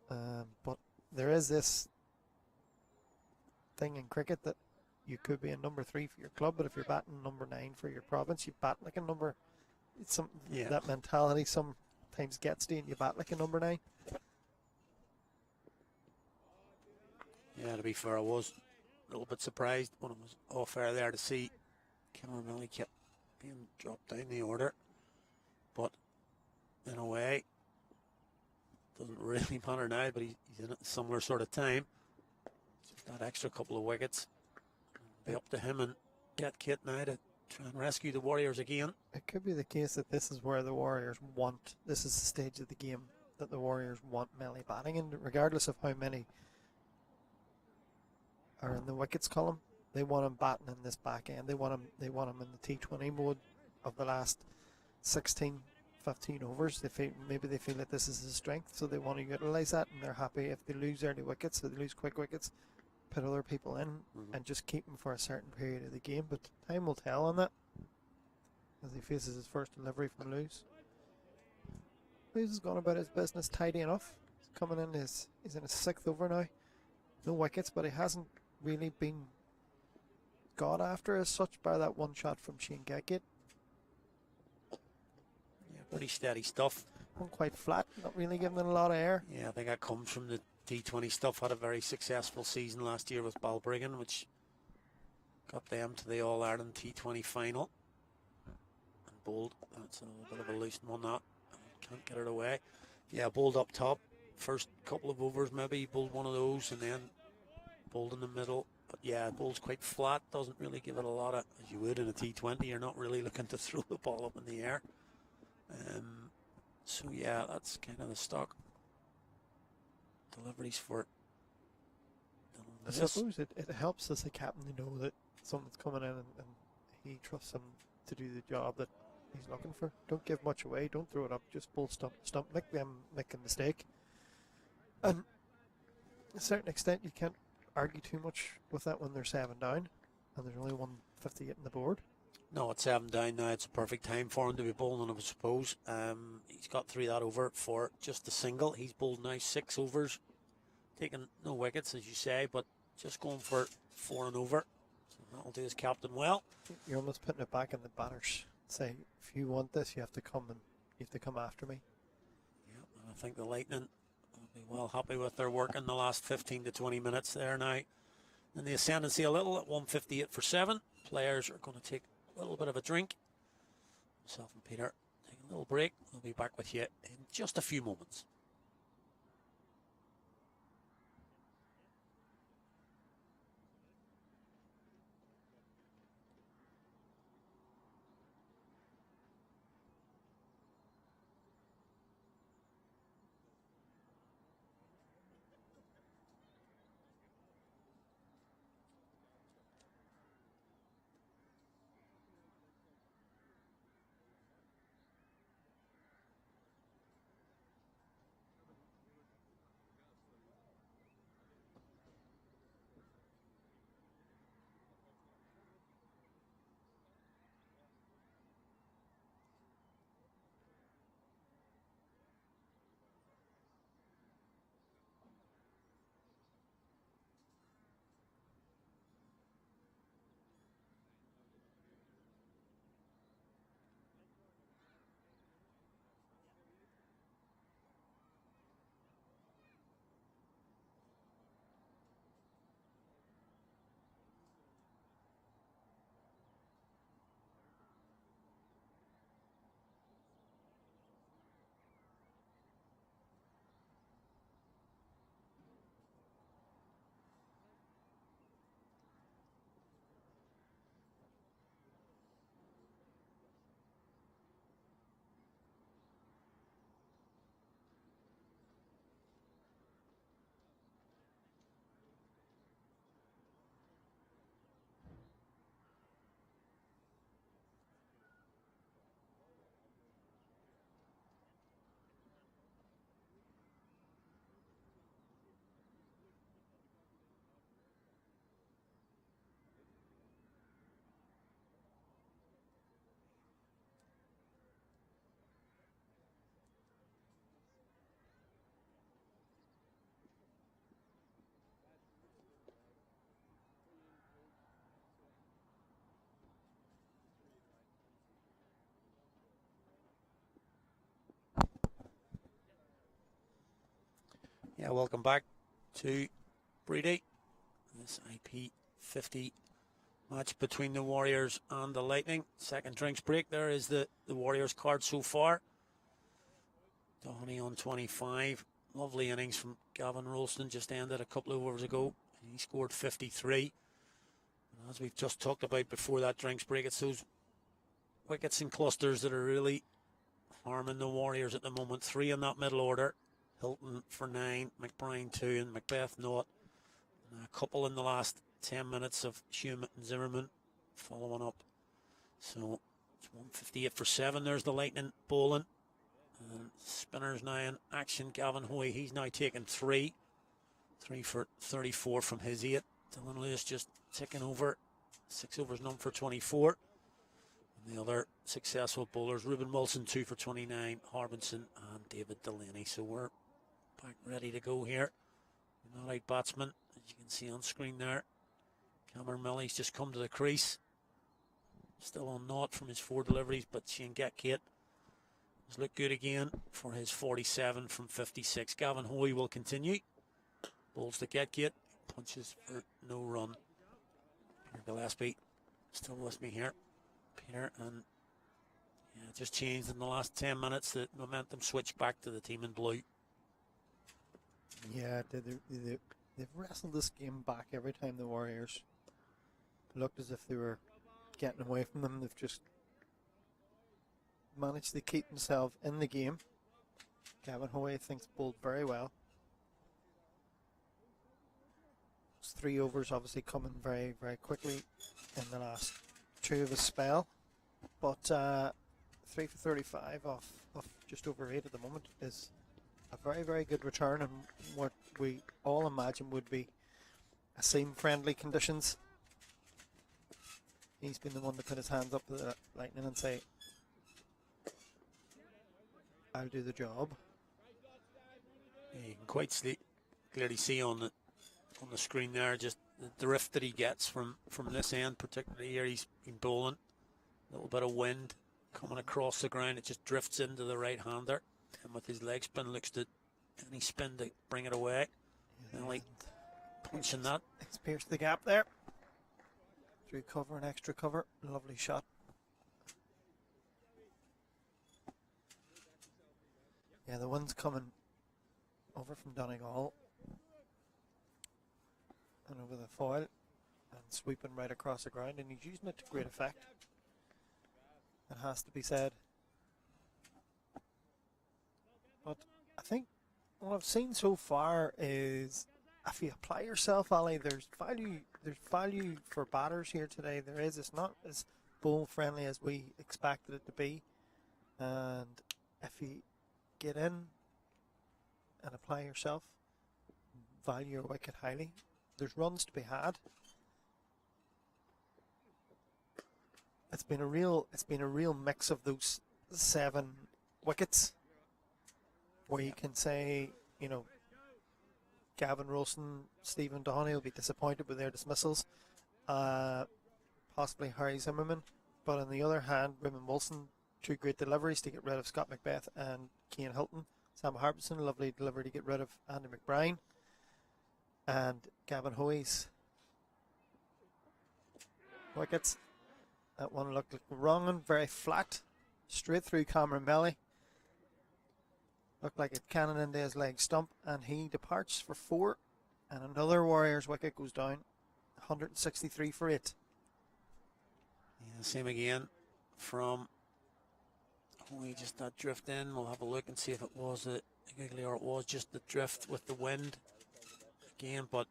But there is this thing in cricket that you could be a number 3 for your club, but if you're batting number 9 for your province, you bat like a number. That mentality sometimes gets to you, and you bat like a number 9. Yeah, to be fair, I was a little bit surprised when it was off air there to see Cameron Millie kept being dropped down the order, but in a way, doesn't really matter now. But he's in a similar sort of time. Just that extra couple of wickets. Be up to him and get Kit now to try and rescue the Warriors again. It could be the case that this is where the Warriors want. This is the stage of the game that the Warriors want Melly batting, and regardless of how many are in the wickets column, they want him batting in this back end. They want him in the T20 mode of the last 16, 15 overs. Maybe they feel that this is his strength, so they want to utilise that, and they're happy if they lose early wickets, if they lose quick wickets, put other people in and just keep him for a certain period of the game. But time will tell on that as he faces his first delivery from Lewis. Lewis has gone about his business tidy enough. He's coming in he's in his 6th over now. No wickets, but he hasn't really been got after as such by that one shot from Shane Gackett. Yeah, pretty steady stuff. One quite flat, not really giving it a lot of air. Yeah, I think that comes from the T20 stuff. Had a very successful season last year with Balbriggan, which got them to the All-Ireland T20 final. And bowled, that's a little bit of a loose one, that. Can't get it away. Yeah, bowled up top. First couple of overs, maybe he bowled one of those and then bowled in the middle. But yeah, bowls quite flat. Doesn't really give it a lot of, as you would in a T20. You're not really looking to throw the ball up in the air. So yeah, that's kind of the stock deliveries for I suppose it helps as a captain to know that someone's coming in and he trusts him to do the job that he's looking for. Don't give much away. Don't throw it up. Just bowl stump. Make them make a mistake. And to a certain extent, you can't argue too much with that when they're 7 down and there's only 158 in the board. No, it's 7 down now. It's a perfect time for him to be bowling, I suppose. He's got through that over for just a single. He's bowled now 6 overs, taking no wickets, as you say, but just going for 4 and over. So that'll do his captain well. You're almost putting it back in the batters. Say, if you want this, you have to come after me. Yeah, and I think the Lightning will be well happy with their work in the last 15 to 20 minutes there now. And the ascendancy a little at 158 for 7. Players are going to take a little bit of a drink. Myself and Peter take a little break. We'll be back with you in just a few moments. Yeah, welcome back to Breedy. This IP50 match between the Warriors and the Lightning. Second drinks break. There is the Warriors card so far. Dooney on 25. Lovely innings from Gavin Ronson, just ended a couple of overs ago. He scored 53. And as we've just talked about before that drinks break, it's those wickets and clusters that are really harming the Warriors at the moment. 3 in that middle order. Hilton for 9, McBride 2, and Macbeth not. And a couple in the last 10 minutes of Hewitt and Zimmerman following up. So it's 158 for 7. There's the Lightning bowling. And spinners now in action. Gavin Hoy, he's now taken 3. 3 for 34 from his 8. Dylan Lewis just ticking over. 6 overs, none for 24. And the other successful bowlers, Ruben Wilson 2 for 29, Harbinson and David Delaney. So we're back ready to go here. Not out batsman, as you can see on screen there. Cameron Millie's just come to the crease. Still on naught from his 4 deliveries, but Shane Getgate has looked good again for his 47 from 56. Gavin Hoy will continue. Bowls to Getgate, punches for no run. Peter Gillespie still with me here. Peter, and yeah, just changed in the last 10 minutes. The momentum switched back to the team in blue. Yeah, they've wrestled this game back every time the Warriors looked as if they were getting away from them. They've just managed to keep themselves in the game. Gavin Hoy, I think, bowled very well. Those 3 overs obviously coming very, very quickly in the last 2 of his spell. But 3 for 35 off just over 8 at the moment is a very, very good return, and what we all imagine would be a seam-friendly conditions. He's been the one to put his hands up to the Lightning and say, I'll do the job. Yeah, you can quite clearly see on the screen there just the drift that he gets from this end, particularly here. He's been bowling. A little bit of wind coming across the ground. It just drifts into the right-hander. And with his leg spin, looks to any spin to bring it away. Yeah, and like punching that. It's pierced the gap there. Through cover and extra cover. Lovely shot. Yeah, the wind's coming over from Donegal and over the foil and sweeping right across the ground, and he's using it to great effect. It has to be said. But I think what I've seen so far is if you apply yourself, Ali, there's value for batters here today. There is. It's not as bowl friendly as we expected it to be. And if you get in and apply yourself, value your wicket highly, there's runs to be had. It's been a real mix of those 7 wickets, where you can say, you know, Gavin Ronson, Stephen Dooney will be disappointed with their dismissals, possibly Harry Zimmerman, but on the other hand, Ruben Wilson, 2 great deliveries to get rid of Scott Macbeth and Cian Hilton. Sam Harbison, lovely delivery to get rid of Andy McBride, and Gavin Hoy's wickets. That one looked like wrong and very flat, straight through Cameron Melly. Looked like it cannon into his leg stump, and he departs for 4, and another Warriors wicket goes down. 163 for 8. Yeah, same again from Hoy, just that drift in. We'll have a look and see if it was a giggly or it was just the drift with the wind again, but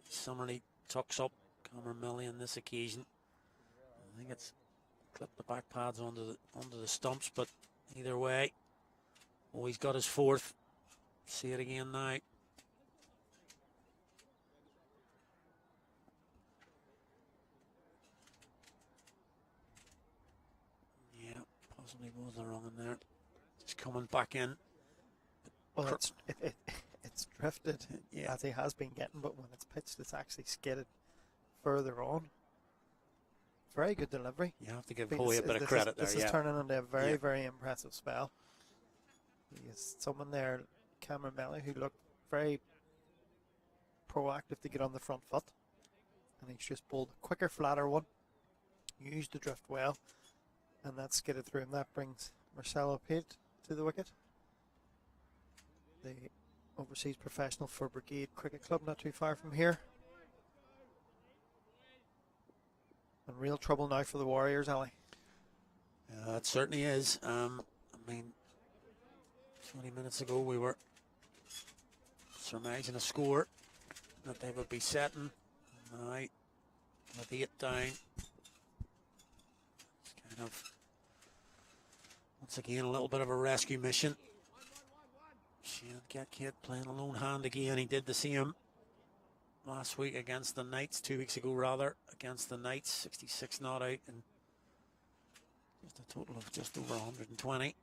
summarily tucks up Cameron Melly on this occasion. I think it's clipped the back pads onto the stumps, but either way, oh, he's got his 4th. See it again now. Yeah, possibly was the wrong in there. Just coming back in. Well, it's drifted, yeah, as he has been getting, but when it's pitched, it's actually skidded further on. Very good delivery. You have to give Hoy a bit of credit there. This is turning into a very impressive spell. He is someone there, Cameron Melly, who looked very proactive to get on the front foot. And he's just bowled a quicker, flatter one. Used the drift well. And that skidded through him. That brings Marcelo Pate to the wicket. The overseas professional for Brigade Cricket Club, not too far from here. And real trouble now for the Warriors, Ali. It certainly is. I mean, 20 minutes ago we were surmising a score that they would be setting. Now, with 8 down, it's kind of, once again, a little bit of a rescue mission. Shane Gatkit playing a lone hand again. He did the same last week against the Knights, 2 weeks ago rather, against the Knights, 66 not out, and just a total of just over 120.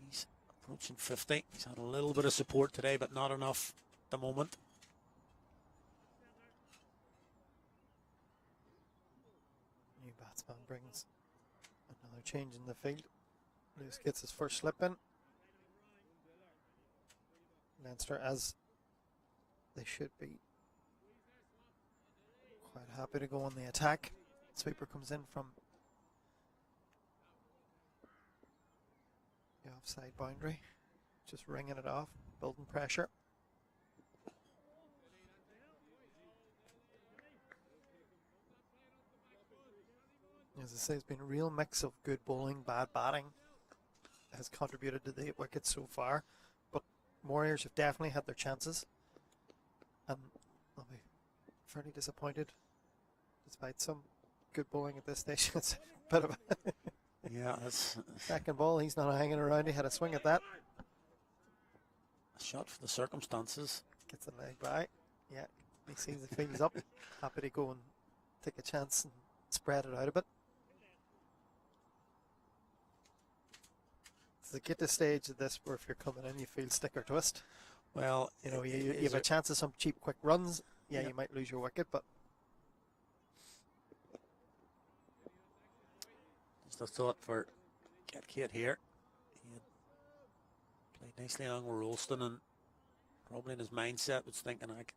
He's approaching 50. He's had a little bit of support today, but not enough at the moment. New batsman brings another change in the field. Lewis gets his first slip in. Leinster, as they should be, quite happy to go on the attack. Sweeper comes in from the offside boundary, just ringing it off, building pressure. As I say, it's been a real mix of good bowling, bad batting has contributed to the 8 wickets so far, but Warriors have definitely had their chances, and I'll be fairly disappointed despite some good bowling at this stage. It's a bit of a Yeah, that's second ball. He's not hanging around. He had a swing at that. a shot for the circumstances. Gets the leg by. Yeah, he sees the field's up. Happy to go and take a chance and spread it out a bit. Does it get to the stage of this where if you're coming in, you feel stick or twist? Well, You know, you have a chance of some cheap, quick runs. Yeah, Yeah. you might lose your wicket, but just a thought for Gatkit here. He had played nicely along with Rolston, and probably in his mindset was thinking, I could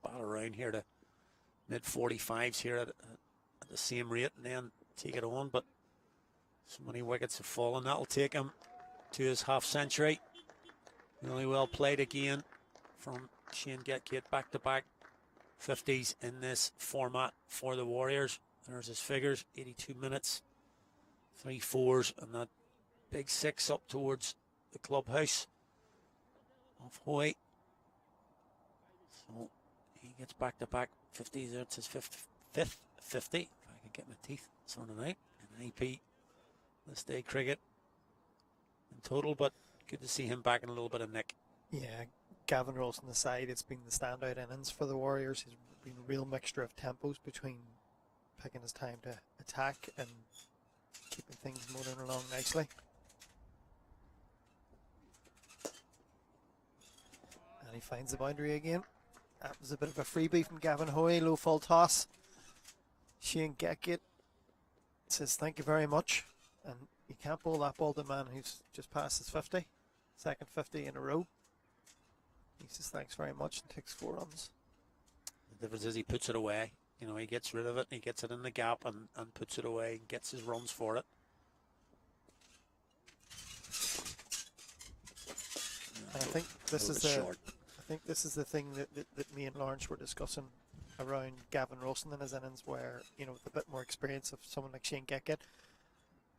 bat around here to mid 45s here at the same rate and then take it on, but so many wickets have fallen. That'll take him to his half century. Really well played again from Shane Gatkit, back to back 50s in this format for the Warriors. There's his figures: 82 minutes, 3 4s, and that big 6 up towards the clubhouse of Hoy. So he gets back to back 50s. It's his fifth 50. If I can get my teeth sorted out in IP this day cricket in total, but good to see him back in a little bit of nick. yeah, Gavin Ronson aside, it's been the standout innings for the Warriors. He's been a real mixture of tempos between picking his time to attack and keeping things moving along nicely. And he finds the boundary again. That was a bit of a freebie from Gavin Hoy. Low fall toss. Shane Gatkit says thank you very much. And you can't bowl that ball to a man who's just passed his 50. Second 50 in a row. He says thanks very much and takes 4 runs. The difference is he puts it away. You know, he gets rid of it, he gets it in the gap and puts it away and gets his runs for it. And I think this is the thing that me and Lawrence were discussing around Gavin Ronson in his innings, where, you know, with a bit more experience of someone like Shane Gatkit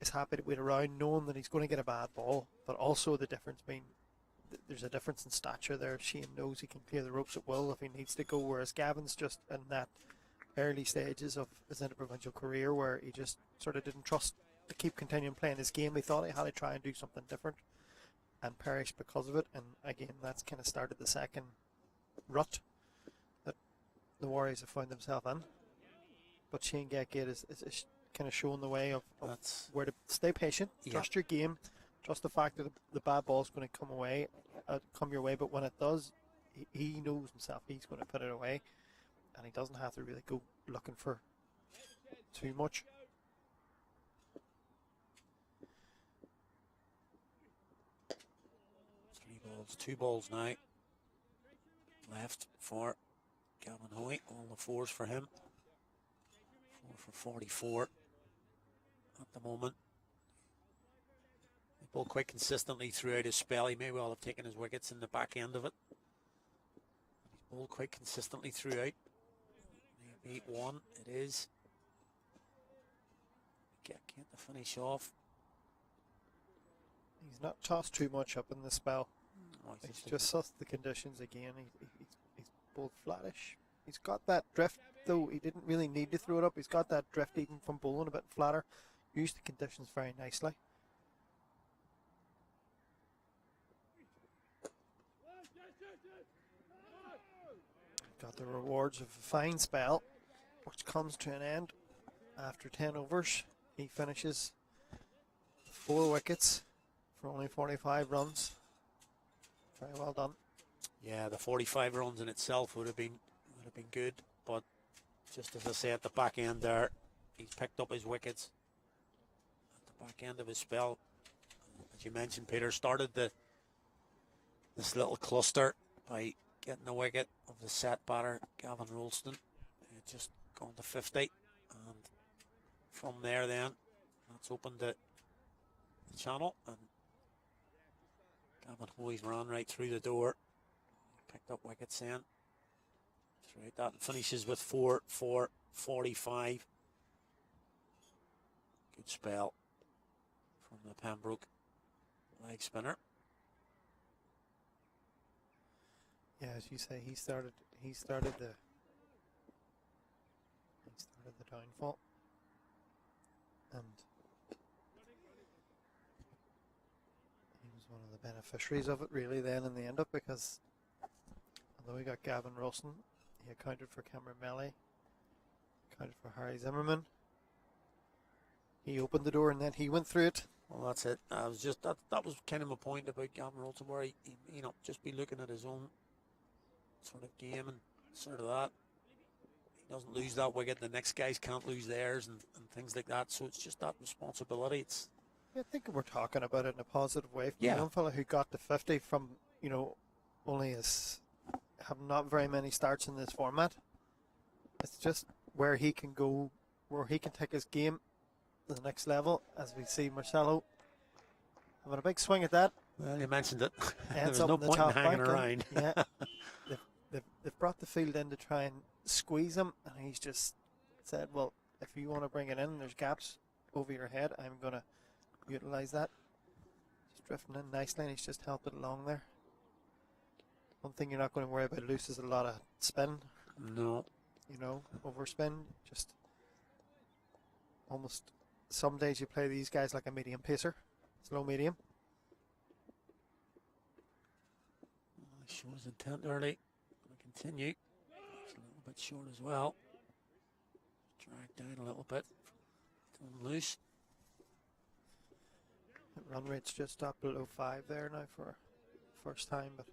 is happy to wait around knowing that he's going to get a bad ball, but also the difference being there's a difference in stature there. Shane knows he can clear the ropes at will if he needs to go, whereas Gavin's just in that early stages of his interprovincial career where he just sort of didn't trust to keep continuing playing his game. He thought he had to try and do something different and perished because of it. And again, that's kind of started the second rut that the Warriors have found themselves in. But Shane Gatkit is kind of showing the way of where to stay patient, trust your game, trust the fact that the bad ball is going to come your way, but when it does, he knows himself he's going to put it away, and he doesn't have to really go looking for too much. balls. 2 balls now. Left for Gavin Hoey. All the 4s for him. 4 for 44 at the moment. He bowled quite consistently throughout his spell. He may well have taken his wickets in the back end of it. He's bowled quite consistently throughout. Maybe 8-1 it is. Can't to finish off. He's not tossed too much up in the spell. Oh, He's just sussed the conditions again. He's bowled flattish. He's got that drift, though he didn't really need to throw it up. He's got that drift even from bowling a bit flatter. Used the conditions very nicely. Got the rewards of a fine spell, which comes to an end after 10 overs. He finishes 4 wickets for only 45 runs. Very well done. Yeah, the 45 runs in itself would have been good, but just as I say at the back end there, he's picked up his wickets at the back end of his spell. As you mentioned, Peter, started this little cluster by getting the wicket of the set batter, Gavin Ronson. It just gone to 50, and from there then, that's opened the channel, and Gavin Hoy's ran right through the door, picked up wickets then. Throughout that, and finishes with 4 for 45. Good spell from the Pembroke leg spinner. Yeah, as you say, he started the downfall, and he was one of the beneficiaries of it really then in the end up, because although he got Gavin Ronson, he accounted for Cameron Melly, accounted for Harry Zimmerman. He opened the door and then he went through it. Well, that's it. I was just that was kind of my point about Gavin Ronson, where he just be looking at his own sort of game and sort of that. He doesn't lose that wicket, the next guys can't lose theirs, and things like that. So it's just that responsibility. It's I think we're talking about it in a positive way. From Yeah. the young fella who got to 50 from, only have not very many starts in this format. It's just where he can go, where he can take his game to the next level, as we see Marcelo having a big swing at that. Well, you mentioned it. There Ends was up no in the point in top hanging bank, around. Yeah, they've brought the field in to try and squeeze him, and he's just said, well, if you want to bring it in, there's gaps over your head, I'm going to utilise that. Just drifting in nicely, and he's just helped it along there. One thing you're not going to worry about loose is a lot of spin. No. Overspin. Just almost some days you play these guys like a medium pacer, slow medium. Shows intent early. Continue. It's a little bit short as well. Drag down a little bit. Still loose. Run rate's just up below 5 there now for first time, but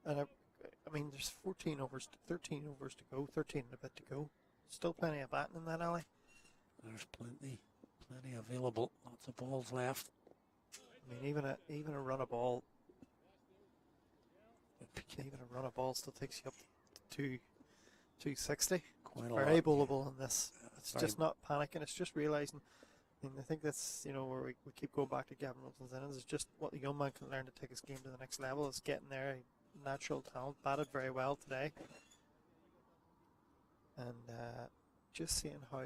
I mean there's 13 overs to go, 13 and a bit to go. Still plenty of batting in that alley. There's plenty available. Lots of balls left. I mean even a run of ball. Even a run of ball still takes you up to 260. Quite a Very lot. bowlable in this. It's very- just not panicking. It's just realising. I think that's where we keep going back to Gavin Ronson's innings. It's just what the young man can learn to take his game to the next level. Is getting there. Natural talent. Batted very well today. And just seeing how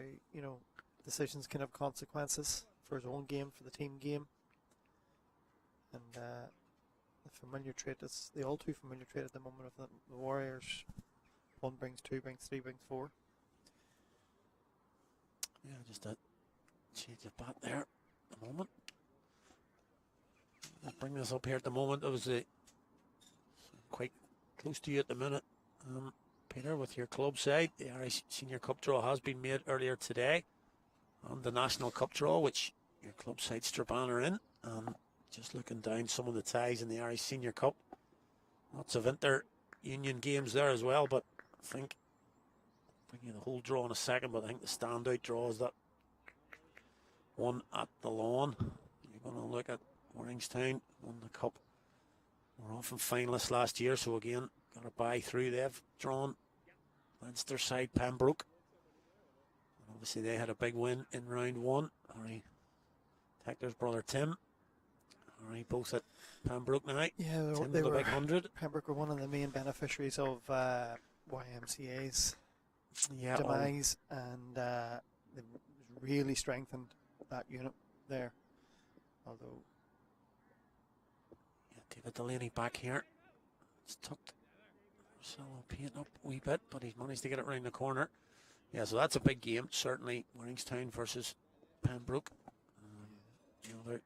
decisions can have consequences for his own game, for the team game. And the familiar trait is the all too familiar trait at the moment of the Warriors. 1 brings 2, brings 3, brings 4. Yeah, just a change of bat there at the moment. Let's bring this up here at the moment. It was quite close to you at the minute. Peter, with your club side, the Irish Senior Cup draw has been made earlier today. And the National Cup draw, which your club side Strabane are in. Just looking down some of the ties in the Irish Senior Cup. Lots of inter-union games there as well, but I think I'll bring you the whole draw in a second, but I think the standout draw is that one at the Lawn. You're going to look at Warringstown won the cup were often finalists last year, so again, got a bye through. They've drawn Leinster side Pembroke. And obviously, they had a big win in round one. Harry Tackler's brother Tim. Harry both at Pembroke now. Yeah, Tim they with a were. big 100. Pembroke were one of the main beneficiaries of YMCA's Yeah, demise, and they really strengthened that unit there. Although, yeah, David Delaney back here. It's tucked Marcelo painting up a wee bit, but he's managed to get it round the corner. Yeah, so that's a big game, certainly. Warringstown versus Pembroke. The other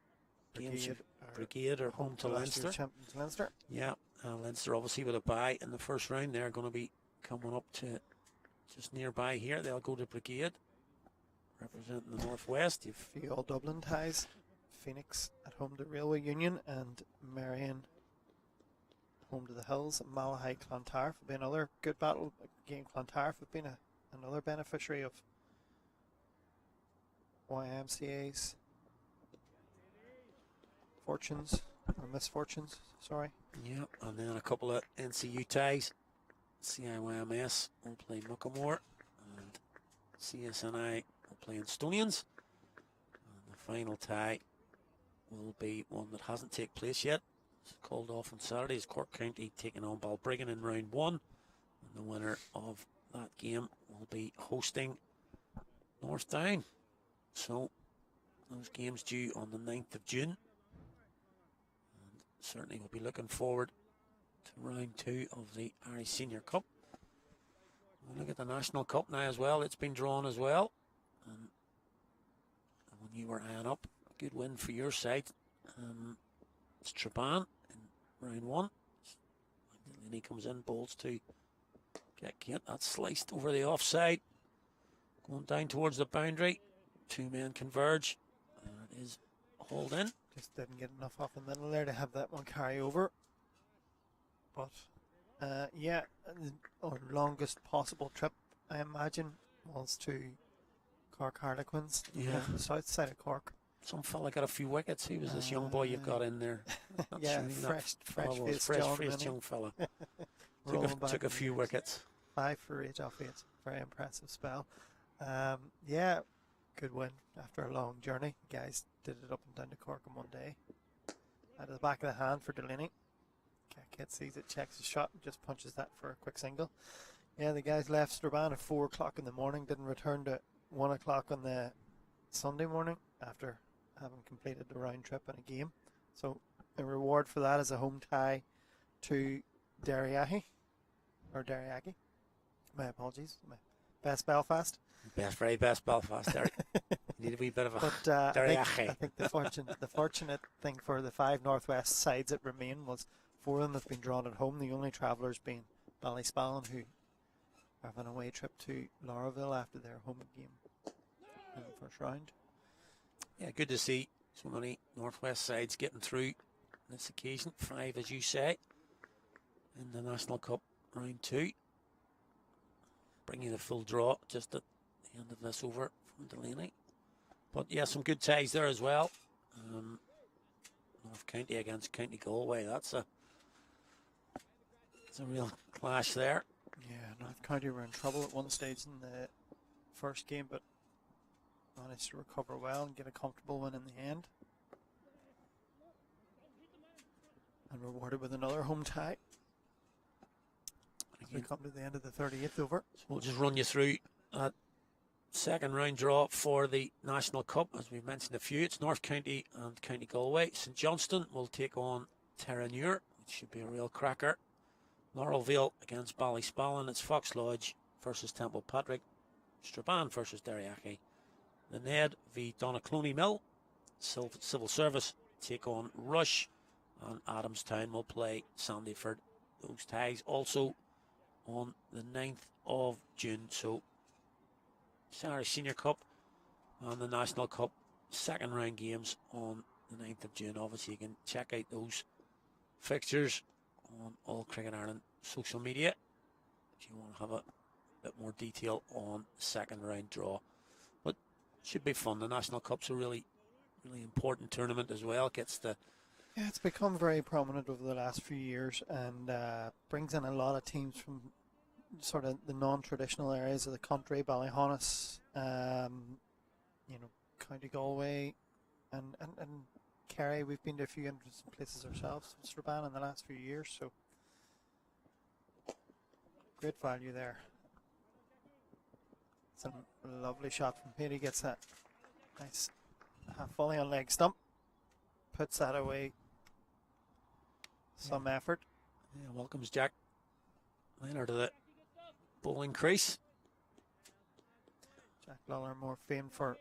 games, Brigade are home to Leinster. Champions Leinster. Yeah, Leinster obviously with a bye in the first round. They're going to be coming up to just nearby here. They'll go to Brigade, representing the Northwest. You've A few all Dublin ties. Phoenix at home to Railway Union, and Marion home to the Hills. Malahide Clontarf will be another good battle. Again, Clontarf have been another beneficiary of YMCA's fortunes, or misfortunes, sorry. yeah, and then a couple of NCU ties. CIYMS will play Muckamore, and CSNI will play Estonians. And the final tie will be one that hasn't taken place yet. It's called off on Saturday. It's Cork County taking on Balbriggan in round one. And the winner of that game will be hosting North Down. So those games due on the 9th of June. And certainly we'll be looking forward to round two of the Irish Senior Cup. We'll look at the National Cup now as well. It's been drawn as well. And when you were eyeing up, a good win for your side. It's Traban in round one. And then he comes in, bowls to get that sliced over the offside. Going down towards the boundary. Two men converge. And it is hauled in. Just didn't get enough off the middle there to have that one carry over. But yeah, our longest possible trip, I imagine, was to Cork Harlequins. Yeah. The south side of Cork. Some fella got a few wickets. He was this young boy you've got in there. Not yeah, sure who that fresh-faced young fella. Rolling took a back few years. wickets. 5 for 8 off 8. Very impressive spell. Yeah, good win after a long journey. The guys did it up and down to Cork in one day. Out of the back of the hand for Delaney. Kit sees it, checks his shot, and just punches that for a quick single. Yeah, the guys left Strabane at 4 o'clock in the morning, didn't return to 1 o'clock on the Sunday morning after having completed the round trip and a game. So the reward for that is a home tie to Derryaghy. My apologies. My best Belfast. Very best Belfast, Derry. Need a wee bit of a But I think the fortunate thing for the 5 Northwest sides that remain was 4 of them have been drawn at home. The only travellers being Ballyspallin, who have an away trip to Lauraville after their home game in the first round. Yeah, good to see so many Northwest sides getting through this occasion. 5, as you say, in the National Cup round 2. Bringing the full draw just at the end of this over from Delaney. But yeah, some good ties there as well. North County against County Galway. That's a real clash there. Yeah, North County were in trouble at one stage in the first game, but managed to recover well and get a comfortable win in the end. And rewarded with another home tie. As we come to the end of the 38th over. So we'll just run you through that second round draw for the National Cup. As we mentioned a few, it's North County and County Galway. St Johnstone will take on Terranure, which should be a real cracker. Laurelville against Ballyspallin. It's Fox Lodge versus Temple Patrick. Strabane versus Derryaghy. The Ned v Donaghcloney Mill. Civil Service take on Rush. And Adamstown will play Sandyford. Those ties also on the 9th of June. So Irish Senior Cup and the National Cup second round games on the 9th of June. Obviously you can check out those fixtures on All Cricket Ireland social media if you want to have a bit more detail on the second round draw. But it should be fun. The National Cup's a really important tournament as well. Gets the Yeah, it's become very prominent over the last few years and brings in a lot of teams from sort of the non-traditional areas of the country, Ballyhonus, County Galway, and Kerry. We've been to a few interesting places ourselves, Strabane, in the last few years, so great value there. It's a lovely shot from Petey. Gets that nice half volley on leg stump, puts that away. Some effort. Yeah, welcomes Jack Leinster to the bowling crease. Jack Lawler more famed for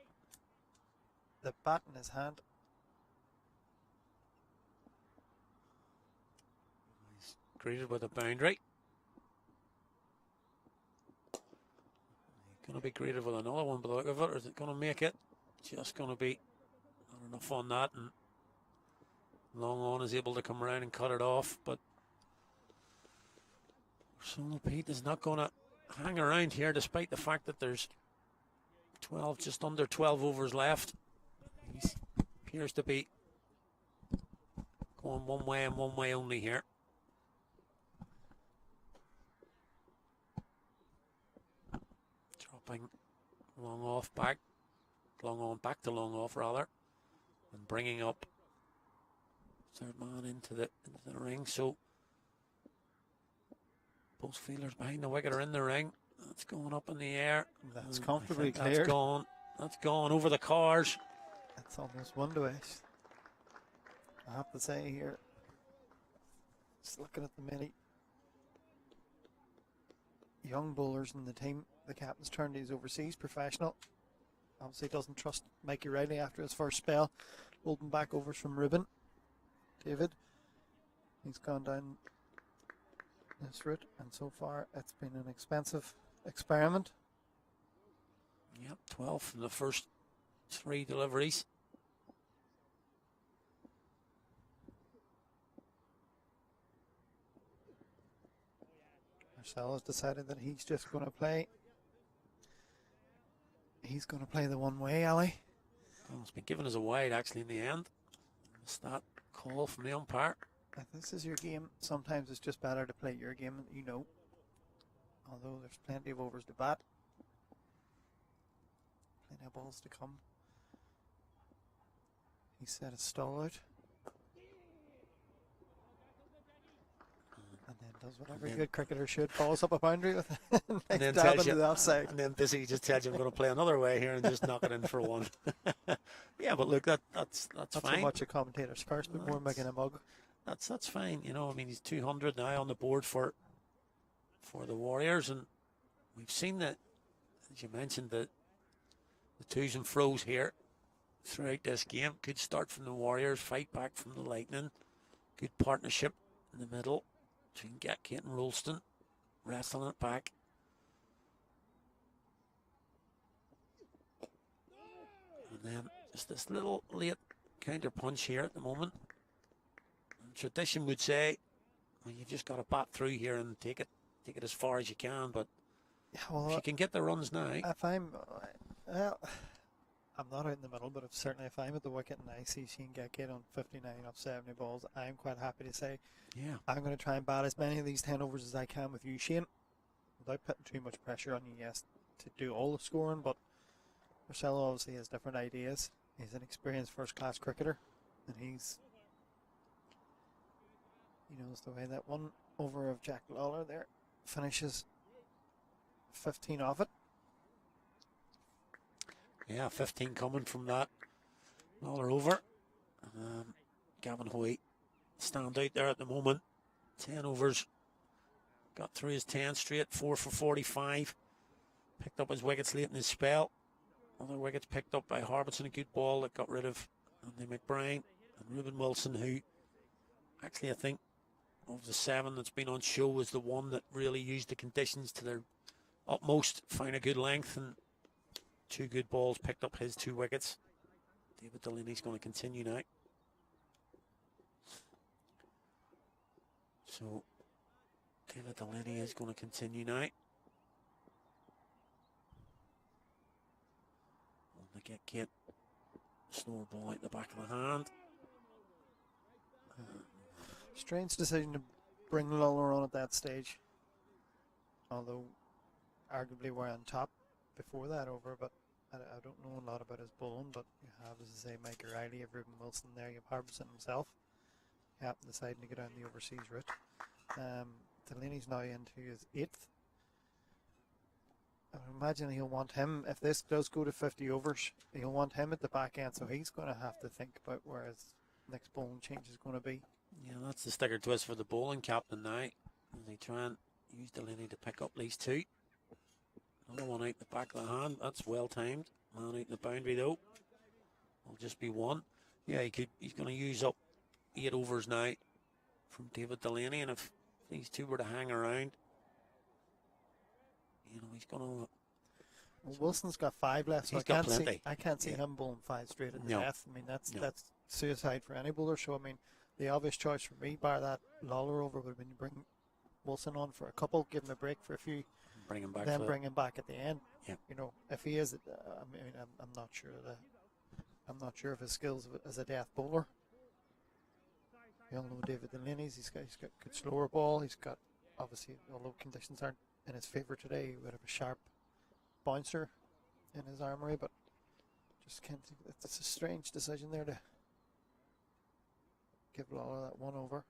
the bat in his hand. He's greeted with a boundary. He's going to be greeted with another one by the look of it, or is it going to make it? Just going to be not enough on that, and Long On is able to come around and cut it off, but Solo Pete is not going to hang around here despite the fact that there's 12, just under 12 overs left. He appears to be going one way and one way only here. Dropping Long Off back, Long On back to Long Off rather, and bringing up third man into the ring. So both fielders behind the wicket are in the ring. That's going up in the air. That's comfortably cleared. That's gone. That's gone over the cars. That's almost one to it. I have to say here, just looking at the many young bowlers in the team, the captain's turned to his overseas professional. Obviously doesn't trust Mikey Riley after his first spell. Holding back overs from Ruben. David, he's gone down this route, and so far it's been an expensive experiment. Yep, 12 from the first 3 deliveries. Marcel has decided that he's just going to play. He's going to play the one way, Ali. Well, it's been given as a wide actually in the end. Missed that call from the umpire. If this is your game, sometimes it's just better to play your game that you know. Although there's plenty of overs to bat. Plenty of balls to come. He set a stall out. And then does what every good cricketer should. Follows up a boundary with a nice dab into the offside. And then Busy just tells you I'm going to play another way here and just knock it in for one. Yeah, but look, that's Not fine. so much a commentator's curse, but more making a mug. That's fine. You know, I mean, he's 200 now on the board for the Warriors, and we've seen that, as you mentioned, the twos and fro's here throughout this game. Good start from the Warriors, fight back from the Lightning. Good partnership in the middle between Gatgate and Rolston, wrestling it back. And then just this little late counter punch here at the moment. And tradition would say, well, you've just got to bat through here and take it as far as you can. But Yeah, well, if you can get the runs now, if I'm, well, I'm not out in the middle, but certainly if I'm at the wicket and I see Shane Gatgate on 59 off 70 balls, I'm quite happy to say, yeah, I'm going to try and bat as many of these 10 overs as I can with you, Shane, without putting too much pressure on you, yes, to do all the scoring, but Marcelo obviously has different ideas. He's an experienced first-class cricketer, and he knows the way that one over of Jack Lawler there finishes 15 off it. Yeah, 15 coming from that. Lawler over. Gavin Hoy stand out there at the moment. 10 overs. Got through his 10 straight, 4 for 45. Picked up his wickets late in his spell. Other wickets picked up by Harbison, a good ball that got rid of Andy McBride and Ruben Wilson, who actually I think of the 7 that's been on show was the one that really used the conditions to their utmost, found a good length and 2 good balls, picked up his 2 wickets. David Delaney's going to continue now. So David Delaney is going to continue now. On the get slower ball out the back of the hand. Strange decision to bring Lawler on at that stage. Although, arguably we're on top before that over, but I don't know a lot about his bowling, but you have, as I say, Mike O'Reilly, you have Ruben Wilson there, you have Harbison himself. Captain deciding to go down the overseas route. Delaney's now into his 8th. I would imagine he'll want him, if this does go to 50 overs, he'll want him at the back end, so he's going to have to think about where his next bowling change is going to be. Yeah, that's the sticker twist for the bowling captain now. As they try and use Delaney to pick up at least 2. Another one out the back of the hand. That's well timed. Man out in the boundary though. Will just be 1. Yeah, he's going to use up 8 overs now from David Delaney, and if these 2 were to hang around, you know, he's going to. Well, Wilson's got 5 left, so I can't see him bowling 5 straight at the death. I mean, that's suicide for any bowler. So I mean, the obvious choice for me, bar that Lawler over, would have been to bring Wilson on for a couple, give him a break for a few, bring him back, then bring him back at the end. Yeah. You know, if he is, I'm not sure of his skills as a death bowler. We all know David Delaney's. He's got good slower ball. He's got, obviously, although conditions aren't in his favour today, he would have a sharp bouncer in his armoury, but just can't think. It's a strange decision there to give Lawler that 1 over.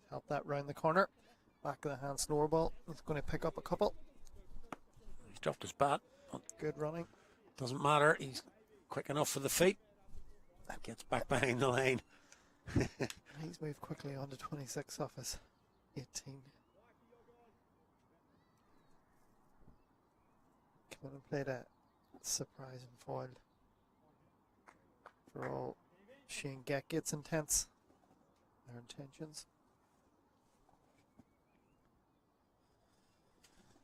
Help that round the corner. Back of the hand slower ball. He's going to pick up a couple. He's dropped his bat. Good running. Doesn't matter. He's quick enough for the feet. That gets back behind the line. He's moved quickly on to 26 off his 18. Come on and played a surprise and foil. For all Shane Gackett's intents. Their intentions.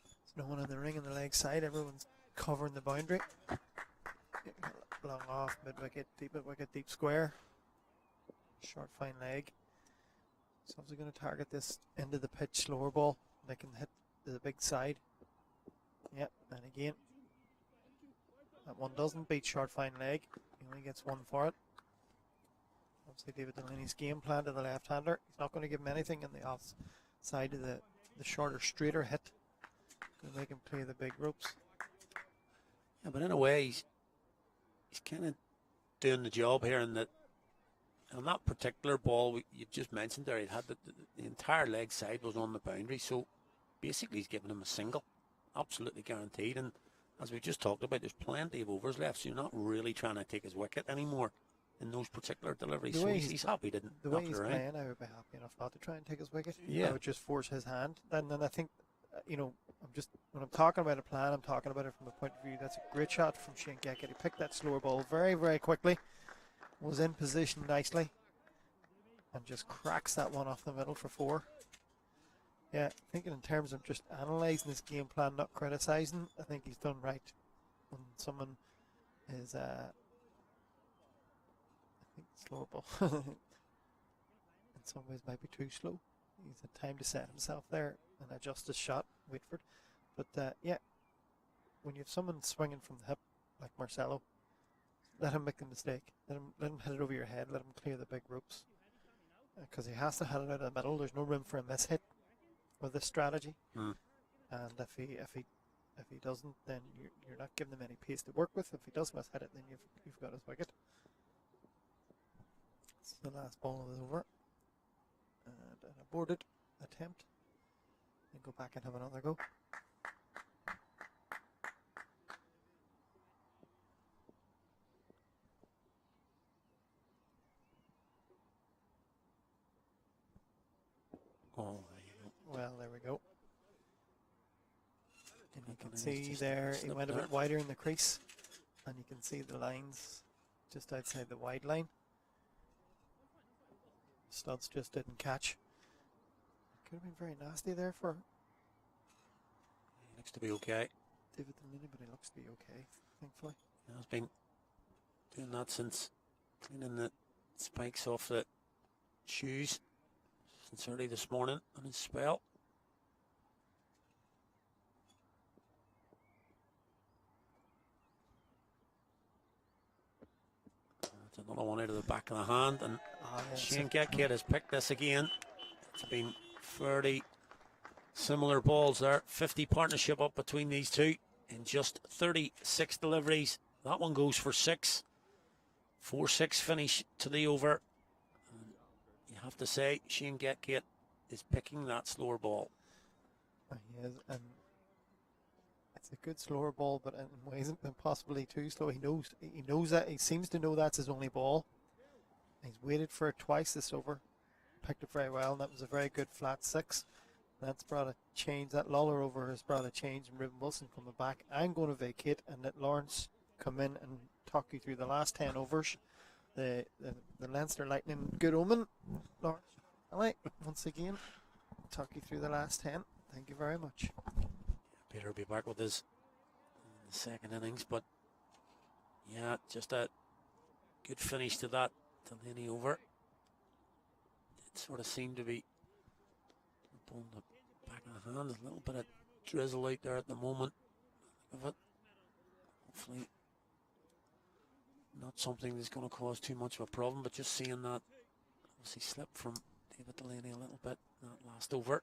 There's no one in the ring on the leg side. Everyone's covering the boundary. Long off, mid-wicket, deep square. Short fine leg. So obviously going to target this end of the pitch slower ball. They can hit the big side. Yep, and again. That one doesn't beat short fine leg. He only gets 1 for it. Obviously David Delaney's game plan to the left-hander. He's not going to give him anything in the off side of the shorter, straighter hit. Going to make him play the big ropes. Yeah, but in a way, he's kind of doing the job here in that on that particular ball you just mentioned there, it had the entire leg side was on the boundary, so basically he's giving him a single, absolutely guaranteed. And as we just talked about, there's plenty of overs left, so you're not really trying to take his wicket anymore in those particular deliveries. So he's happy to the way he's playing. I would be happy enough not to try and take his wicket. Yeah, I would just force his hand, and then I think, you know, when I'm talking about a plan, I'm talking about it from the point of view. That's a great shot from Shane Gackett. He picked that slower ball very, very quickly, was in position nicely, and just cracks that one off the middle for 4. Yeah, thinking in terms of just analysing his game plan, not criticising, I think he's done right. When someone is, I think slower ball, in some ways might be too slow. He's had time to set himself there and adjust his shot, wait for it. But yeah, when you have someone swinging from the hip like Marcelo, let him make the mistake. Let him hit it over your head. Let him clear the big ropes, because he has to hit it out of the middle. There's no room for a miss hit with this strategy. And if he doesn't, then you're not giving him any pace to work with. If he does miss hit it, then you've got his wicket. It's the last ball is over, and an aborted attempt. And go back and have another go. Oh, well, there we go. And you can see there, he went a bit wider in the crease, and you can see the lines just outside the wide line. Studs just didn't catch. Could have been very nasty there for. He looks to be okay. David Delaney, but he looks to be okay, thankfully. He's been doing that since cleaning the spikes off the shoes since early this morning on his spell. It's another one out of the back of the hand, and Yeah, Shane Getkitt has picked this again. It's been fairly similar balls there. 50 partnership up between these two in just 36 deliveries. That one goes for 6. 4-6 finish to the over. And you have to say, Shane Getkitt is picking that slower ball. He is, and it's a good slower ball, but in ways possibly too slow. He knows that. He seems to know that's his only ball. He's waited for it twice this over. Picked it very well, and that was a very good flat 6. That's brought a change. That luller over has brought a change in Ruben Wilson coming back. I'm going to vacate and let Lawrence come in and talk you through the last 10 overs. The Leinster Lightning, good omen. Lawrence, all right, once again, talk you through the last 10. Thank you very much. Peter will be back with us in the second innings, but yeah, just a good finish to that Delaney over. It sort of seemed to be pulling the back of the hand. There's a little bit of drizzle out there at the moment of it. Hopefully not something that's going to cause too much of a problem, but just seeing that obviously slip from David Delaney a little bit that last over.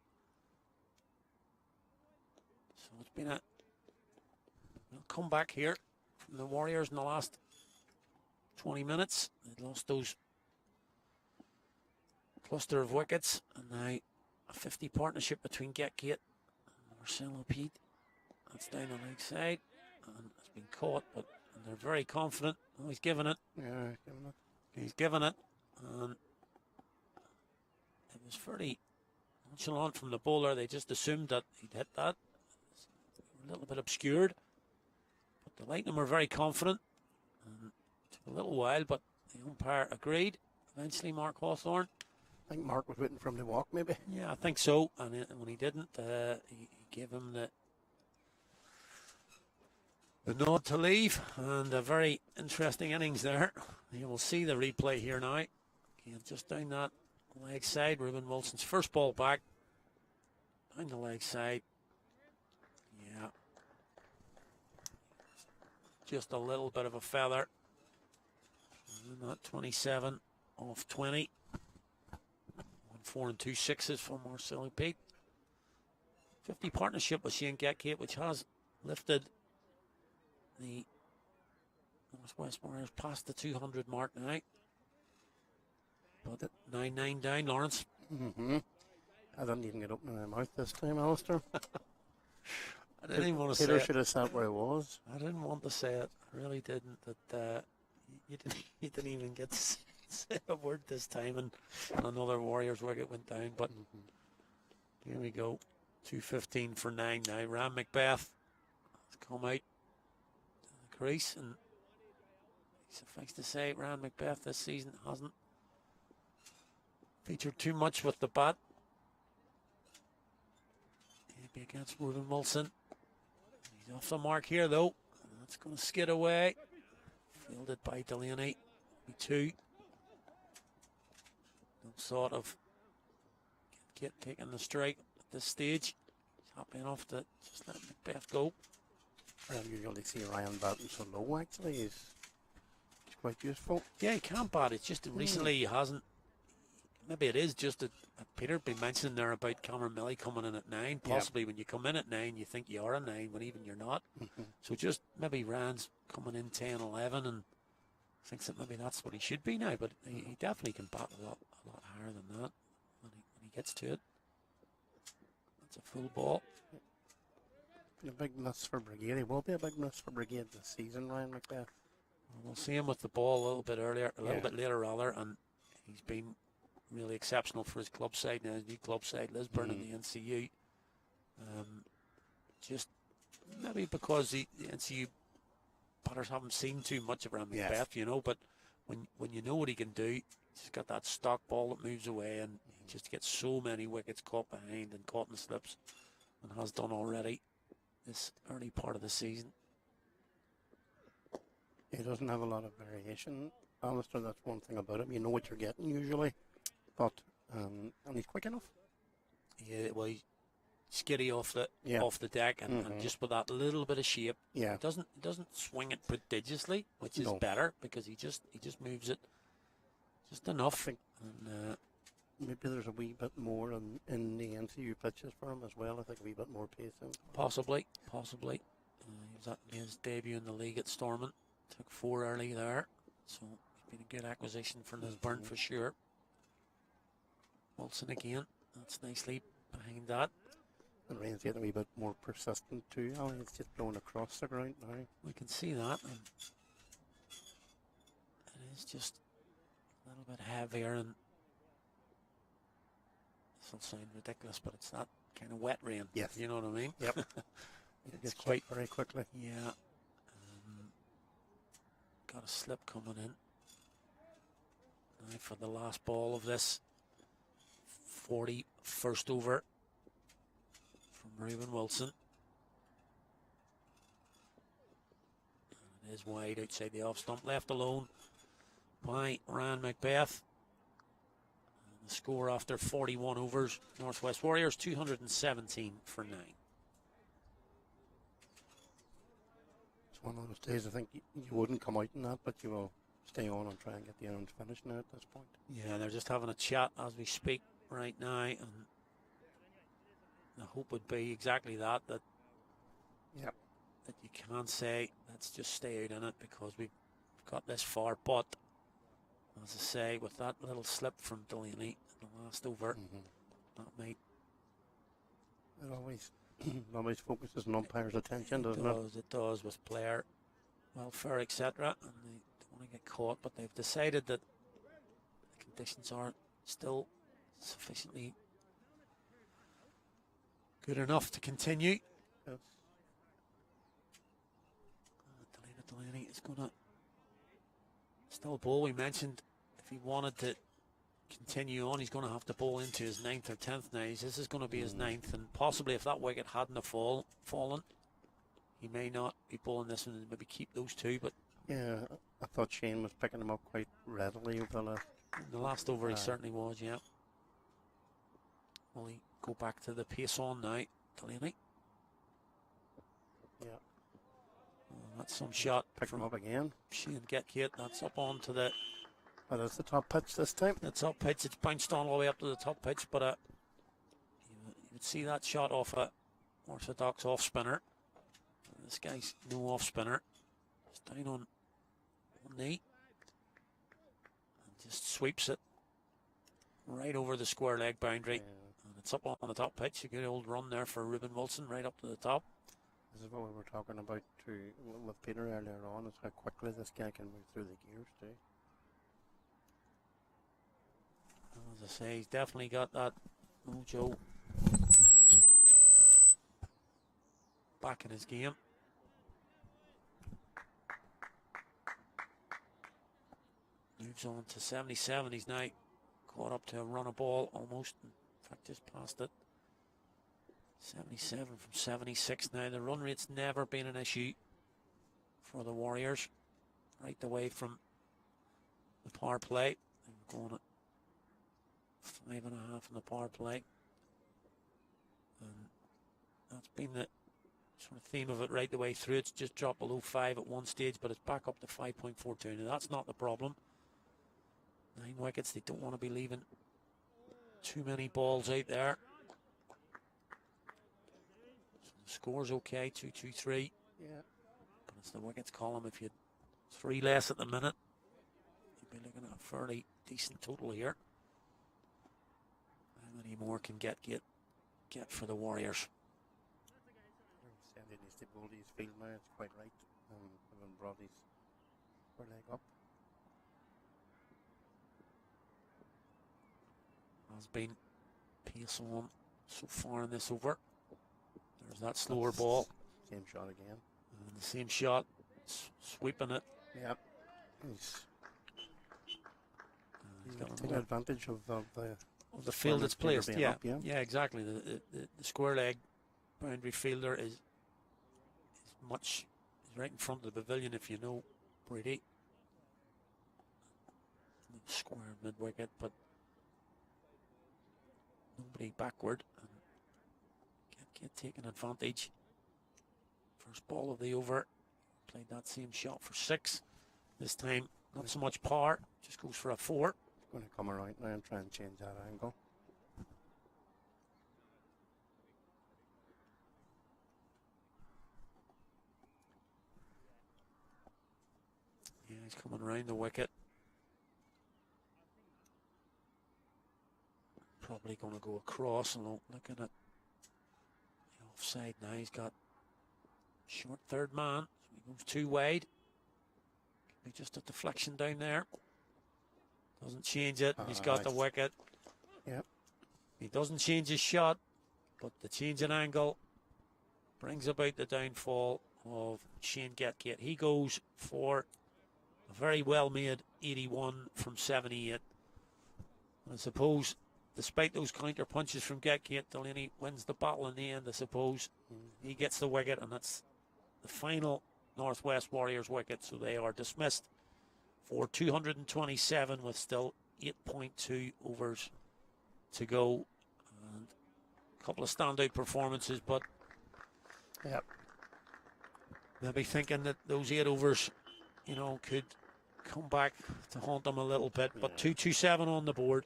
So it's been a comeback here from the Warriors in the last 20 minutes. They lost those cluster of wickets, and now a 50 partnership between Getkitt and Marcelo Pete. That's down the leg side, and it's been caught, but they're very confident. Oh, he's given it. Yeah, giving it. He's given it, and it was fairly nonchalant from the bowler. They just assumed that he'd hit that. A little bit obscured, but the Lightning were very confident. And it took a little while, but the umpire agreed. Eventually, Mark Hawthorne. I think Mark was waiting for him to walk, maybe. Yeah, I think so. And when he didn't, he gave him the nod to leave. And a very interesting innings there. You will see the replay here now. Again, just down that leg side. Ruben Wilson's first ball back. Down the leg side. Yeah. Just a little bit of a feather. And that 27 off 20. 4 and 2 6s for Marcelo Pete. 50 partnership with Shane Getkitt, which has lifted the Northwest Warriors past the 200 mark now. But 9-9 down, Lawrence. I didn't even get up in my mouth this time, Alistair. I didn't even want to say Peter it. should have sat where he was. I didn't want to say it. I really didn't. That you didn't even get to say a word this time, and another Warriors wicket went down. But here we go. 2:15 for 9 now. Ram Macbeth has come out to the crease, and suffice to say, Ram Macbeth this season hasn't featured too much with the bat. Maybe against Ruben Wilson. He's off the mark here, though. That's going to skid away. Fielded by Delaney. 2. No sort of get taking the strike at this stage. He's happy enough to just let Macbeth go. I don't usually see Ryan batting so low, actually. He's quite useful. Yeah, he can bat. It's just recently he hasn't. Maybe it is just that Peter been mentioning there about Cameron Millie coming in at 9. Possibly when you come in at 9, you think you are a 9 when even you're not. So just maybe Rand's coming in 10, 11 and thinks that maybe that's what he should be now. But he definitely can bat a lot higher than that when he gets to it. That's a full ball. A big miss for Brigade. He will be a big miss for Brigade this season, Ryan Macbeth. We'll see him with the ball a little bit later rather, and he's been really exceptional for his club side now, his new club side, Lisburn and the NCU. Just maybe because the NCU batters haven't seen too much of Ram Macbeth, you know, but when you know what he can do, he's got that stock ball that moves away, and he just gets so many wickets caught behind and caught in the slips, and has done already this early part of the season. He doesn't have a lot of variation, Alistair. That's one thing about him. You know what you're getting usually. But and he's quick enough. Yeah, well, he's skiddy off the deck, and just with that little bit of shape. Yeah. He doesn't swing it prodigiously, which is No. better because he just moves it just enough. I think And maybe there's a wee bit more in the NCU pitches for him as well. I think a wee bit more pace in. possibly. He was at his debut in the league at Stormont. Took 4 early there, so he's been a good acquisition for Lisburn for sure. Wilson again. That's nicely behind that. And Ryan's getting a wee bit more persistent too. Oh, it's just blowing across the ground now. We can see that. And it is just a little bit heavier, and this will sound ridiculous, but it's that kind of wet rain. Yes. You know what I mean? Yep. It's gets quite very quickly. Yeah. Got a slip coming in. Now for the last ball of this 41st over from Reuben Wilson. And it is wide outside the off stump, left alone by Ryan Macbeth. And the score after 41 overs, Northwest Warriors 217 for 9. It's one of those days I think you wouldn't come out in that, but you will stay on and try and get the innings finished now at this point. Yeah, they're just having a chat as we speak right now, and the hope would be exactly that Yep. that you can't say let's just stay out in it because we've got this far, but as I say, with that little slip from Delaney in the last over, that might It always focuses on umpires' attention, doesn't it? It does with player welfare, etc. And they don't want to get caught, but they've decided that the conditions aren't still sufficiently good enough to continue. Yes. Delaney is going to still bowl. We mentioned if he wanted to continue on, he's going to have to bowl into his 9th or 10th now. This is going to be his 9th, and possibly if that wicket hadn't have fallen, he may not be bowling this one and maybe keep those 2. But Yeah, I thought Shane was picking them up quite readily over the last over he certainly was, yeah. Will he go back to the pace on now, Delaney? Yeah. Oh, that's some shot. Pick them up again. Shane Getgate. That's up onto the. But it's the top pitch this time. The top pitch. It's bounced on all the way up to the top pitch, but you would see that shot off a orthodox off spinner. This guy's no off spinner. He's down on one knee and just sweeps it right over the square leg boundary. Yeah. And it's up on the top pitch. A good old run there for Reuben Wilson right up to the top. This is what we were talking about too with Peter earlier on, is how quickly this guy can move through the gears too. As I say, he's definitely got that mojo back in his game. Moves on to 77. He's now caught up to a run of ball almost. In fact, just past it. 77 from 76 now. The run rate's never been an issue for the Warriors. Right away from the power play. They're going at 5.5 in the power play. And that's been the sort of theme of it right the way through. It's just dropped below 5 at one stage, but it's back up to 5.42. Now that's not the problem. 9 wickets. They don't want to be leaving too many balls out there. So the score's okay, 2-2-3. Yeah. But it's the wickets column. If you had 3 less at the minute, you'd be looking at a fairly decent total here. How many more can get for the Warriors? Sandy needs to bowl his field now, it's quite right. Having brought his leg up. Has been pace on so far in this over. There's that slower ball. Same shot again. And the same shot, sweeping it. Yep. He's got taking advantage of the field that's placed. Yeah. Up, yeah, yeah, exactly. The square leg boundary fielder is right in front of the pavilion, if you know Brady. Square mid wicket, but nobody backward. And Get taking advantage. First ball of the over. Played that same shot for 6. This time, not so much power. Just goes for a 4. Going to come around now and try and change that angle. Yeah, he's coming around the wicket. Probably going to go across and looking at the offside now. He's got short third man. So he goes too wide. Could be just a deflection down there. Doesn't change it. He's got the wicket. Yep. He doesn't change his shot, but the change in angle brings about the downfall of Shane Getgate. He goes for a very well-made 81 from 78. I suppose, despite those counter punches from Getgate, Delaney wins the battle in the end, I suppose. He gets the wicket, and that's the final Northwest Warriors wicket, so they are dismissed for 227 with still 8.2 overs to go. And a couple of standout performances, but Yep. maybe thinking that those 8 overs, could come back to haunt them a little bit. But 227 on the board.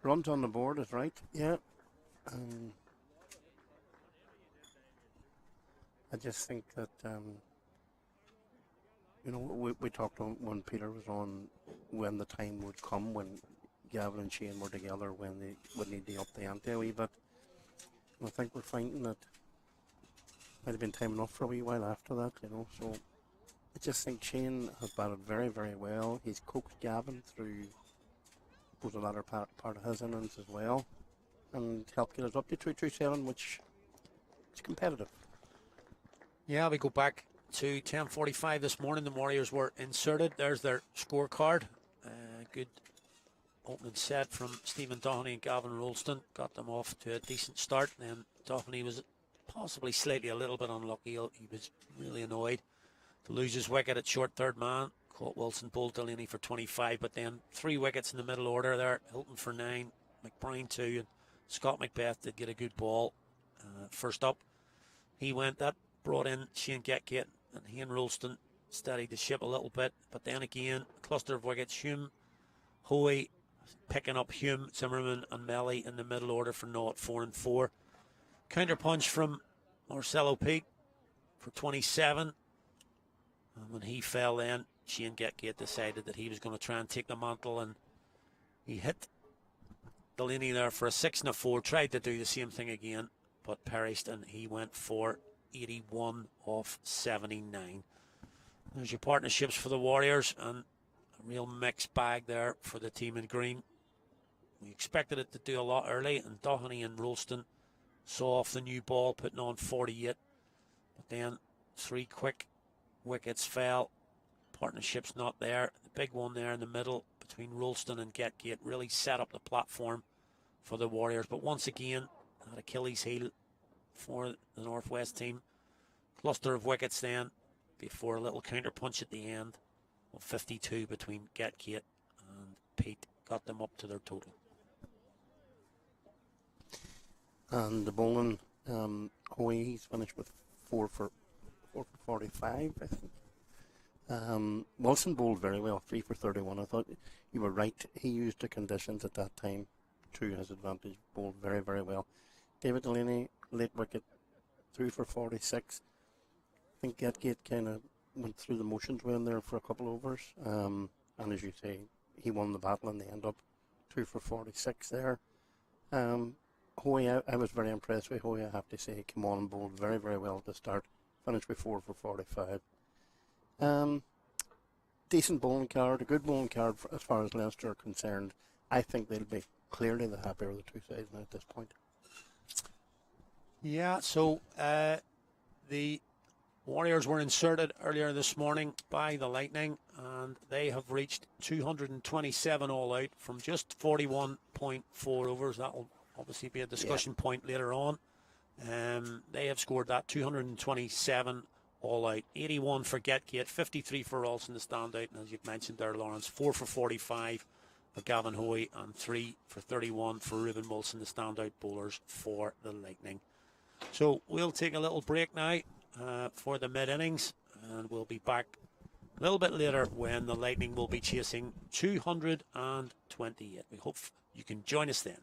Runs on the board is right. Yeah. I just think that, we talked on when Peter was on when the time would come when Gavin and Shane were together, when they would need to up the ante a wee bit. And I think we're finding that might have been time enough for a wee while after that, So I just think Shane has batted very, very well. He's coaxed Gavin through the latter part of his innings as well, and helped get us up to 227, which is competitive. Yeah, we go back to 10:45 this morning. The Warriors were inserted. There's their scorecard. Good opening set from Stephen Dooney and Gavin Ronson. Got them off to a decent start. Then Dooney was possibly slightly a little bit unlucky. He was really annoyed to lose his wicket at short third man. Caught Wilson, bowled Delaney for 25, but then 3 wickets in the middle order there. Hilton for 9, McBride 2, and Scott Macbeth did get a good ball. First up, he went. That brought in Shane Getgate, and he and Ralston steadied the ship a little bit. But then again, a cluster of wickets. Hume, Hoey picking up Hume, Zimmerman and Melly in the middle order for 0 at 4 and 4. Counter punch from Marcelo Peake for 27. And when he fell then, Shane Getgate decided that he was going to try and take the mantle, and he hit Delaney there for a 6 and a 4, tried to do the same thing again, but perished, and he went for 81 off 79. There's your partnerships for the Warriors, and a real mixed bag there for the team in green. We expected it to do a lot early, and Doheney and Ralston saw off the new ball, putting on 48, but then 3 quick wickets fell. Partnership's not there. The big one there in the middle between Ralston and Getgate really set up the platform for the Warriors. But once again, that Achilles heel for the Northwest team. Cluster of wickets then before a little counter punch at the end of 52 between Getgate and Pete got them up to their total. And the bowling, Hoey, he's finished with 4 for 45, I think. Wilson bowled very well, 3 for 31. I thought you were right. He used the conditions at that time to his advantage. Bowled very, very well. David Delaney, late wicket, 3 for 46. I think Getgate kind of went through the motions with him there for a couple of overs. And as you say, he won the battle and they end up 2 for 46 there. Hoey, I was very impressed with Hoey, I have to say. He came on and bowled very, very well at the start. Finished with 4 for 45. Decent bowling card, a good bowling card as far as Leinster are concerned. I think they'll be clearly the happier of the two sides now at this point. Yeah, so the Warriors were inserted earlier this morning by the Lightning, and they have reached 227 all out from just 41.4 overs. That will obviously be a discussion point later on. They have scored that 227 all out. 81 for Getgate, 53 for Rawlson, the standout, and as you've mentioned there, Lawrence, 4 for 45 for Gavin Hoey and 3 for 31 for Reuben Wilson, the standout bowlers for the Lightning. So we'll take a little break now for the mid innings, and we'll be back a little bit later when the Lightning will be chasing 228. We hope you can join us then.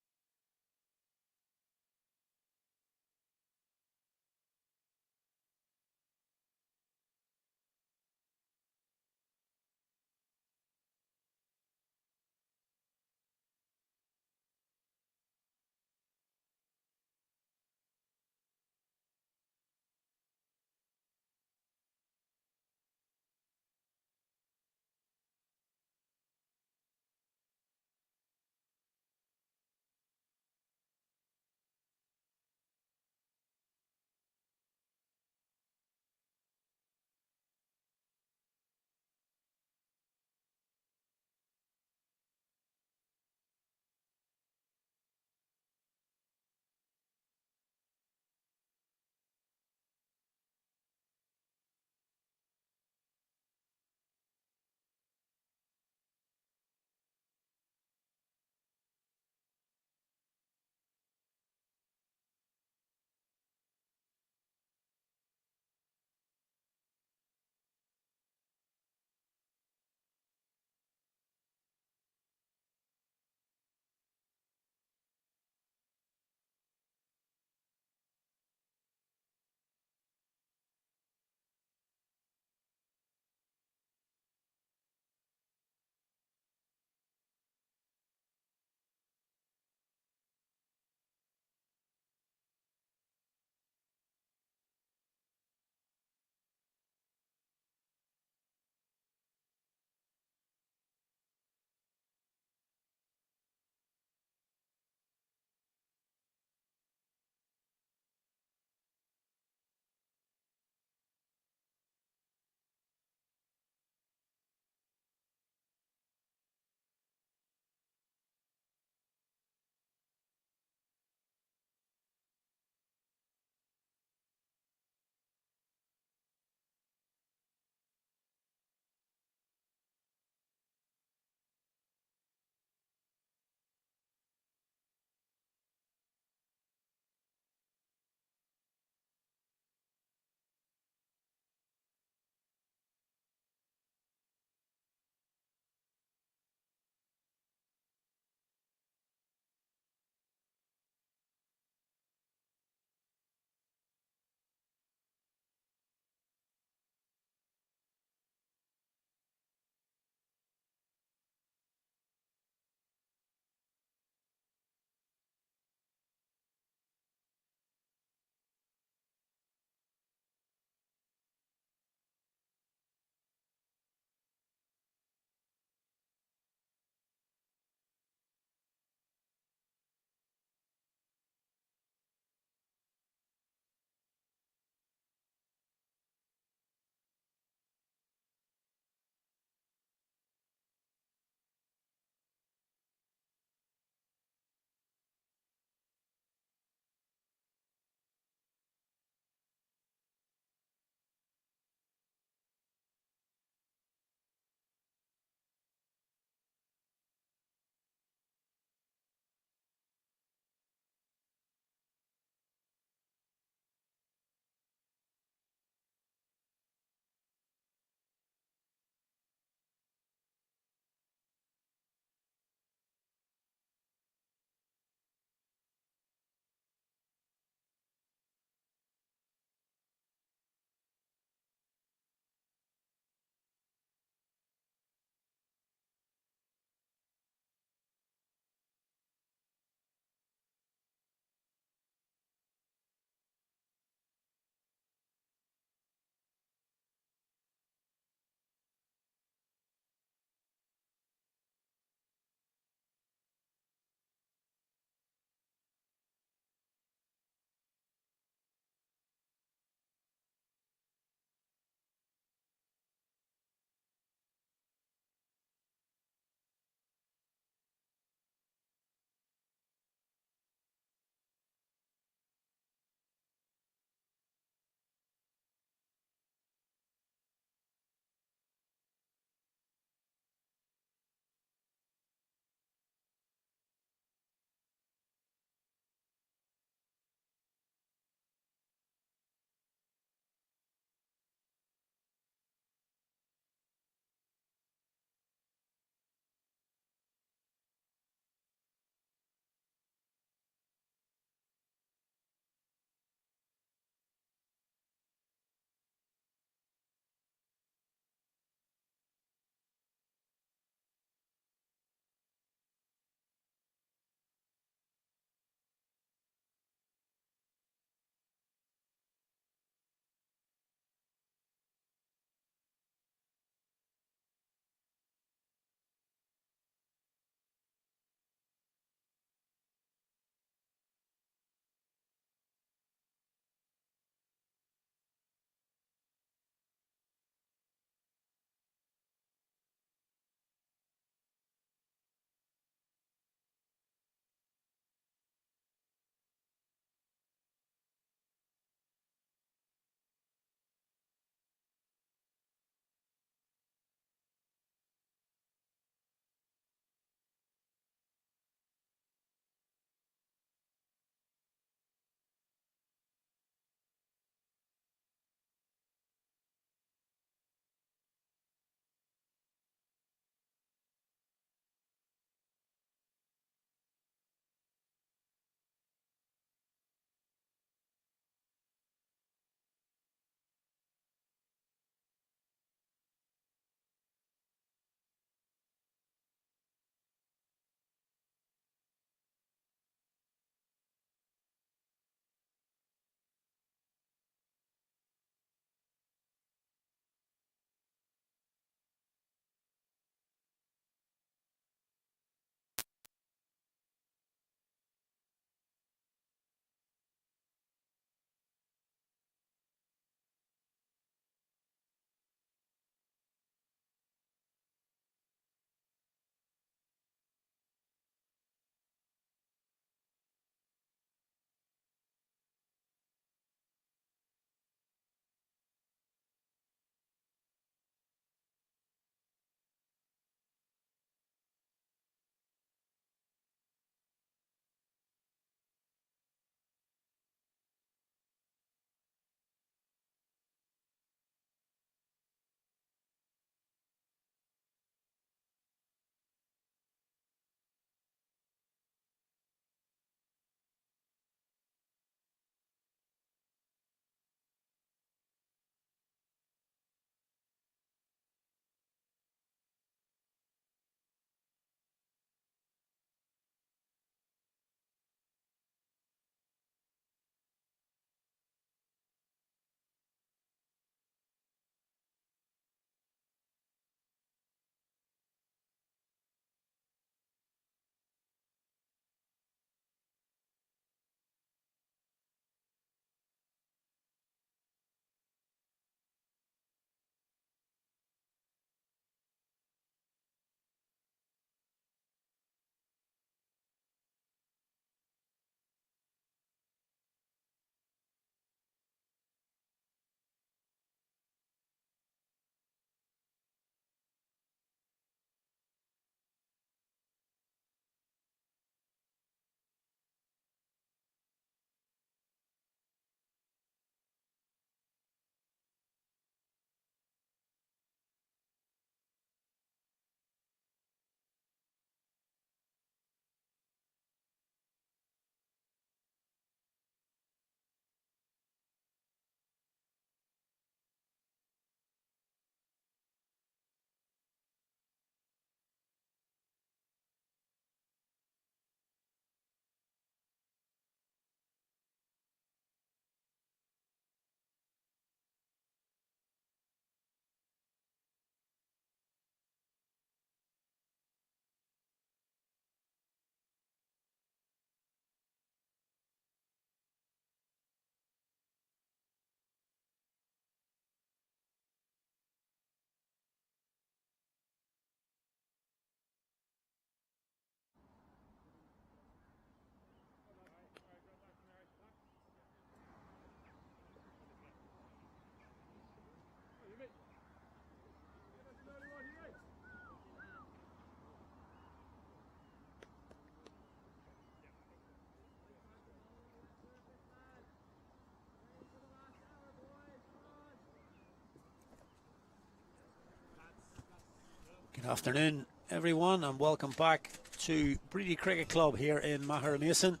Afternoon, everyone, and welcome back to Breedy Cricket Club here in Maher-Mason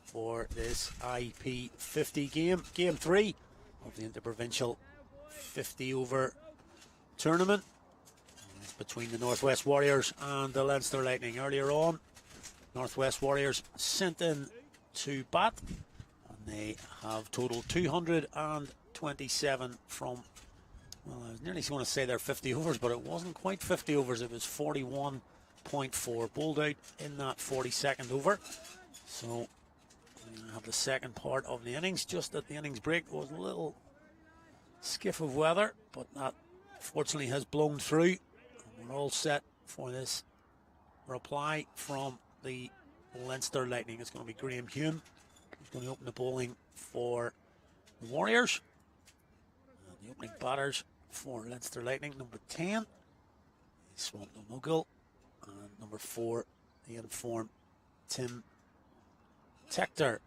for this IP50 game, Game 3 of the Interprovincial 50-over tournament. It's between the Northwest Warriors and the Leinster Lightning. Earlier on, Northwest Warriors sent in to bat, and they have totaled 227 from, well, I was nearly going to say they're 50 overs, but it wasn't quite 50 overs. It was 41.4 bowled out in that 42nd over. So we have the second part of the innings. Just at the innings break, there was a little skiff of weather, but that fortunately has blown through. And we're all set for this reply from the Leinster Lightning. It's going to be Graham Hume who's going to open the bowling for the Warriors. The opening batters for Leinster Lightning, number 10 is Swamp Mogul, and number 4, the informed Tim Tector.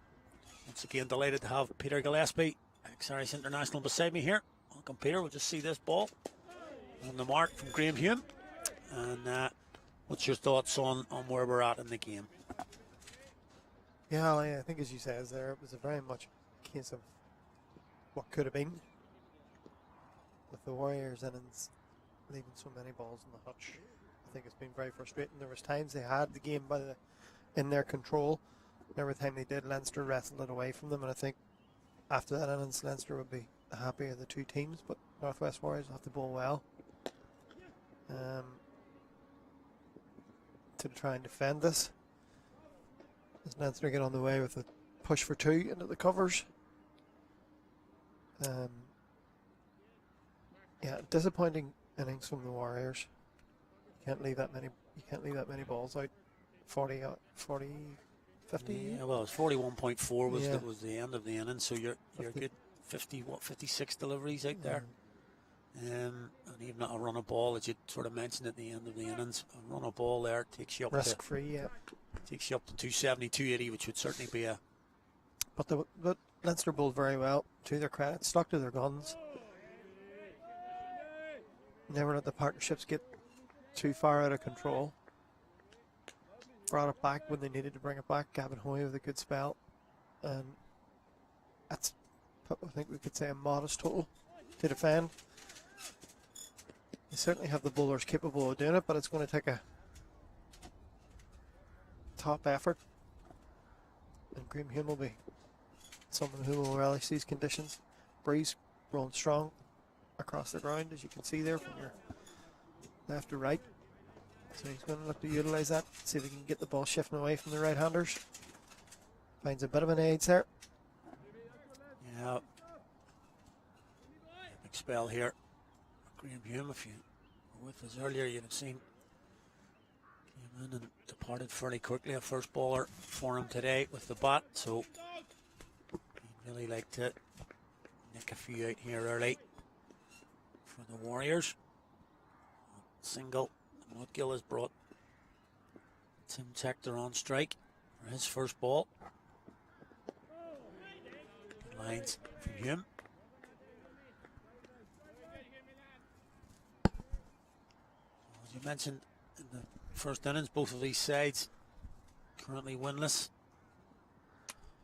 Once again, delighted to have Peter Gillespie, ex-Irish international, beside me here. Welcome, Peter. We'll just see this ball on the mark from Graham Hume. And what's your thoughts on where we're at in the game? Yeah, I think as you said there, it was a very much a case of what could have been. With the Warriors innings leaving so many balls in the hutch, I think it's been very frustrating. There was times they had the game in their control. Every time they did, Leinster wrestled it away from them, and I think after that innings, Leinster would be the happier of the two teams, but Northwest Warriors have to bowl well to try and defend this. As Leinster get on the way with a push for 2 into the covers. Yeah, disappointing innings from the Warriors. You can't leave that many balls out. 40, 50. Yeah, well, it's 41.4 was the end of the inning, so you're good 56 deliveries out there. And even a run of ball, as you sort of mentioned at the end of the innings, a run of ball there takes you up risk free, yeah. Takes you up to 270, 280, which would certainly be a. But Leinster bowled very well, to their credit, stuck to their guns. Never let the partnerships get too far out of control. Brought it back when they needed to bring it back. Gavin Hoy with a good spell. And that's, I think we could say, a modest total to defend. They certainly have the bowlers capable of doing it, but it's going to take a top effort. And Graham Hume will be someone who will relish these conditions. Breeze rolling strong across the ground, as you can see there from your left to right. So he's going to look to utilise that, see if he can get the ball shifting away from the right-handers. Finds a bit of an edge there. Yeah. Big spell here. Graham Hume, if you were with us earlier, you'd have seen came in and departed fairly quickly. A first bowler for him today with the bat, so he'd really like to nick a few out here early for the Warriors. Single. Mudgill has brought Tim Tector on strike for his first ball. Lines from Hume. As you mentioned in the first innings, both of these sides currently winless,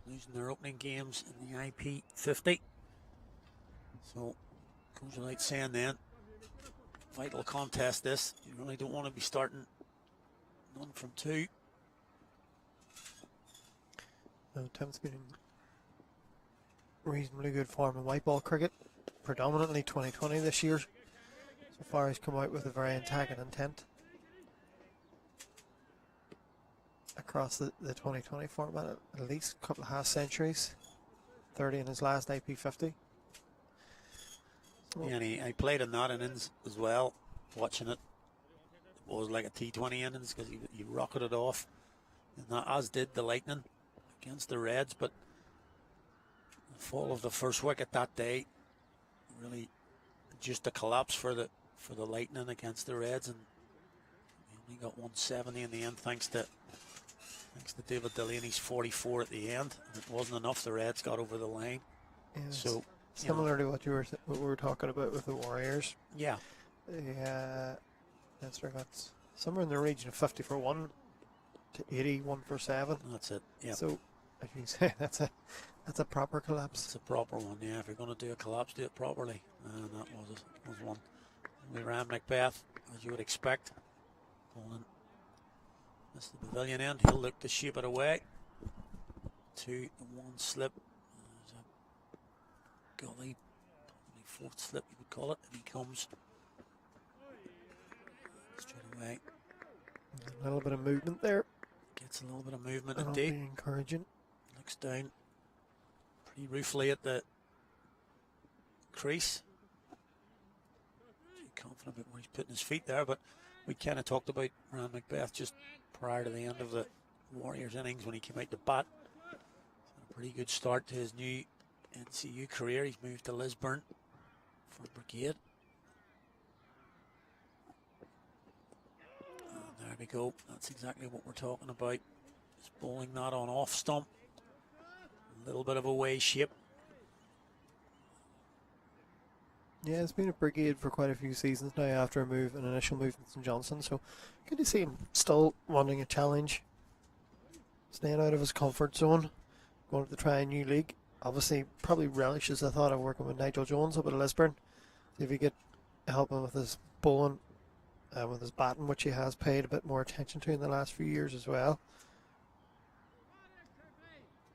losing their opening games in the IP50. So, goes without saying then, vital contest this. You really don't want to be starting none from 2. No, Tim's been in reasonably good form in white ball cricket, predominantly 2020 this year. So far he's come out with a very attacking intent across the 2020 format, at least a couple of half centuries, 30 in his last IP50. Yeah, and he played in that innings as well, watching it. It was like a T20 innings because he rocketed off, and that, as did the Lightning against the Reds. But the fall of the first wicket that day really just a collapse for the Lightning against the Reds, and he only got 170 in the end thanks to David Delaney's 44 at the end. And it wasn't enough. The Reds got over the line. Yes. So similar to what we were talking about with the Warriors. Yeah. Leinster got somewhere in the region of 50 for 1 to 81 for 7. That's it. Yeah. So, as you say, that's a proper collapse. It's a proper one, yeah. If you're going to do a collapse, do it properly. And that was one. We ran Macbeth, as you would expect. Bowling. Missed the pavilion end. He'll look to shape it away. 2, 1 slip. There's a gully. Probably 4th slip, you would call it. And he comes straight away. A little bit of movement there. Gets a little bit of movement That'll indeed. be encouraging. Looks down pretty ruefully at the crease. Too confident about where he's putting his feet there, but we kind of talked about Ryan Macbeth just prior to the end of the Warriors innings when he came out to bat. A pretty good start to his new NCU career. He's moved to Lisburn for Brigade. And there we go. That's exactly what we're talking about. Just bowling that on off stump. A little bit of a way shape. Yeah, it's been a Brigade for quite a few seasons now after an initial move in St Johnson, so good to see him still wanting a challenge, staying out of his comfort zone, going to try a new league. Obviously, probably relishes the thought of working with Nigel Jones up at Lisburn. See if he could help him with his bowling, with his batting, which he has paid a bit more attention to in the last few years as well.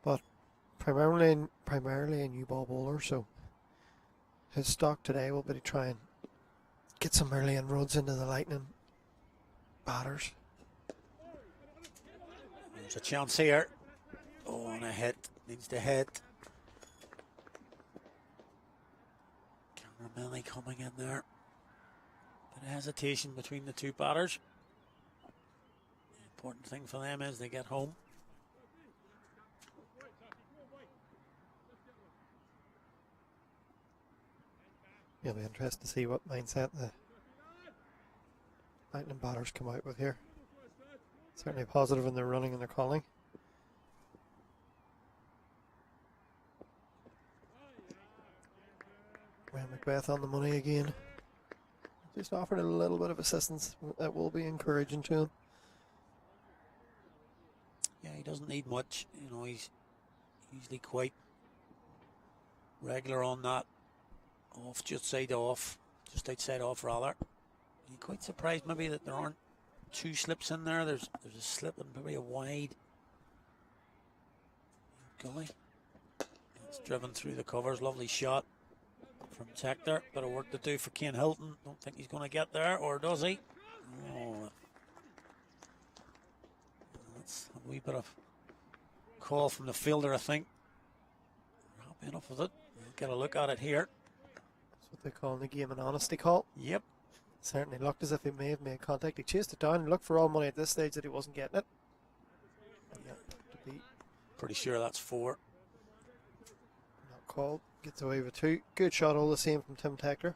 But primarily a new ball bowler, so his stock today will be to try and get some early inroads into the Lightning batters. There's a chance here. Oh, and a hit. Needs to hit. Cameron coming in there. Bit of hesitation between the two batters. The important thing for them is they get home. It'll be interesting to see what mindset the Lightning batters come out with here. Certainly positive in their running and their calling. Ryan Macbeth on the money again. Just offered a little bit of assistance that will be encouraging to him. Yeah, he doesn't need much. You know, he's usually quite regular on that. Off, just outside off rather. You're quite surprised maybe that there aren't 2 slips in there. There's a slip and maybe a wide gully. It's driven through the covers. Lovely shot from Tector. Bit of work to do for Kane Hilton. Don't think he's going to get there, or does he? Oh, that's a wee bit of call from the fielder, I think. Happy enough with it. We'll get a look at it here. That's what they call in the game an honesty call. Yep. Certainly looked as if he may have made contact. He chased it down and looked for all money at this stage that he wasn't getting it. And yeah, to be Pretty sure that's 4. not called. Gets away with 2. Good shot all the same from Tim Tector.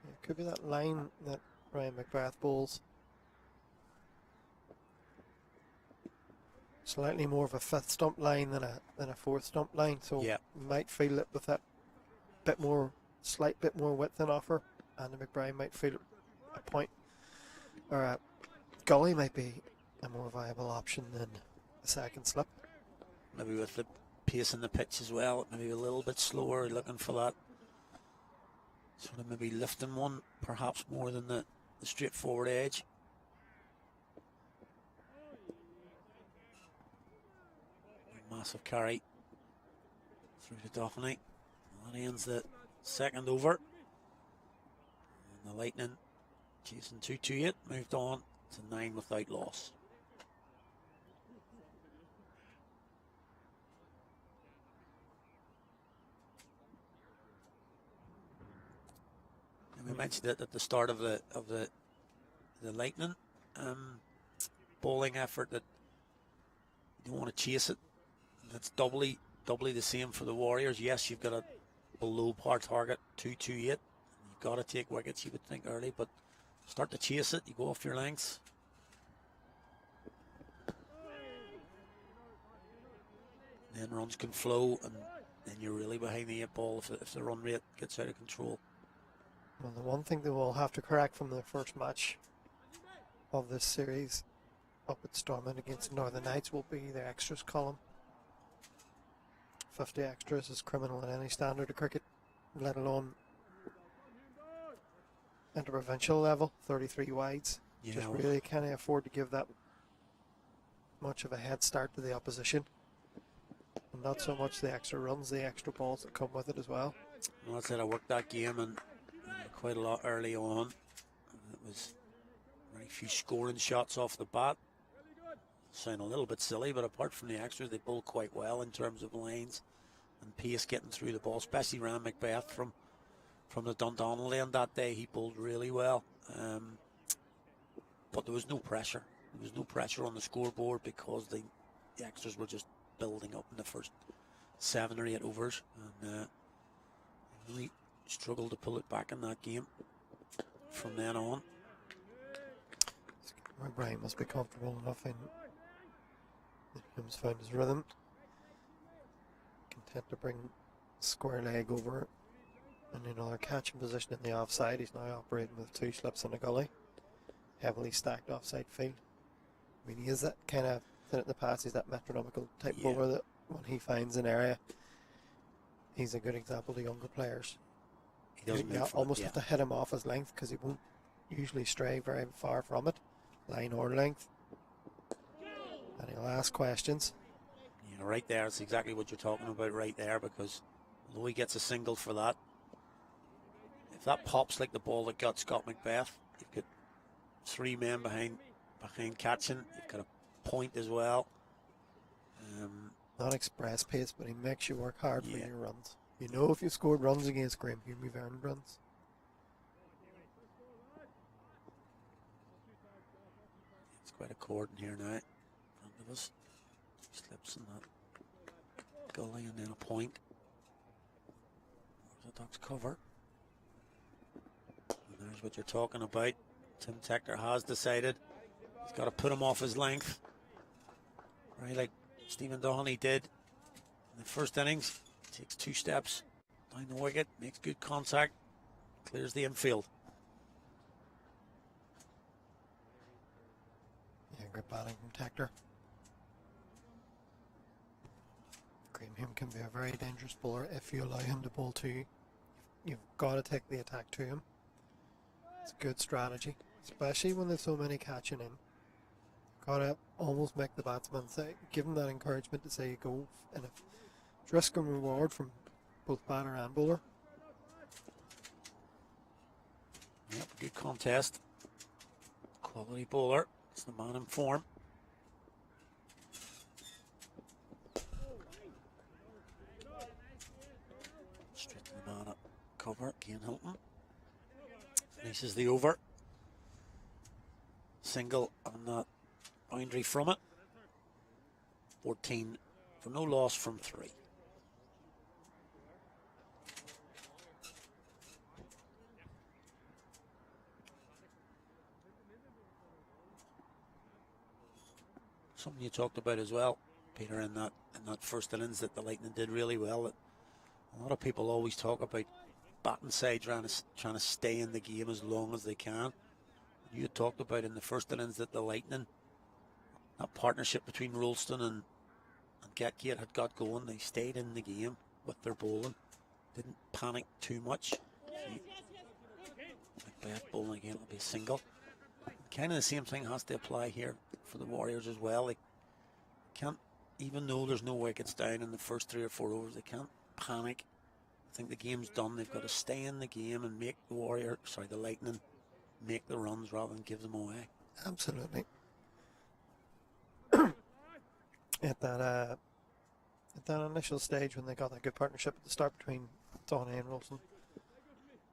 Yeah, could be that line that Ryan Macbeth bowls. Slightly more of a 5th stump line than a 4th stump line, so yeah, you might feel it with that slight bit more width in offer, and the McBride might feel a point or a gully might be a more viable option than a 2nd slip. maybe with the pace in the pitch as well, maybe a little bit slower, looking for that sort of maybe lifting one, perhaps more than the straightforward edge. Massive carry through to Dooney. That ends the 2nd over. And the Lightning chasing 2-2-8, moved on to 9 without loss. And we mentioned it at the start of the Lightning bowling effort that you don't want to chase it. That's doubly the same for the Warriors. Yes, you've got a below par target, 2-2-8. You've got to take wickets, you would think, early, but start to chase it, you go off your lengths. Then runs can flow, and then you're really behind the 8 ball if the run rate gets out of control. Well, the one thing they will have to correct from the first match of this series up at Stormont against Northern Knights will be their extras column. 50 extras is criminal in any standard of cricket, let alone interprovincial level. 33 wides. Just really can't afford to give that much of a head start to the opposition. And not so much the extra runs, the extra balls that come with it as well. Well, I said I worked that game and quite a lot early on. It was very few scoring shots off the bat. Sound a little bit silly, but apart from the extras, they bowled quite well in terms of lines and pace getting through the ball, especially Ryan Macbeth from the Dundonald end that day. He bowled really well. But there was no pressure. There was no pressure on the scoreboard because the extras were just building up in the first 7 or 8 overs. And really struggled to pull it back in that game from then on. Brian must be comfortable enough in Him's found his rhythm. Content to bring square leg over and another catching position in the offside. He's now operating with 2 slips in a gully. Heavily stacked offside field. I mean, he is that kind of, in the past, he's that metronomical type bowler that when he finds an area, he's a good example to younger players. He doesn't almost have to hit him off his length because he won't usually stray very far from it, line or length. And he'll ask questions. Yeah, right there, it's exactly what you're talking about right there, because although he gets a single for that, if that pops like the ball that got Scott Macbeth, you've got 3 men behind catching. You've got a point as well. Not express pace, but he makes you work hard for your runs. You know, if you scored runs against Graham Hume, you've earned runs. It's quite a cordon here now in front of us. Slips in that gully and then a point. There's the Ducks cover. And there's what you're talking about. Tim Tector has decided he's got to put him off his length. Right, like Stephen Dooney did in the first innings. Takes 2 steps down the wicket, makes good contact, clears the infield. Yeah, good batting from Tector. Graham Hume can be a very dangerous bowler if you allow him to bowl to you. You've got to take the attack to him. It's a good strategy, especially when there's so many catching in. Got to almost make the batsman say, give him that encouragement to say go, and if it's risk and reward from both batter and bowler. Yep, good contest. Quality bowler. It's the man in form. Straight to the man at cover, Cian Hilton. Finishes the over. Single on that boundary from it. 14 for no loss from 3. Something you talked about as well, Peter, in that first innings that the Lightning did really well. That a lot of people always talk about batting side trying to stay in the game as long as they can. You had talked about in the first innings that the Lightning, that partnership between Rolston and Getgate had got going. They stayed in the game with their bowling, didn't panic too much. Macbeth bowling again, it'll be a single. Kind of the same thing has to apply here for the Warriors as well. They can't, even though there's no wickets down in the first 3 or 4 overs, they can't panic. I think the game's done. They've got to stay in the game and make the Lightning make the runs rather than give them away. Absolutely. At that initial stage when they got that good partnership at the start between Dooney and Rolston,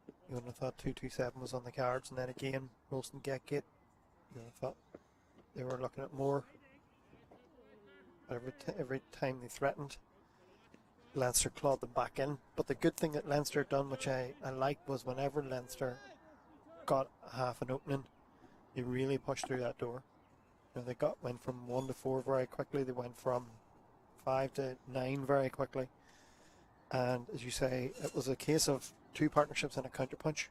you wouldn't have thought 2-2-7 was on the cards, and then again Rolston Getgate, you would have thought they were looking at more. But every time they threatened, Leinster clawed them back in. But the good thing that Leinster done, which I liked, was whenever Leinster got half an opening, they really pushed through that door. You know, they went from 1 to 4 very quickly. They went from 5 to 9 very quickly. And as you say, it was a case of 2 partnerships and a counterpunch.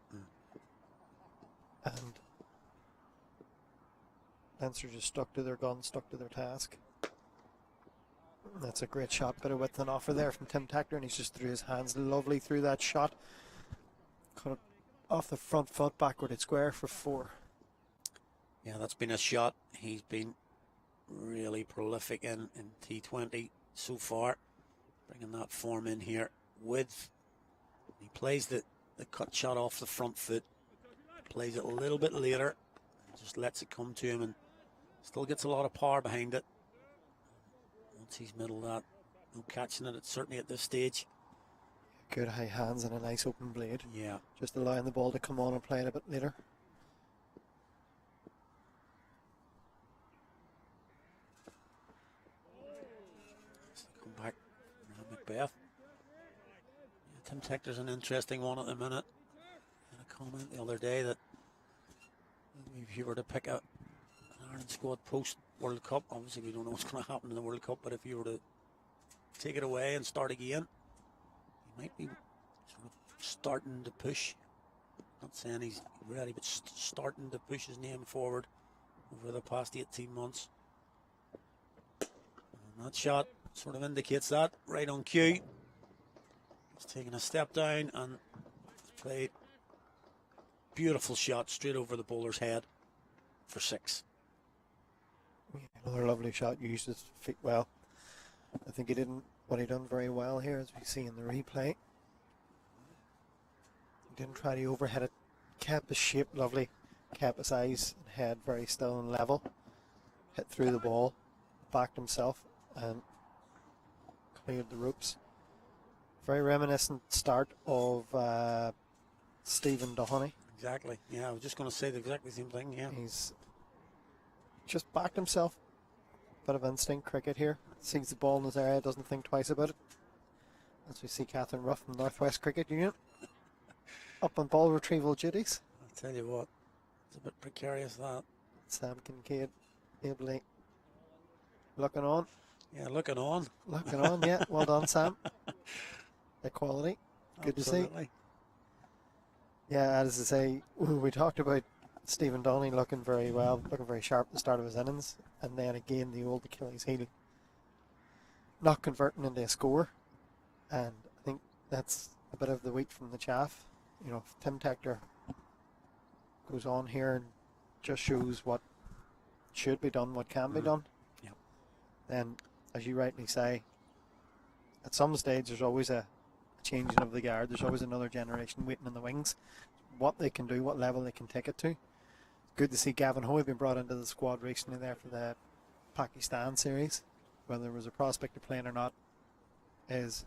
and Leinster just stuck to their gun, stuck to their task. That's a great shot, bit of width and offer there from Tim Tactor, and he's just threw his hands lovely through that shot. Cut it off the front foot, backward at square for 4. Yeah, that's been a shot. He's been really prolific in T20 so far. Bringing that form in here with. He plays the cut shot off the front foot. Plays it a little bit later. And just lets it come to him and still gets a lot of power behind it. Once he's middle that, no catching it, certainly at this stage. Good high hands and a nice open blade. Yeah. Just allowing the ball to come on and play it a bit later. Come back, Macbeth. Yeah, Tim Tector's an interesting one at the minute. I had a comment the other day that if you were to pick an Ireland squad post World Cup, obviously we don't know what's going to happen in the World Cup, but if you were to take it away and start again, he might be sort of starting to push. Not saying he's ready, but starting to push his name forward over the past 18 months. And that shot sort of indicates that, right on cue. He's taking a step down and played. Beautiful shot straight over the bowler's head for 6. Another lovely shot, used his feet well. I think he didn't, what he done very well here, as we see in the replay. He didn't try to overhead it, kept his shape lovely, kept his eyes and head very still and level, hit through the ball, backed himself and cleared the ropes. Very reminiscent start of Stephen Dooney. Exactly, yeah, I was just going to say the exactly same thing, yeah. He's just backed himself. Bit of instinct cricket here. Sees the ball in his area, doesn't think twice about it. As we see Catherine Ruff from Northwest Cricket Union up on ball retrieval duties. I'll tell you what, it's a bit precarious that. Sam Kincaid ably looking on. Yeah, looking on. Looking on, yeah. Well done, Sam. Equality. Good Absolutely. to see. Yeah, as I say, we talked about Stephen Dooney looking very well, looking very sharp at the start of his innings, and then again the old Achilles heel not converting into a score, and I think that's a bit of the wheat from the chaff. You know, if Tim Tector goes on here and just shows what should be done, what can be done, Yep. then, as you rightly say, at some stage there's always a changing of the guard. There's always another generation waiting in the wings. What they can do, what level they can take it to. Good to see Gavin Hoy being brought into the squad recently there for the Pakistan series. Whether there was a prospect of playing or not is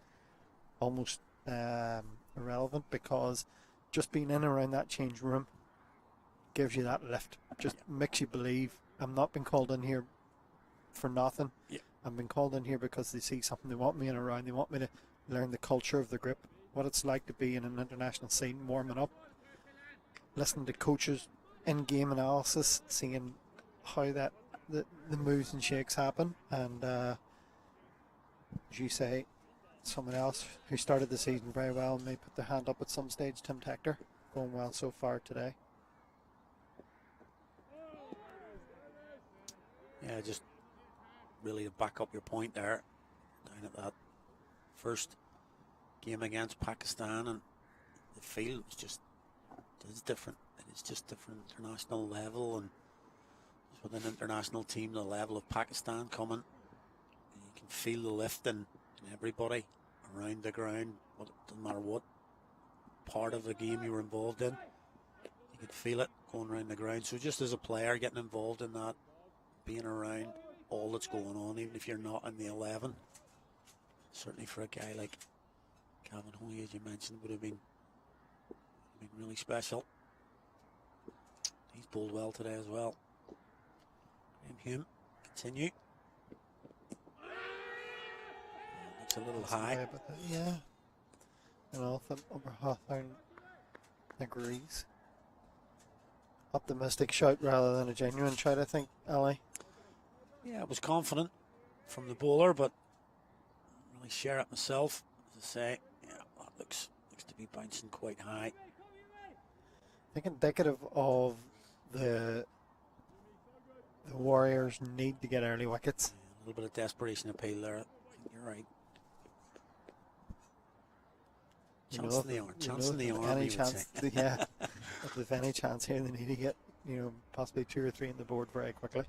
almost irrelevant, because just being in and around that change room gives you that lift. Just makes you believe I'm not being called in here for nothing. Yeah. I'm being called in here because they see something. They want me in around. They want me to learn the culture of the group, what it's like to be in an international scene, warming up, listening to coaches in-game analysis, seeing how that the moves and shakes happen, and as you say, someone else who started the season very well may put their hand up at some stage. Tim Tector going well so far today. Yeah, just really to back up your point there, down at that first game against Pakistan, and the field was just, it is different. It is just different international level, and with an international team, the level of Pakistan coming, you can feel the lift in everybody around the ground. It doesn't matter what part of the game you were involved in, you could feel it going around the ground. So just as a player, getting involved in that, being around all that's going on, even if you're not in the 11, certainly for a guy like Gavin Hoy, as you mentioned, would have been really special. He's bowled well today as well. Graham Hume, continue. Looks a little high. Yeah. And I thought Hawthorne agrees. Optimistic shout rather than a genuine shout, I think, Ali. Yeah, I was confident from the bowler, but I didn't really share it myself. As I say, yeah, that looks to be bouncing quite high. I think indicative of the Warriors need to get early wickets. A little bit of desperation appeal there. I think you're right. Chance in the arm. Chance in the arm. Any chance? Yeah. If there's any chance here, they need to get possibly 2 or 3 in the board very quickly.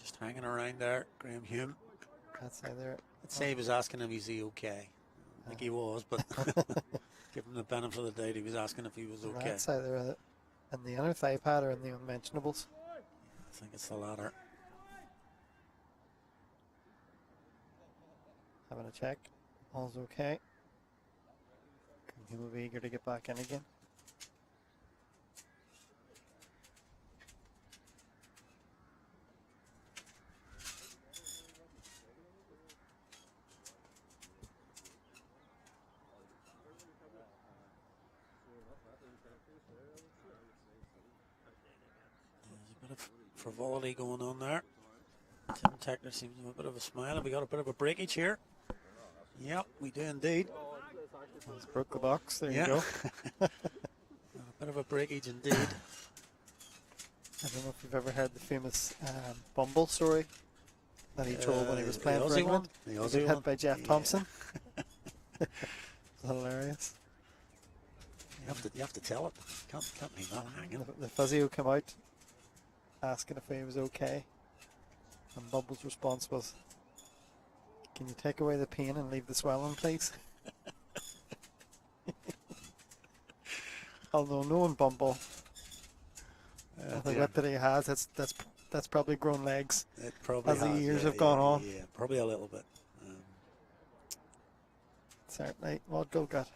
Just hanging around there, Graham Hume. I'd say there. I'd say he was asking him, is he okay? I think he was, but give him the benefit of the doubt. He was asking if he was okay. I'd say there. And the inner thigh pad are in the unmentionables. I think it's the latter. Having a check. All's okay. He will be eager to get back in again. Frivolity going on there. Tim Techner seems to have a bit of a smile. Have we got a bit of a breakage here? Yep, we do indeed. He's broke the box. There you go. A bit of a breakage indeed. I don't know if you've ever heard the famous Bumble story that he told when he was playing for England. The He was Aussie hit one. by Jeff Thompson. It's hilarious. You have to tell it. Can't leave that hanging. The physio came out asking if he was okay, and Bumble's response was, "Can you take away the pain and leave the swelling, please?" Although knowing Bumble, the whip that he has, that's probably grown legs It probably as the has, years have gone on. Yeah, probably a little bit. Certainly, what goal got?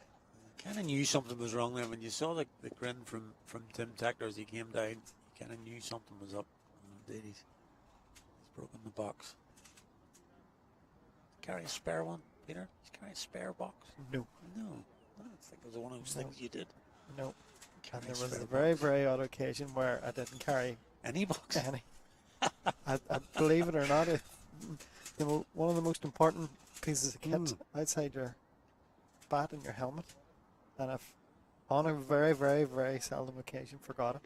Kind of knew something was wrong there when you saw the grin from Tim Techner as he came down. You kind of knew something was up. Indeed, he's broken the box. Carry a spare one, Peter? He's carrying a spare box? No. No. I don't think it was one of those things you did. No. And Carry a there was spare a very, box. very odd occasion where I didn't carry Any box? any. I believe it or not, one of the most important pieces of kit outside your bat and your helmet, and I've on a very, very, very seldom occasion forgot it.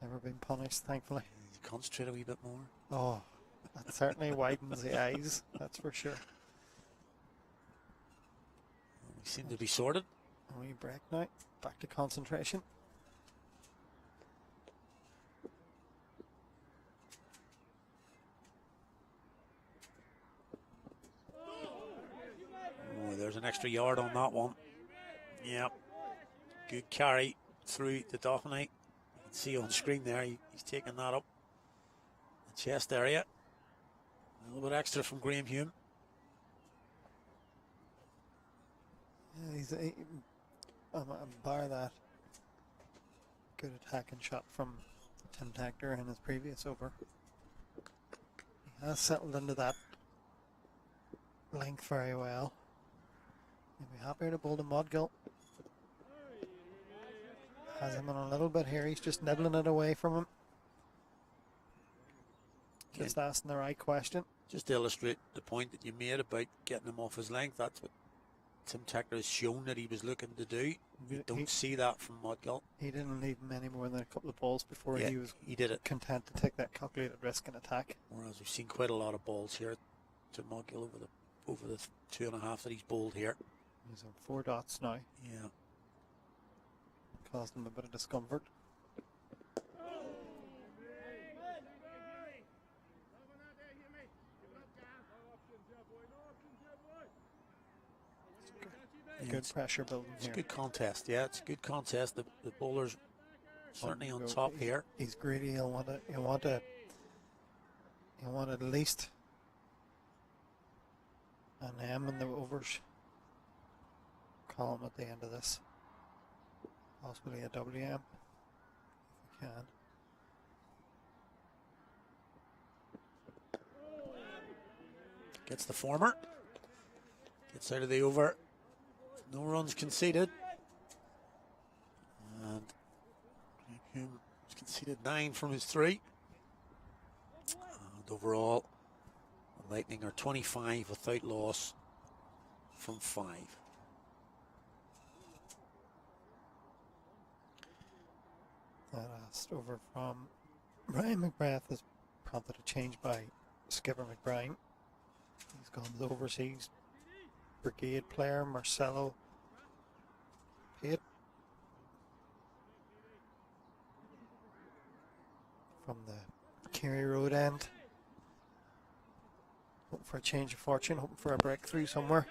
Never been punished, thankfully. Concentrate a wee bit more. Oh, that certainly widens the eyes, that's for sure. We seem to be sorted. A wee break now, back to concentration. Oh, there's an extra yard on that one. Yep. Good carry through the Dooney. You can see on screen there, he's taking that up. The chest area. A little bit extra from Graham Hume. Yeah, bar that good attacking shot from Tim Techner in his previous over. He has settled into that length very well. He'll be happier to bowl the Mudgill. Has him in a little bit here. He's just nibbling it away from him. Just asking the right question. Just to illustrate the point that you made about getting him off his length, that's what Tim Techner has shown that he was looking to do. You don't see that from Mudgill. He didn't need many more than a couple of balls before Yeah, he was he did it. content to take that calculated risk and attack. Whereas we've seen quite a lot of balls here to Mudgill over the 2.5 that he's bowled here. He's on 4 dots now. Yeah. Caused him a bit of discomfort. Good pressure building It's here. a good contest. Yeah, it's a good contest. The bowler's certainly on top here. He's greedy. He'll want at least an M in the overs column at the end of this. Possibly a WM if we can. Gets the former. Gets out of the over. No runs conceded. And Hume conceded 9 from his 3. And overall, the Lightning are 25 without loss from 5. That last over from Ryan McGrath has prompted a change by skipper McBride. He's gone to the overseas brigade player Marcelo Pate from the Kerry Road end. Hoping for a change of fortune, hoping for a breakthrough somewhere.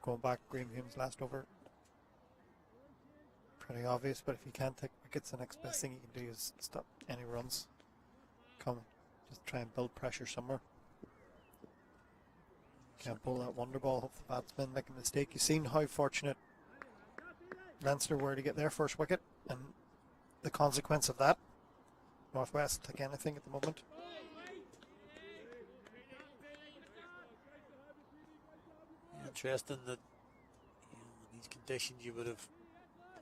Going back, Graham Hume's last over. Pretty obvious, but if you can't take wickets, the next best thing you can do is stop any runs coming. Just try and build pressure somewhere. Can't pull that wonder ball, hope the batsmen make a mistake. You've seen how fortunate Leinster were to get their first wicket, and the consequence of that. Northwest take anything at the moment. Interesting that in these conditions you would have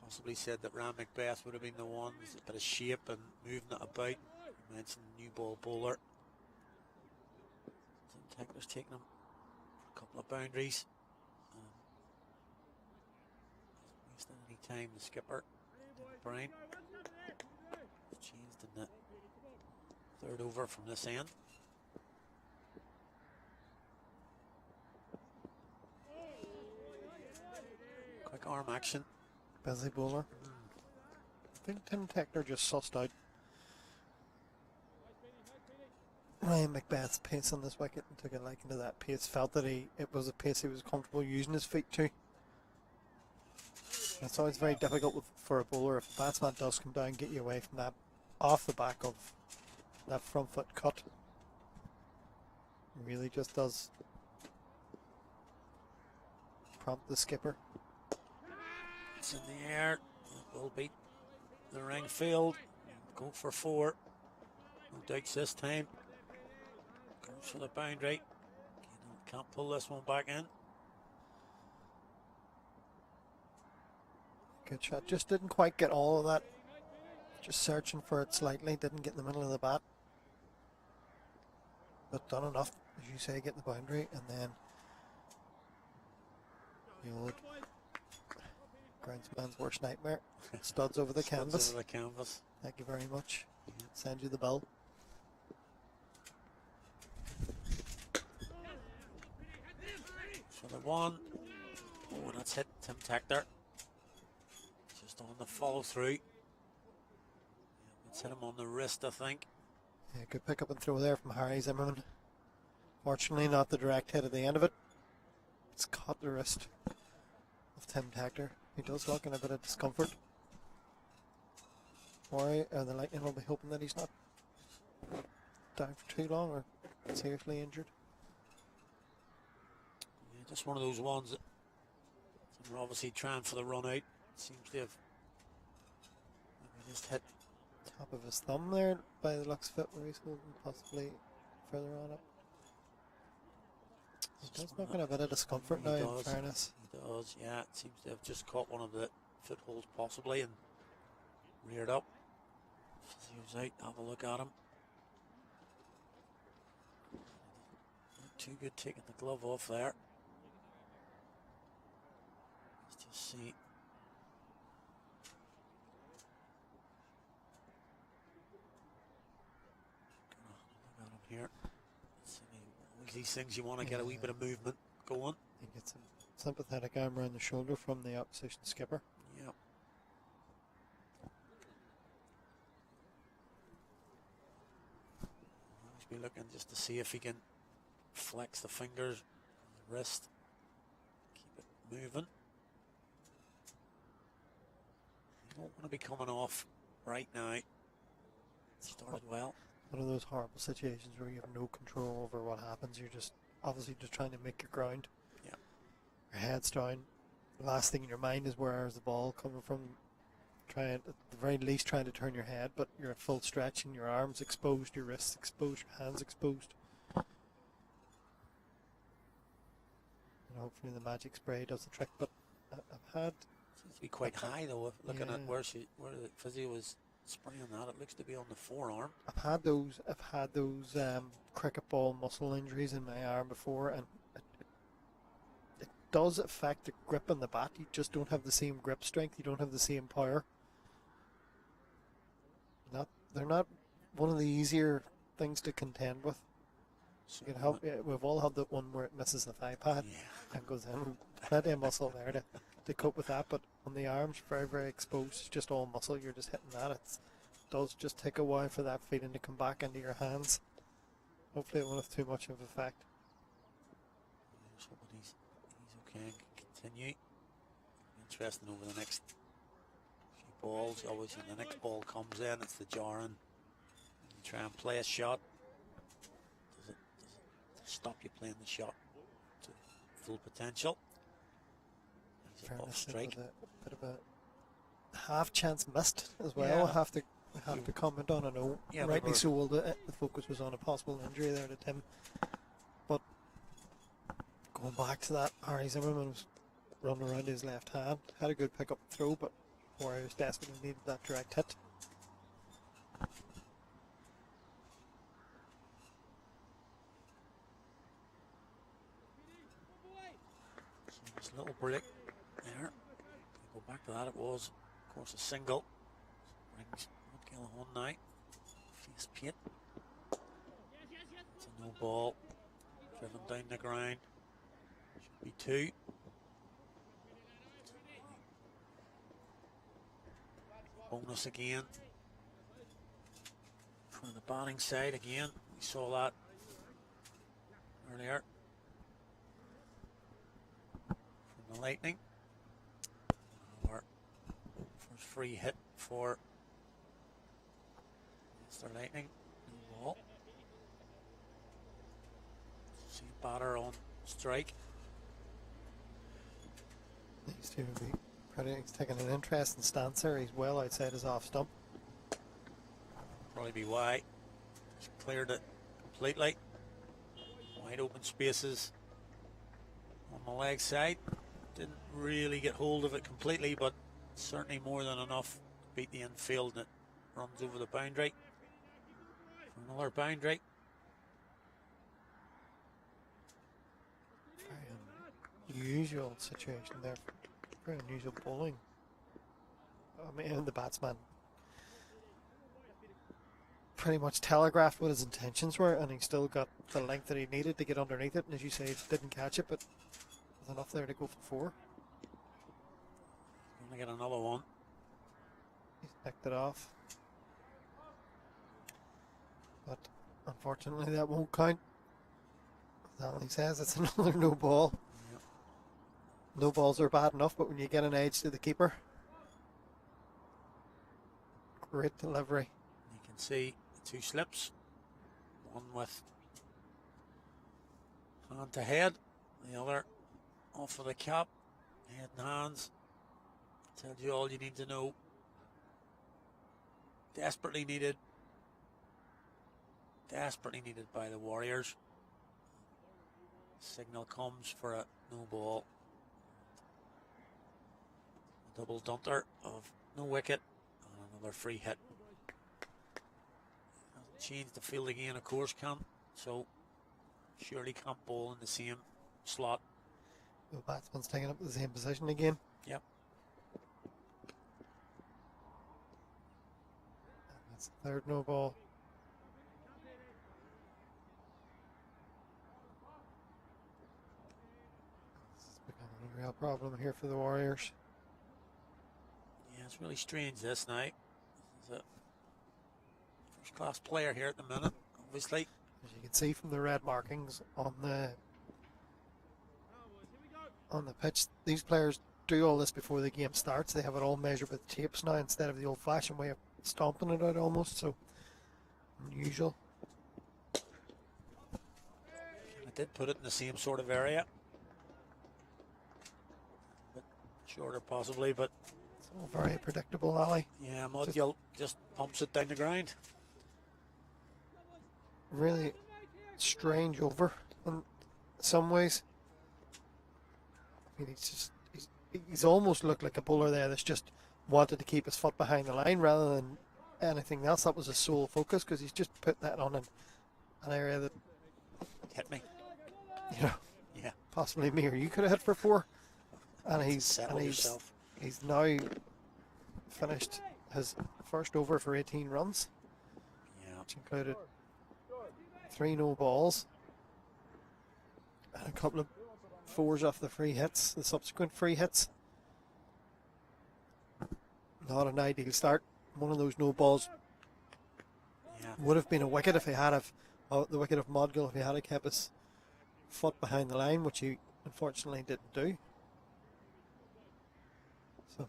possibly said that Ram Macbeth would have been the one with a bit of shape and moving it about. You mentioned new ball bowler. Tim Tackler's taking him for a couple of boundaries. Wasting any time, the skipper, Brian, changed in the third over from this end. Quick arm action. Busy bowler. I think Tim Tackler just sussed out Ryan Macbeth's pace on this wicket and took a liking to that pace. Felt that it was a pace he was comfortable using his feet to. It's always very difficult for a bowler if a batsman does come down, get you away from that off the back of that front foot cut. It really just does prompt the skipper. It's in the air. It will beat the ring field. Go for 4. No doubts this time. Goes for the boundary. Can't pull this one back in. Good shot. Just didn't quite get all of that. Just searching for it slightly. Didn't get in the middle of the bat. But done enough, as you say, get the boundary, and then the old groundsman's worst nightmare. Studs over the canvas. Over the canvas. Thank you very much. Send you the bill. For the 1. Oh, that's hit Tim Tackler. Just on the follow through. Yeah, it's hit him on the wrist, I think. Yeah, good pick up and throw there from Harry Zimmerman. Fortunately, not the direct hit at the end of it. It's caught the wrist of Tim Tackler. He does look in a bit of discomfort. Worry, the Lightning will be hoping that he's not down for too long or seriously injured. Yeah, just one of those ones that we're obviously trying for the run out. Seems to have maybe just hit Top of his thumb there by the looks of it, where he's holding possibly further on up. He does look in a bit of discomfort now, in fairness. He does, yeah. It seems to have just caught one of the footholds possibly and reared up. He was out, have a look at him. Not too good taking the glove off there. Let's just see. Look at him here. Always these things you want to get a wee bit of movement going. He gets a sympathetic arm around the shoulder from the opposition skipper. Yep. Always be looking just to see if he can flex the fingers, the wrist, keep it moving. You don't want to be coming off right now. Started well. One of those horrible situations where you have no control over what happens. You're just obviously just trying to make your ground. Yeah. Your head's down. The last thing in your mind is where is the ball coming from. Trying, at the very least, trying to turn your head, but you're at full stretch and your arms exposed, your wrists exposed, your hands exposed. And hopefully the magic spray does the trick. But I've had Seems to be quite high though. Looking Yeah. at where the physio was spraying that, it looks to be on the forearm. I've had those cricket ball muscle injuries in my arm before, and it does affect the grip on the bat. You just don't have the same grip strength. You don't have the same power. They're not one of the easier things to contend with. So, You can help. We've all had that one where it misses the thigh pad and goes in. Plenty of muscle there to cope with that, but on the arms, very, very exposed. It's just all muscle. You're just hitting that. It does just take a while for that feeling to come back into your hands. Hopefully it won't have too much of an effect. just hoping he's okay and can continue. Interesting over the next few balls. Always when the next ball comes in, it's the jarring. You try and play a shot. Does it stop you playing the shot to full potential? He's above Fairness, strike. a bit of a half chance missed as well. Yeah. I have to comment on. I know Yeah, rightly so. All the focus was on a possible injury there to Tim, but going back to that, Harry Zimmerman was running around his left hand. Had a good pick up throw, but Warriors desperately needed that direct hit. So this little break there. Go back to that. It was, of course, a single. Brings Gallagher now. Face Pate. It's a no ball. Driven down the ground. Should be two. Bonus again. From the batting side again. We saw that earlier. From the Lightning. Our first free hit for Mr. Lightning. No ball. See batter on strike. These two will be he's taking an interesting stance there. He's well outside his off stump. Probably be why. Just cleared it completely. Wide open spaces on the leg side. Didn't really get hold of it completely, but certainly more than enough to beat the infield, and it runs over the boundary. Another boundary. Very unusual situation there. Very unusual bowling. I mean, the batsman pretty much telegraphed what his intentions were, and he still got the length that he needed to get underneath it. And as you say, he didn't catch it, but there's enough there to go for four. Gonna get another one. He's picked it off, but unfortunately that won't count. As Alan says, it's another no ball. Yep. No balls are bad enough, but when you get an edge to the keeper, great delivery. You can see the two slips. One with hand to head, the other off of the cap, head and hands. Tells you all you need to know. Desperately needed by the Warriors. Signal comes for a no ball. A double dunter of no wicket and another free hit. Hasn't changed the field again, of course, can't. So surely can't bowl in the same slot. The batsman's taking up the same position again. Yep. And that's the third no ball. This is becoming a real problem here for the Warriors. Yeah, it's really strange this night. This is a first class player here at the minute, obviously. As you can see from the red markings on the pitch, these players do all this before the game starts. They have it all measured with tapes now instead of the old-fashioned way of stomping it out almost. So unusual. I did put it in the same sort of area. A bit shorter possibly, but It's all very predictable, Ali. yeah, Mudgill just pumps it down the ground. Really strange over in some ways. I mean, he's he's almost looked like a bowler there that's just wanted to keep his foot behind the line rather than anything else. That was his sole focus because he's just put that on an area that, Hit me. you know, Yeah. possibly me or you could have hit for 4. And Settle yourself. he's now finished his first over for 18 runs, Yeah. which included 3 no balls and a couple of 4s off the free hits, the subsequent free hits. Not an ideal start. One of those no balls would have been a wicket if he had the wicket of Modgill if he had kept his foot behind the line, which he unfortunately didn't do. So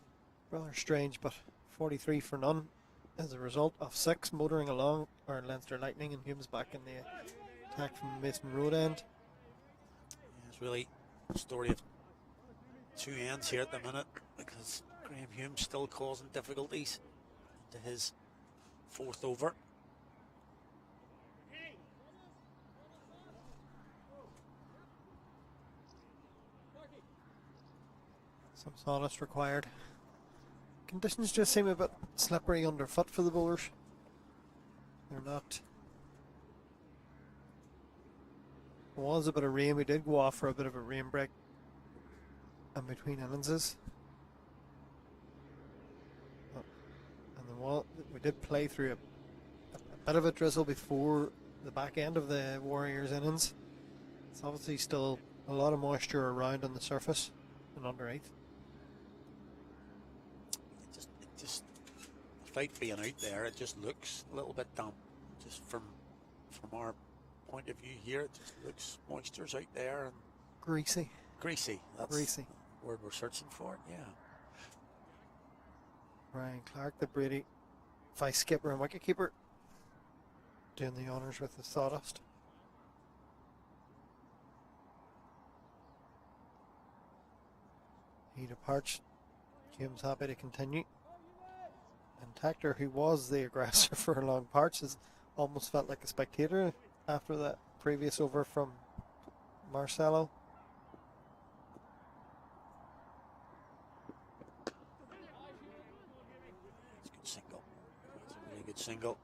rather strange, but 43 for none as a result of 6 motoring along our Leinster Lightning, and Hume's back in the attack from the Mason Road end. It's really a story of 2 ends here at the minute, because Graham Hume's still causing difficulties into his 4th over. Some solace required. Conditions just seem a bit slippery underfoot for the bowlers. They're not. There was a bit of rain. We did go off for a bit of a rain break in between innings. And we did play through a bit of a drizzle before the back end of the Warriors innings. It's obviously still a lot of moisture around on the surface and underneath. Without being out there, it just looks a little bit damp. Just from our point of view here, it just looks moisture's out there and greasy. That's greasy. The word we're searching for. Yeah. Ryan Clark, the Brady vice skipper and wicketkeeper, doing the honours with the sawdust. He departs. Hume's happy to continue. And Tactor, who was the aggressor for long parts, has almost felt like a spectator after that previous over from Marcelo. It's a good single. It's a really good single.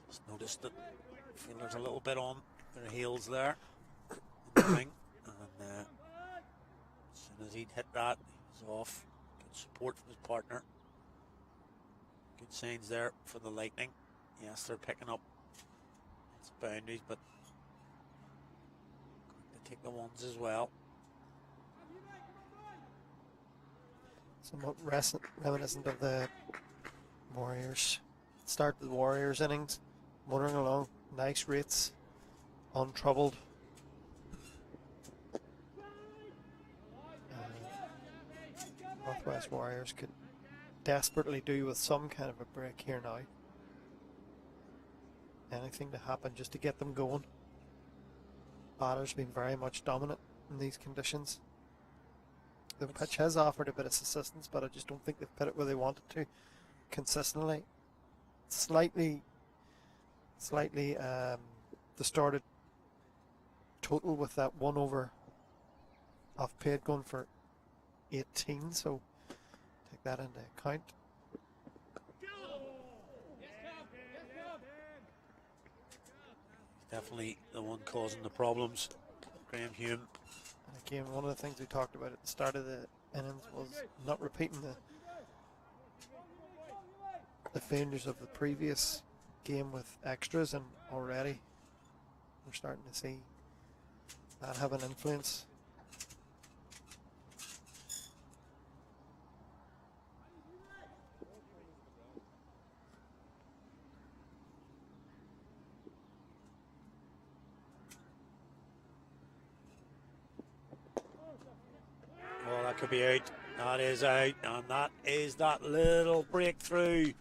Just noticed that fielder's a little bit on their heels there. And as soon as he'd hit that, he was off. Good support from his partner. Good signs there for the Lightning. Yes, they're picking up its boundaries, but going to take the ones as well. Somewhat reminiscent of the Warriors. Start of the Warriors innings. Motoring along, nice rates, untroubled. Northwest Warriors could desperately do with some kind of a break here now. Anything to happen just to get them going. Batter's been very much dominant in these conditions. The pitch has offered a bit of assistance, but I just don't think they've put it where they wanted to consistently. Slightly distorted total with that 1 over off paid going for 18, so take that into account. Definitely the one causing the problems, Graham Hume. And again, one of the things we talked about at the start of the innings was not repeating the failures of the previous game with extras, and already we're starting to see that have an influence. Well, that could be out. That is out, and that is that little breakthrough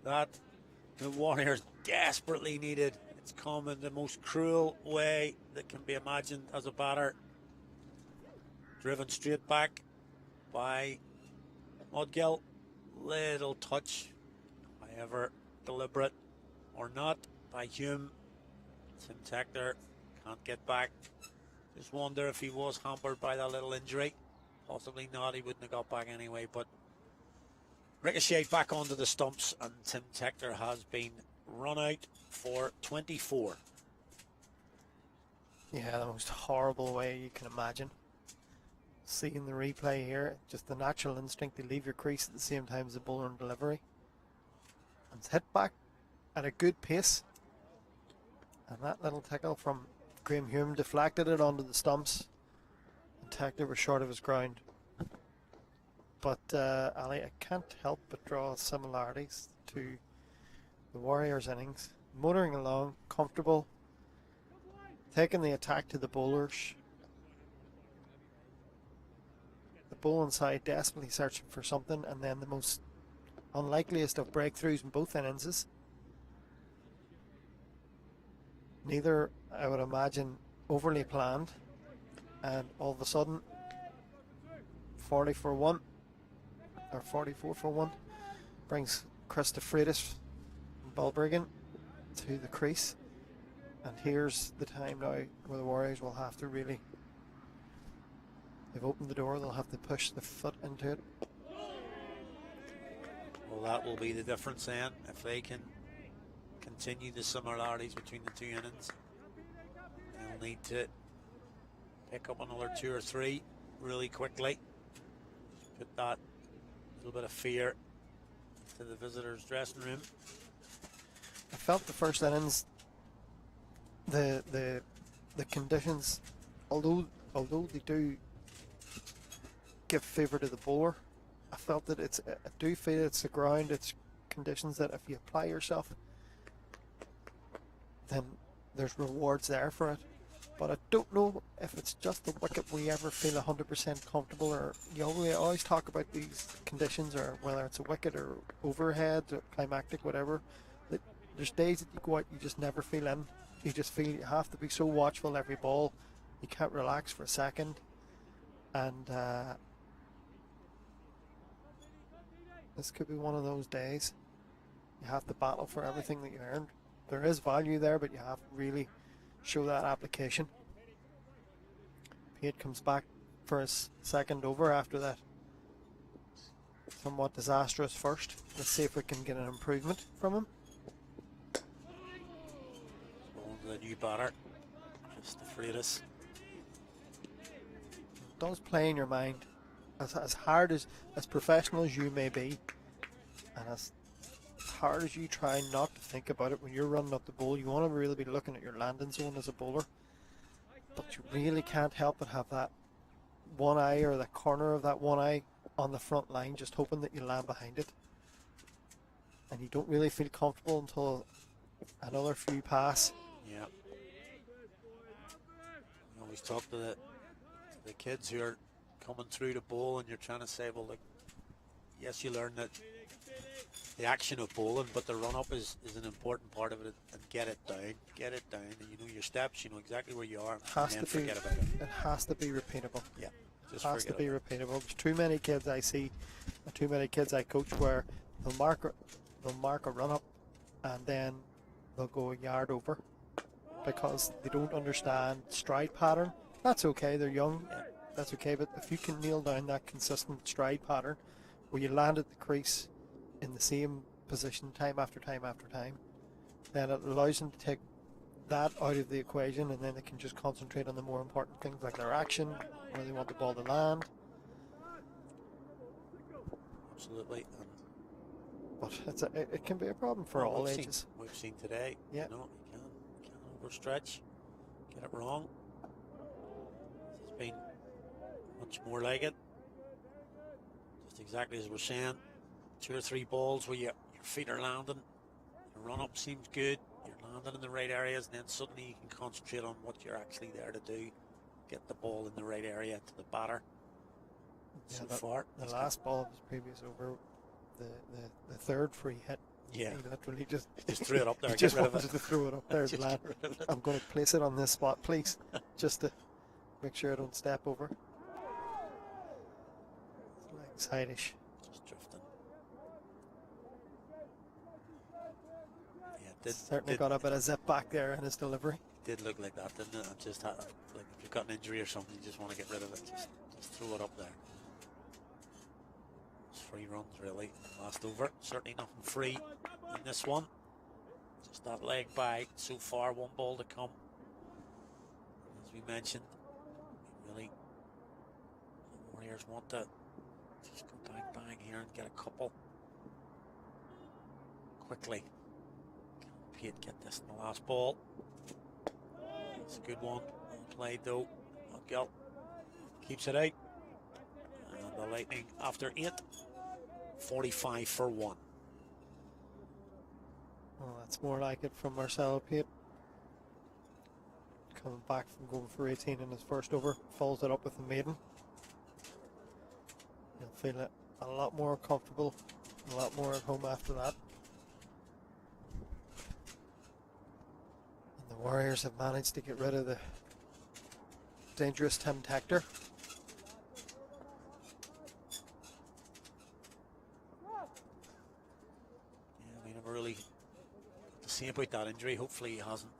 that the Warriors desperately needed. It's come in the most cruel way that can be imagined as a batter. Driven straight back by Modgill. Little touch, however deliberate or not, by Hume. Tim Tector can't get back. Just wonder if he was hampered by that little injury. Possibly not. He wouldn't have got back anyway. But ricocheted back onto the stumps, and Tim Tector has been run out for 24. Yeah, the most horrible way you can imagine. Seeing the replay here, just the natural instinct to leave your crease at the same time as the bowler on delivery. And it's hit back at a good pace. And that little tackle from Graham Hume deflected it onto the stumps. And Tector was short of his ground. But Ali, I can't help but draw similarities to the Warriors' innings. Motoring along, comfortable, taking the attack to the bowlers. The bowling side desperately searching for something, and then the most unlikeliest of breakthroughs in both innings. Neither, I would imagine, overly planned, and all of a sudden 40 for 1 or 44 for 1 brings Chris DeFreitas and Balbriggan to the crease. And here's the time now where the Warriors will have to really, they've opened the door, they'll have to push the foot into it. Well, that will be the difference then, if they can continue the similarities between the two innings. They'll need to pick up another 2 or 3 really quickly. Put that little bit of fear to the visitors' dressing room. I felt the first innings, the conditions, although they do give favour to the bowler, I felt that I do feel it's the ground, it's conditions that if you apply yourself, then there's rewards there for it. But I don't know if it's just the wicket we ever feel 100% comfortable, or we always talk about these conditions, or whether it's a wicket or overhead or climactic, whatever. There's days that you go out, you just never feel in. You just feel you have to be so watchful every ball. You can't relax for a second. And this could be one of those days. You have to battle for everything that you earned. There is value there, but you have to really show that application. Pate comes back for his second over after that somewhat disastrous first. Let's see if we can get an improvement from him. The new batter, just DeFreitas. It does play in your mind, as hard as professional as you may be, and as hard as you try not to think about it when you're running up the bowl. You want to really be looking at your landing zone as a bowler, but you really can't help but have that one eye, or the corner of that one eye, on the front line, just hoping that you land behind it. And you don't really feel comfortable until another few pass. Yeah. We always talk to the kids who are coming through the bowl, and you're trying to say, well, look, yes, you learn that the action of bowling, but the run-up is an important part of it, and get it down, and you know your steps, you know exactly where you are, and then forget about it. It has to be repeatable. Yeah, it has to be repeatable. There's too many kids I see, too many kids I coach, where they'll mark a run-up, and then they'll go a yard over, because they don't understand stride pattern. That's okay, they're young, that's okay, but if you can nail down that consistent stride pattern where you land at the crease in the same position time after time after time, then it allows them to take that out of the equation, and then they can just concentrate on the more important things like their action, where they want the ball to land. Absolutely. But it can be a problem for all ages. We've seen today, yeah. You know, you can't overstretch, get it wrong. This has been much more like it. Just exactly as we're saying, 2 or 3 balls where your feet are landing, your run up seems good, you're landing in the right areas, and then suddenly you can concentrate on what you're actually there to do, get the ball in the right area to the batter. Yeah, so far, the last ball of his previous over, the third free hit, yeah, he literally just threw it up there. He just wanted to throw it up there. I'm going to place it on this spot, please, just to make sure I don't step over. It's like side-ish. Just drifting. Yeah, certainly got a bit of zip back there in his delivery. Did look like that, didn't it? Just like if you've got an injury or something, you just want to get rid of it. Just throw it up there. free runs really last over. Certainly nothing free in this one. Just that leg by so far, 1 ball to come. As we mentioned, really the Warriors want to just go bang here and get a couple quickly. Can Pete get this in the last ball? It's a good one. Well played though. Gil keeps it out. And the Lightning after 8, 45 for 1. Well, that's more like it from Marcelo Pate. Coming back from going for 18 in his first over, follows it up with a maiden. He'll feel it a lot more comfortable, a lot more at home after that. And the Warriors have managed to get rid of the dangerous Tim Tector. Yeah, we never really got to see about that injury. Hopefully he hasn't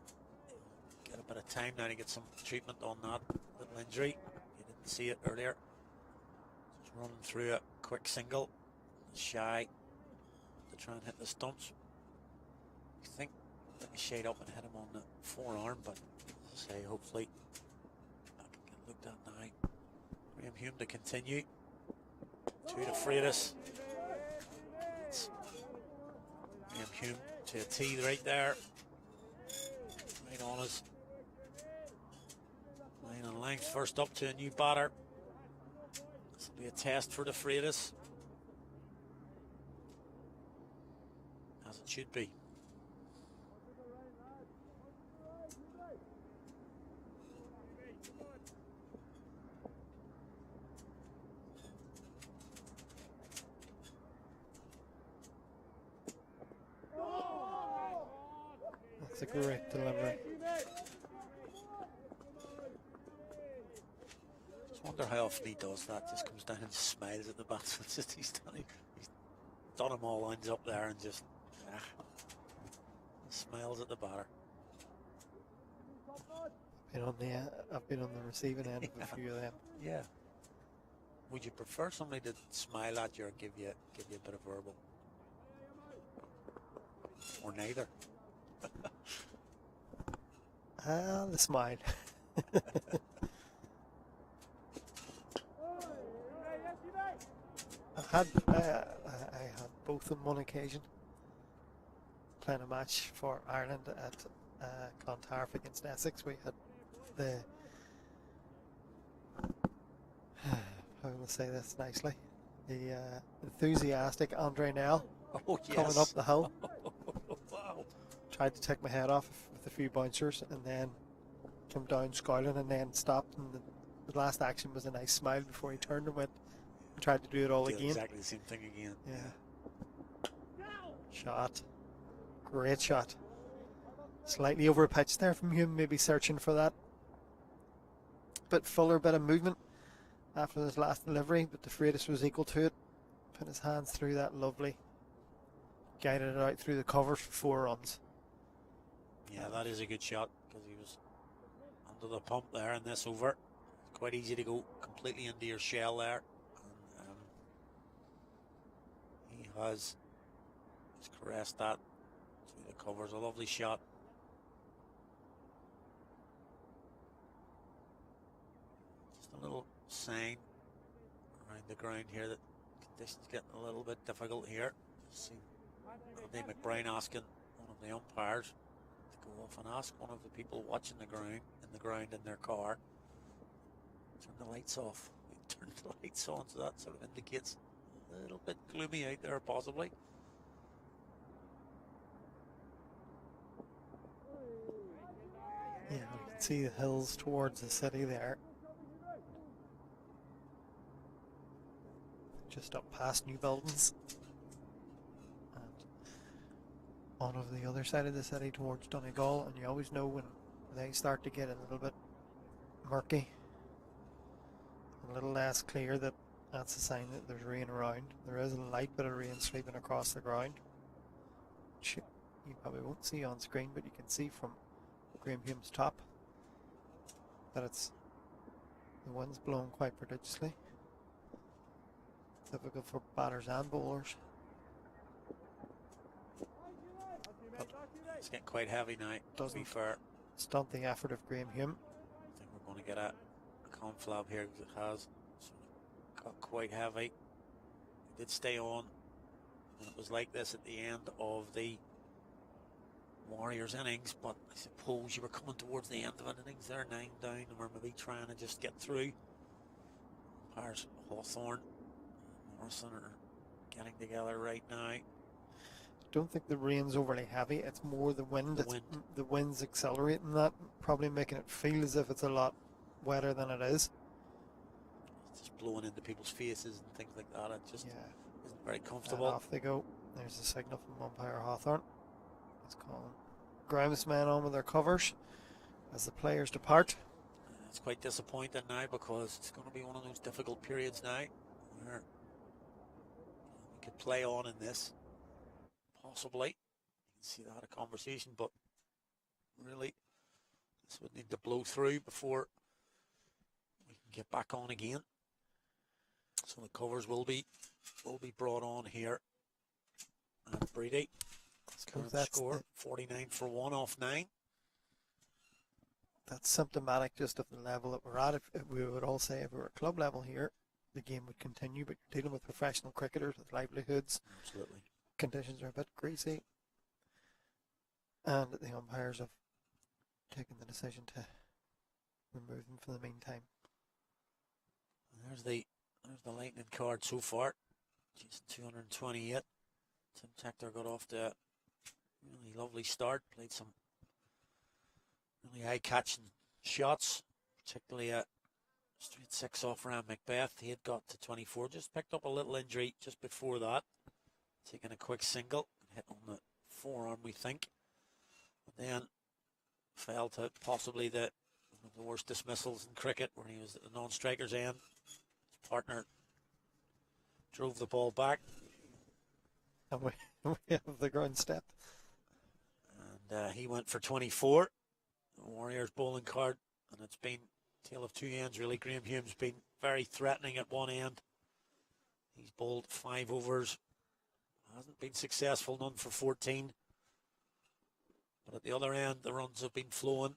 get a bit of time now to get some treatment on that little injury. You didn't see it earlier. Just running through a quick single. Shy to try and hit the stumps. I think let me shade up and hit him on the forearm, but as I say, hopefully that can get looked at now. Graham Hume to continue. 2 to Freitas. Graham Hume to a tee right there. Right on us. Line and length, first up to a new batter. This will be a test for the Freitas. As it should be. That's a great delivery. Just wonder how often he does that. Just comes down and smiles at the batsman. Just he's done them all, ends up there and just smiles at the batter. I've been on the receiving end of a few of them. Yeah. Would you prefer somebody to smile at you or give you a bit of verbal? Or neither? The smile. I had both on one occasion. Playing a match for Ireland at Clontarf against Essex. We had the how will I say this nicely? The enthusiastic Andre Nell coming up the hill. Wow. Tried to take my head off with a few bouncers and then came down scowling and then stopped, and the last action was a nice smile before he turned and went and tried to do it all Did again. Exactly the same thing again. Yeah. Shot. Great shot. Slightly over pitch there from him, maybe searching for that bit fuller bit of movement after his last delivery, but the Freitas was equal to it. Put his hands through that lovely. Guided it out through the covers for 4 runs. Yeah, that is a good shot because he was under the pump there in this over. It's quite easy to go completely into your shell there. And, he has caressed that through the covers. A lovely shot. Just a little sign around the ground here that conditions getting a little bit difficult here. Just see Andy McBride asking one of the umpires to go off and ask one of the people watching the ground in their car, turn the lights off. They turn the lights on, so that sort of indicates a little bit gloomy out there possibly. Yeah, we can see the hills towards the city there. Just up past new buildings. And on over the other side of the city towards Donegal, and you always know when they start to get a little bit murky, a little less clear, that's a sign that there's rain around. There is a light bit of rain sweeping across the ground, which you probably won't see on screen, but you can see from Graham Hume's top that the wind's blowing quite prodigiously. Difficult for batters and bowlers. But it's getting quite heavy now, to be fair. Stunt the effort of Graham Hume. I think we're going to get a conflab here because it has got quite heavy. It did stay on, and it was like this at the end of the Warriors innings, but I suppose you were coming towards the end of an innings there, 9 down, and we're maybe trying to just get through. Umpires Hawthorne and Morrison are getting together right now. Don't think the rain's overly heavy. It's more the wind. The wind's accelerating that, probably making it feel as if it's a lot wetter than it is. It's just blowing into people's faces and things like that. It just isn't very comfortable. And off they go. There's a signal from umpire Hawthorne. It's calling groundsmen on with their covers as the players depart. It's quite disappointing now because it's going to be one of those difficult periods now where we could play on in this. Possibly. You can see that a conversation, but really this would need to blow through before we can get back on again. So the covers will be brought on here. And Brady, current score 49 for 1 off 9. That's symptomatic just of the level that we're at. If we would all say if we were club level here, the game would continue, but you're dealing with professional cricketers with livelihoods. Absolutely. Conditions are a bit greasy, and the umpires have taken the decision to remove them for the meantime. There's the lightning card so far. Just 228. Tim Tector got off to a really lovely start. Played some really eye-catching shots, particularly a straight 6 off Ram Macbeth. He had got to 24. Just picked up a little injury just before that. Taking a quick single, hit on the forearm, we think. But then fell to possibly one of the worst dismissals in cricket, where he was at the non-striker's end. His partner drove the ball back. And we have the ground step. And he went for 24. The Warriors bowling card, and it's been a tale of two ends, really. Graham Hume's been very threatening at one end. He's bowled 5 overs. Hasn't been successful, none for 14. But at the other end, the runs have been flowing.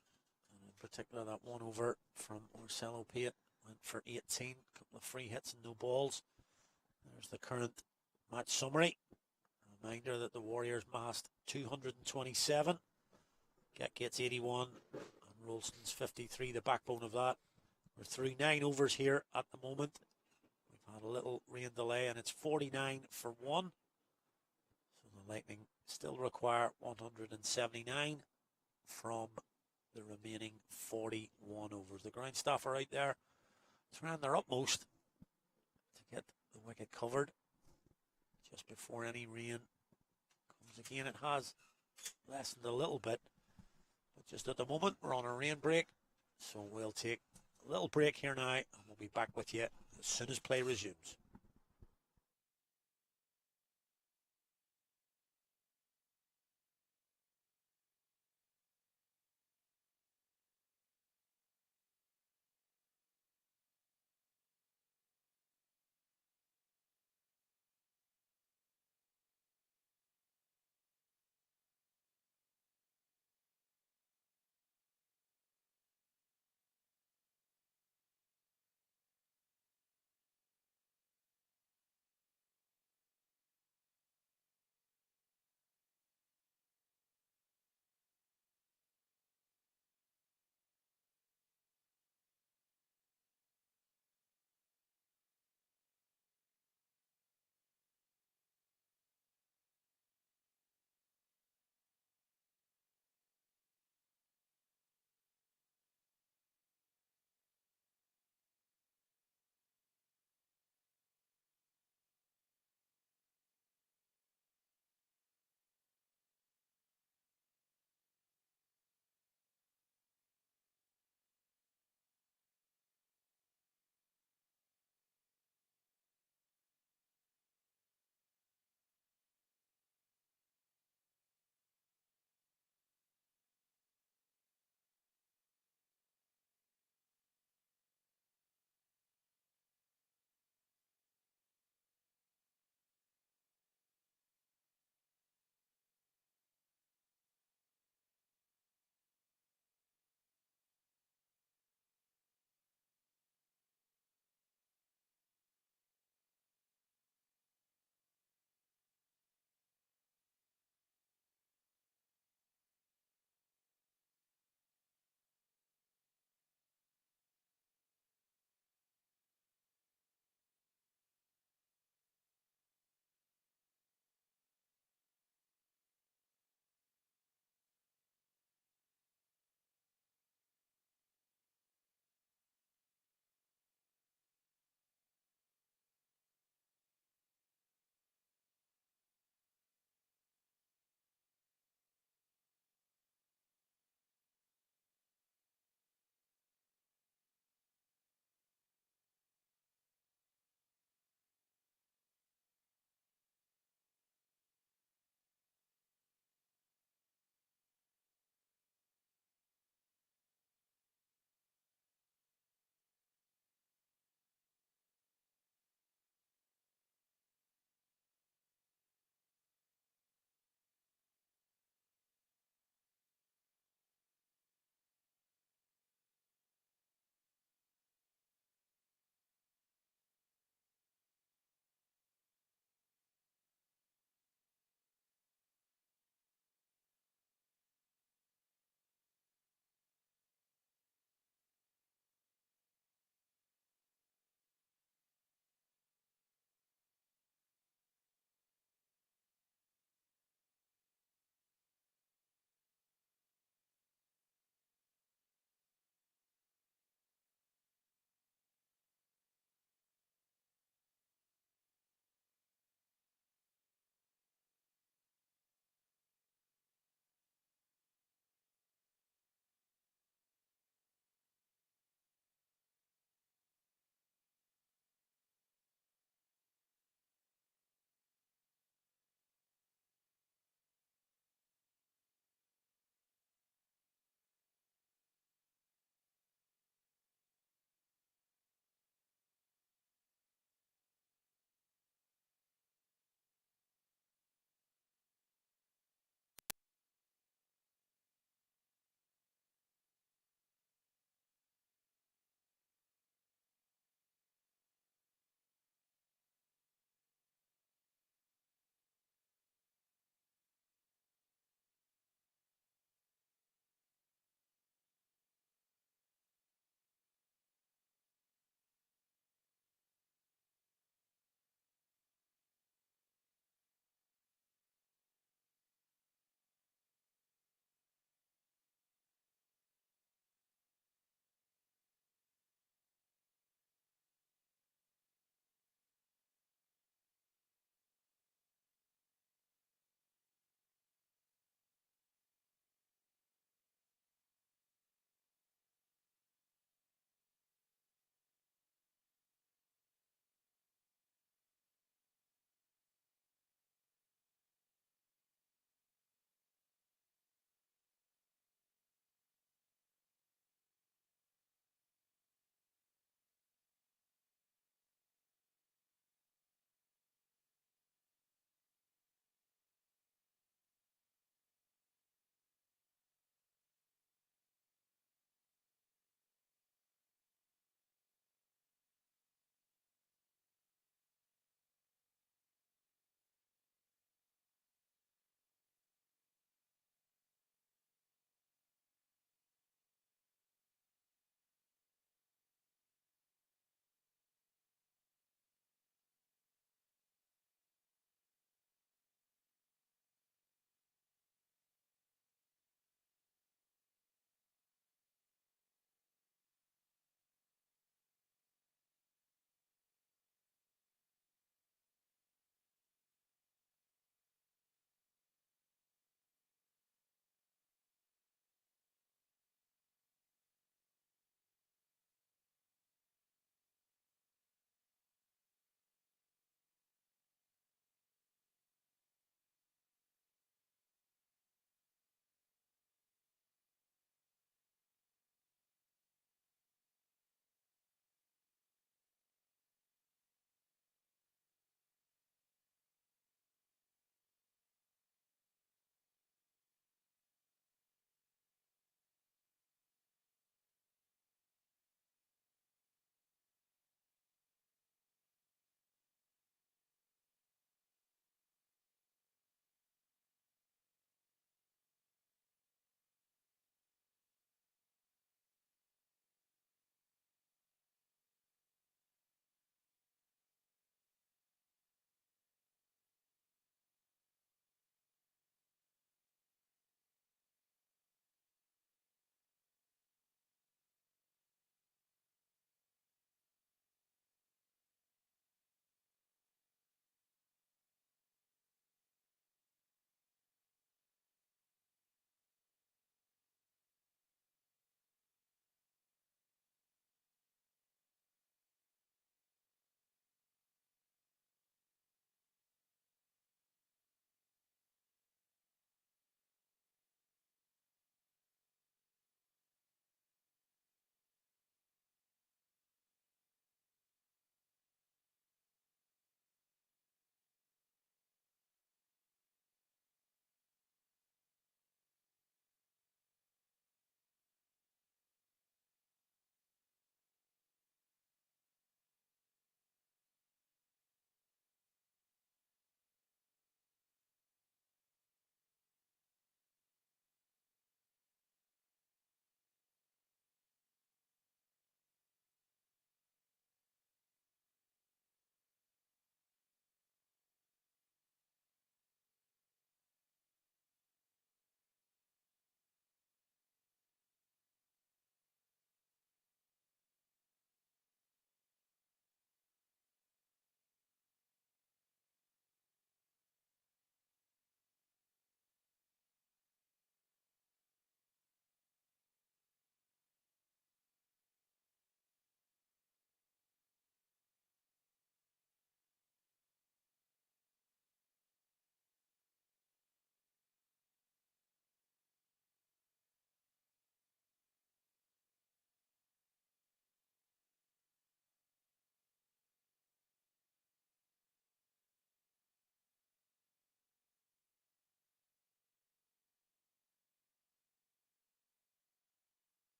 And in particular, that 1 over from Marcelo Pate went for 18. A couple of free hits and no balls. There's the current match summary. A reminder that the Warriors massed 227. Get gets 81. And Rolston's 53, the backbone of that. We're through 9 overs here at the moment. We've had a little rain delay, and it's 49 for 1. The Lightning still require 179 from the remaining 41 overs. The ground staff are out there trying their utmost to get the wicket covered just before any rain comes again. It has lessened a little bit, but just at the moment we're on a rain break, so we'll take a little break here now and we'll be back with you as soon as play resumes.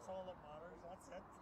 That's all that matters. That's it.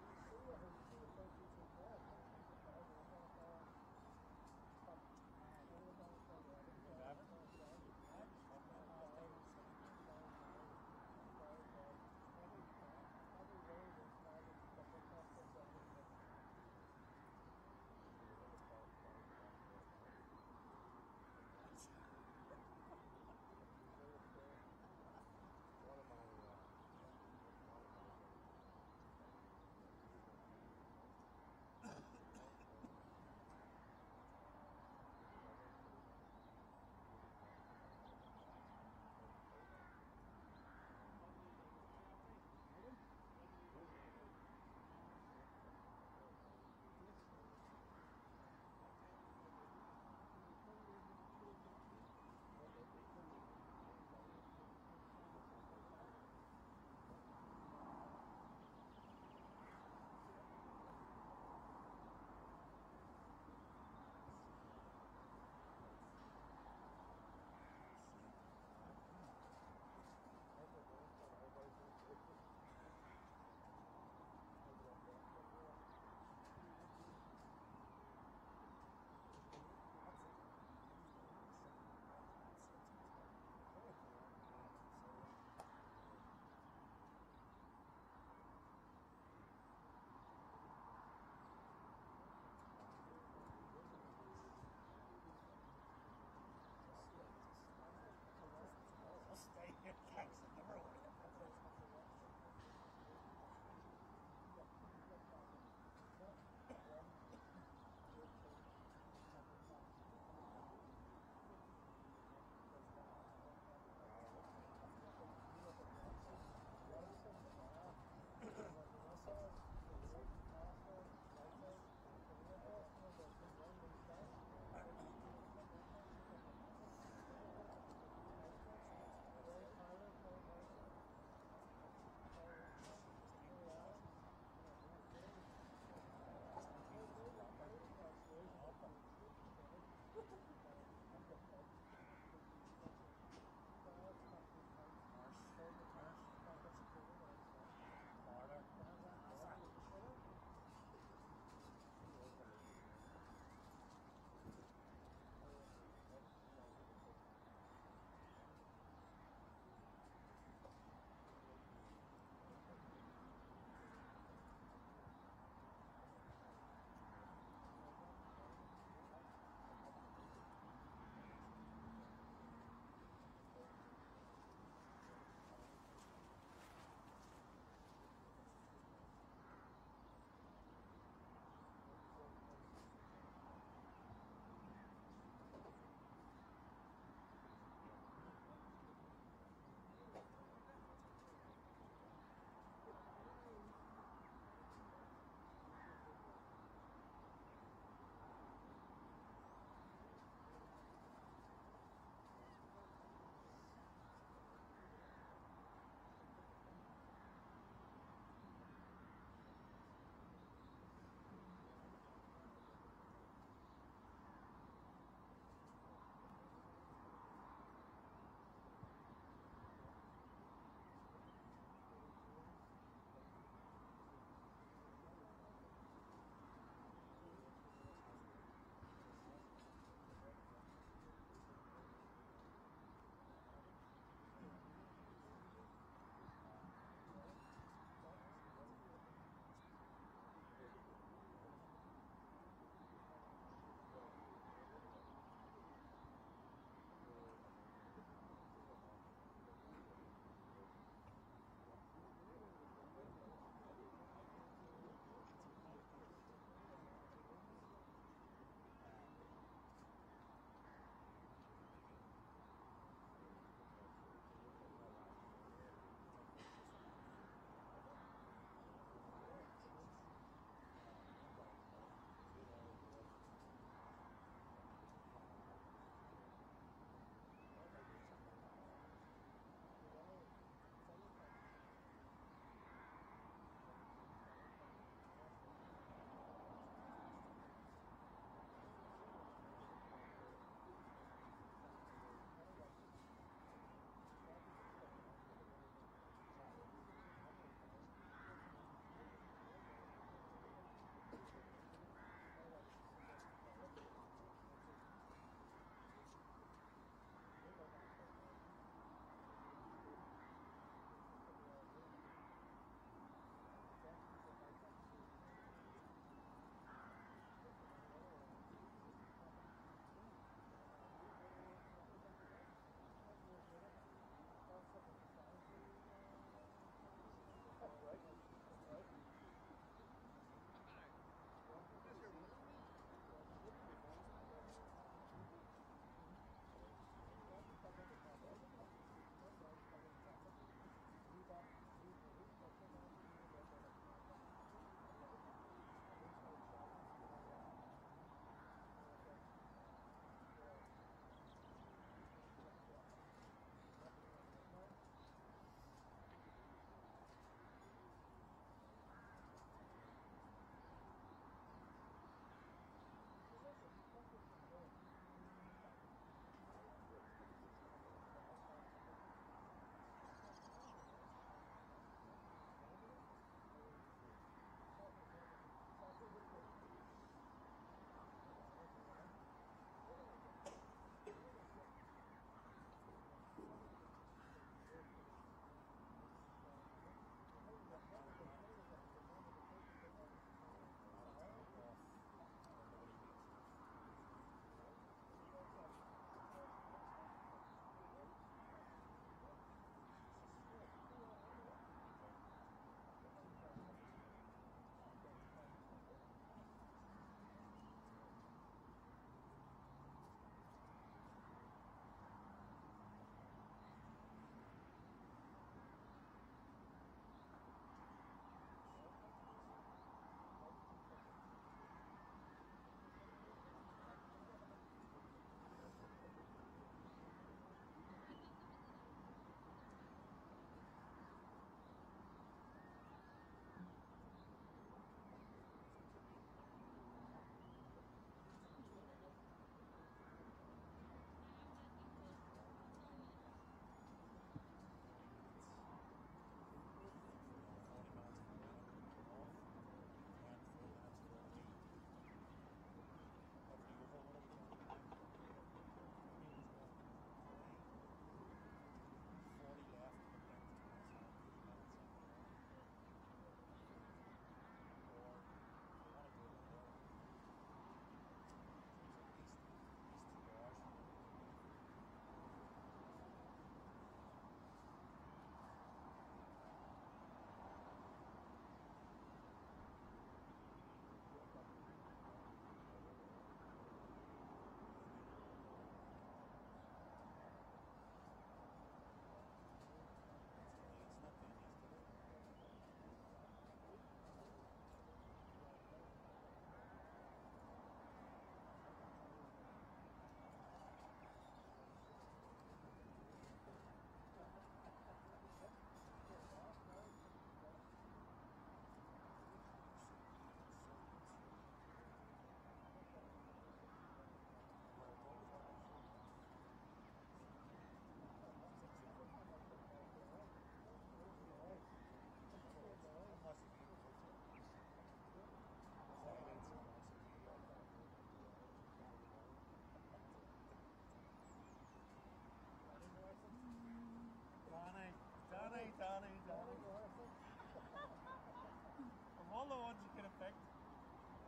all the ones you could have picked.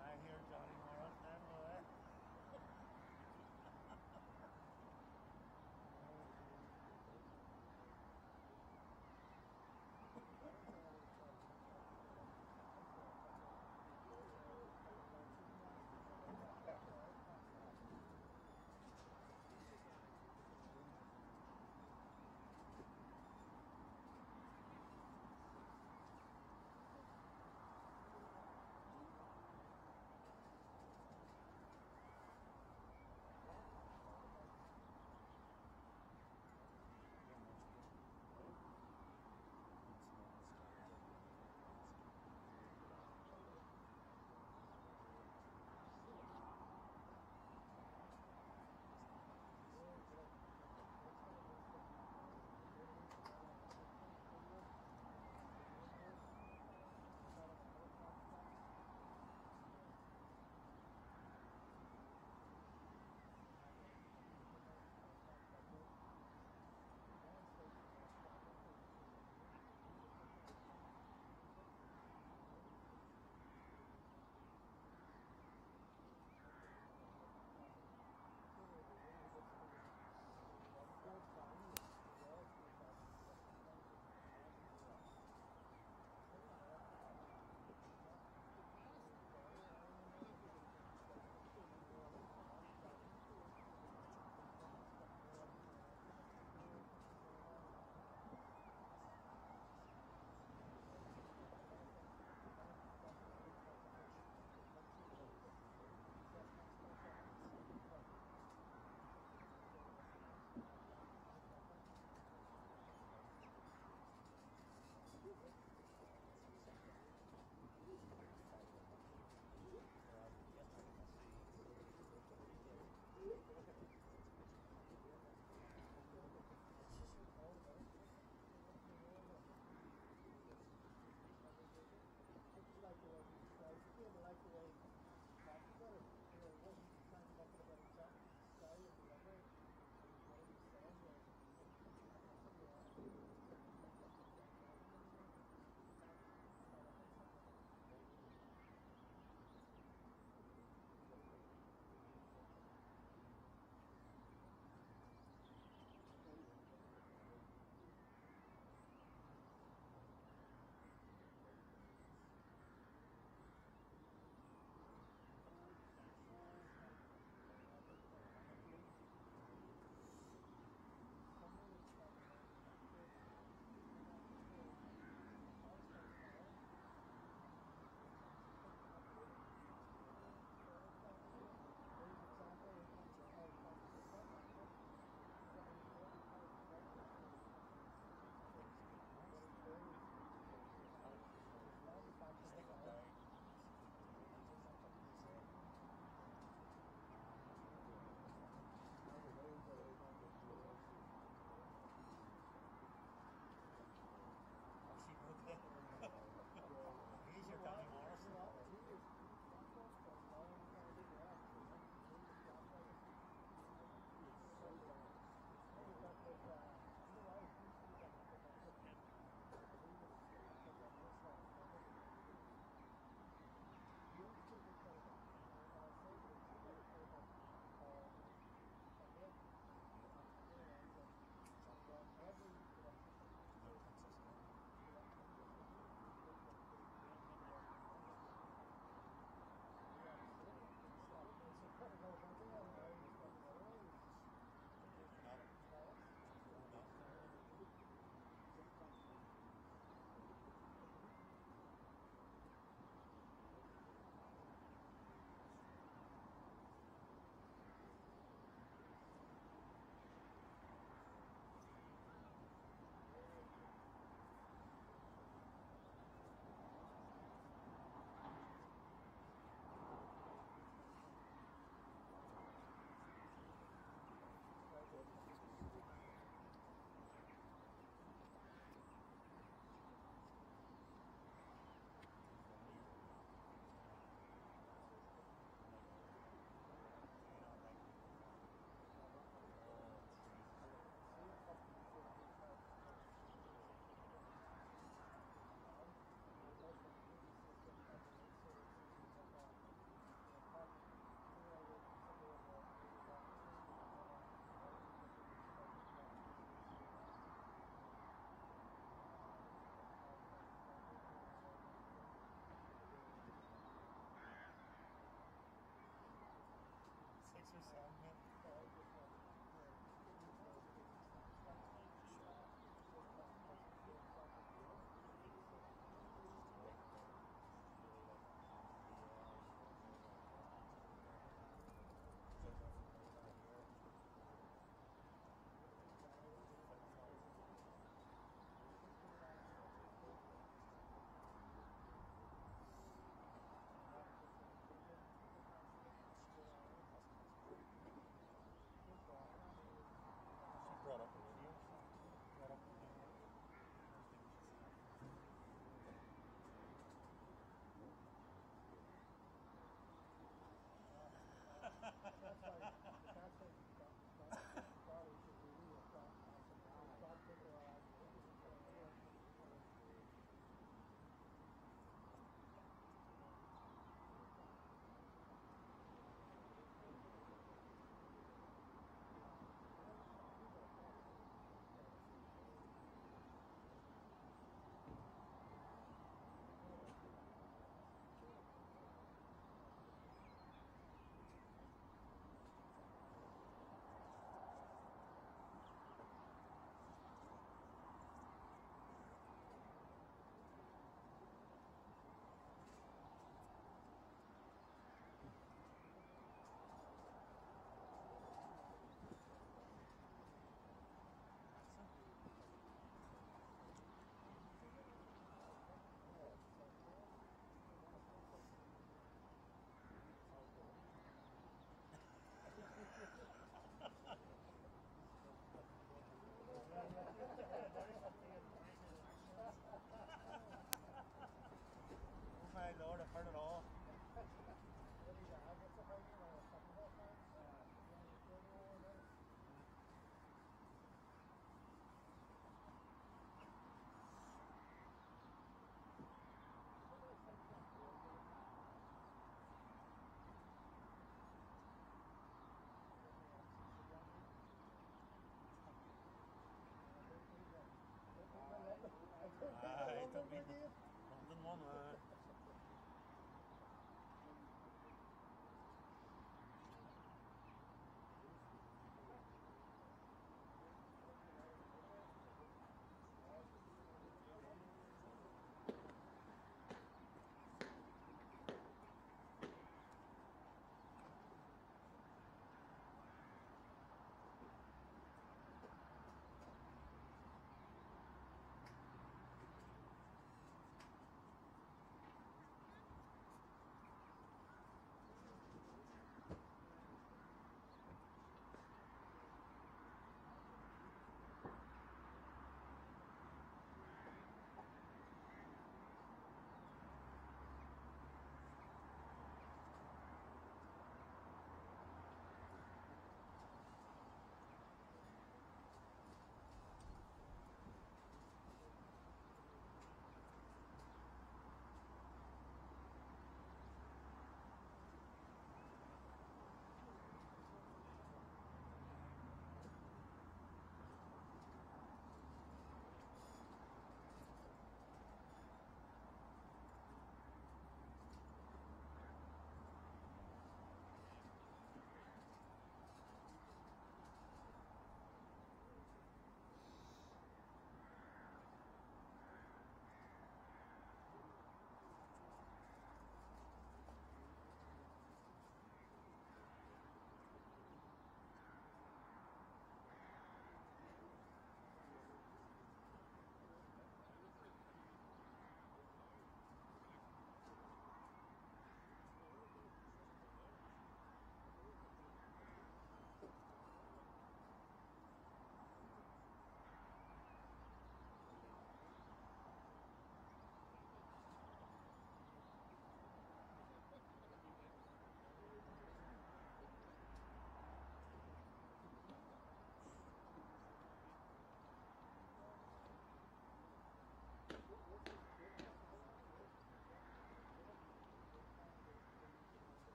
I hear Johnny Morris then, will I?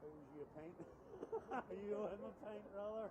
Owes you a pint. You owe him a pint, rather.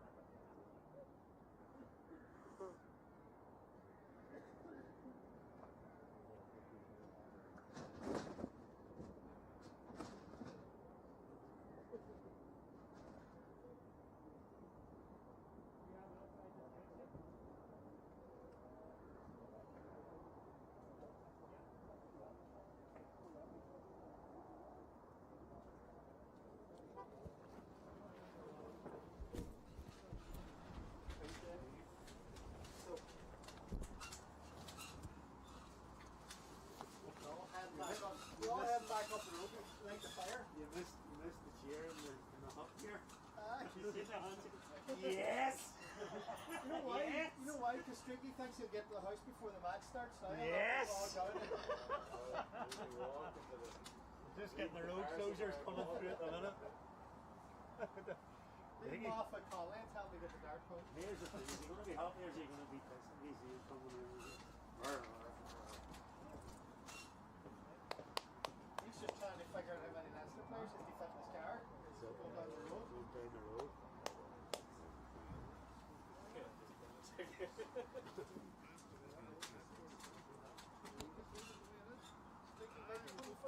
We all head back up the road, light the fire. You missed the cheer in the hot gear. Yes! You know why? Yes! You know why? Because Streaky thinks he'll get to the house before the match starts. Now. Yes! Just getting the road closures coming through at the minute. Leave him off at Colin and tell me to get the dart post. Here's the thing, is he going to be happy or is he going to be pissed? He's coming in. He's just trying to figure out how many Leinster players has he fit in his car. He's going down the road. Down the road. Streaky, maybe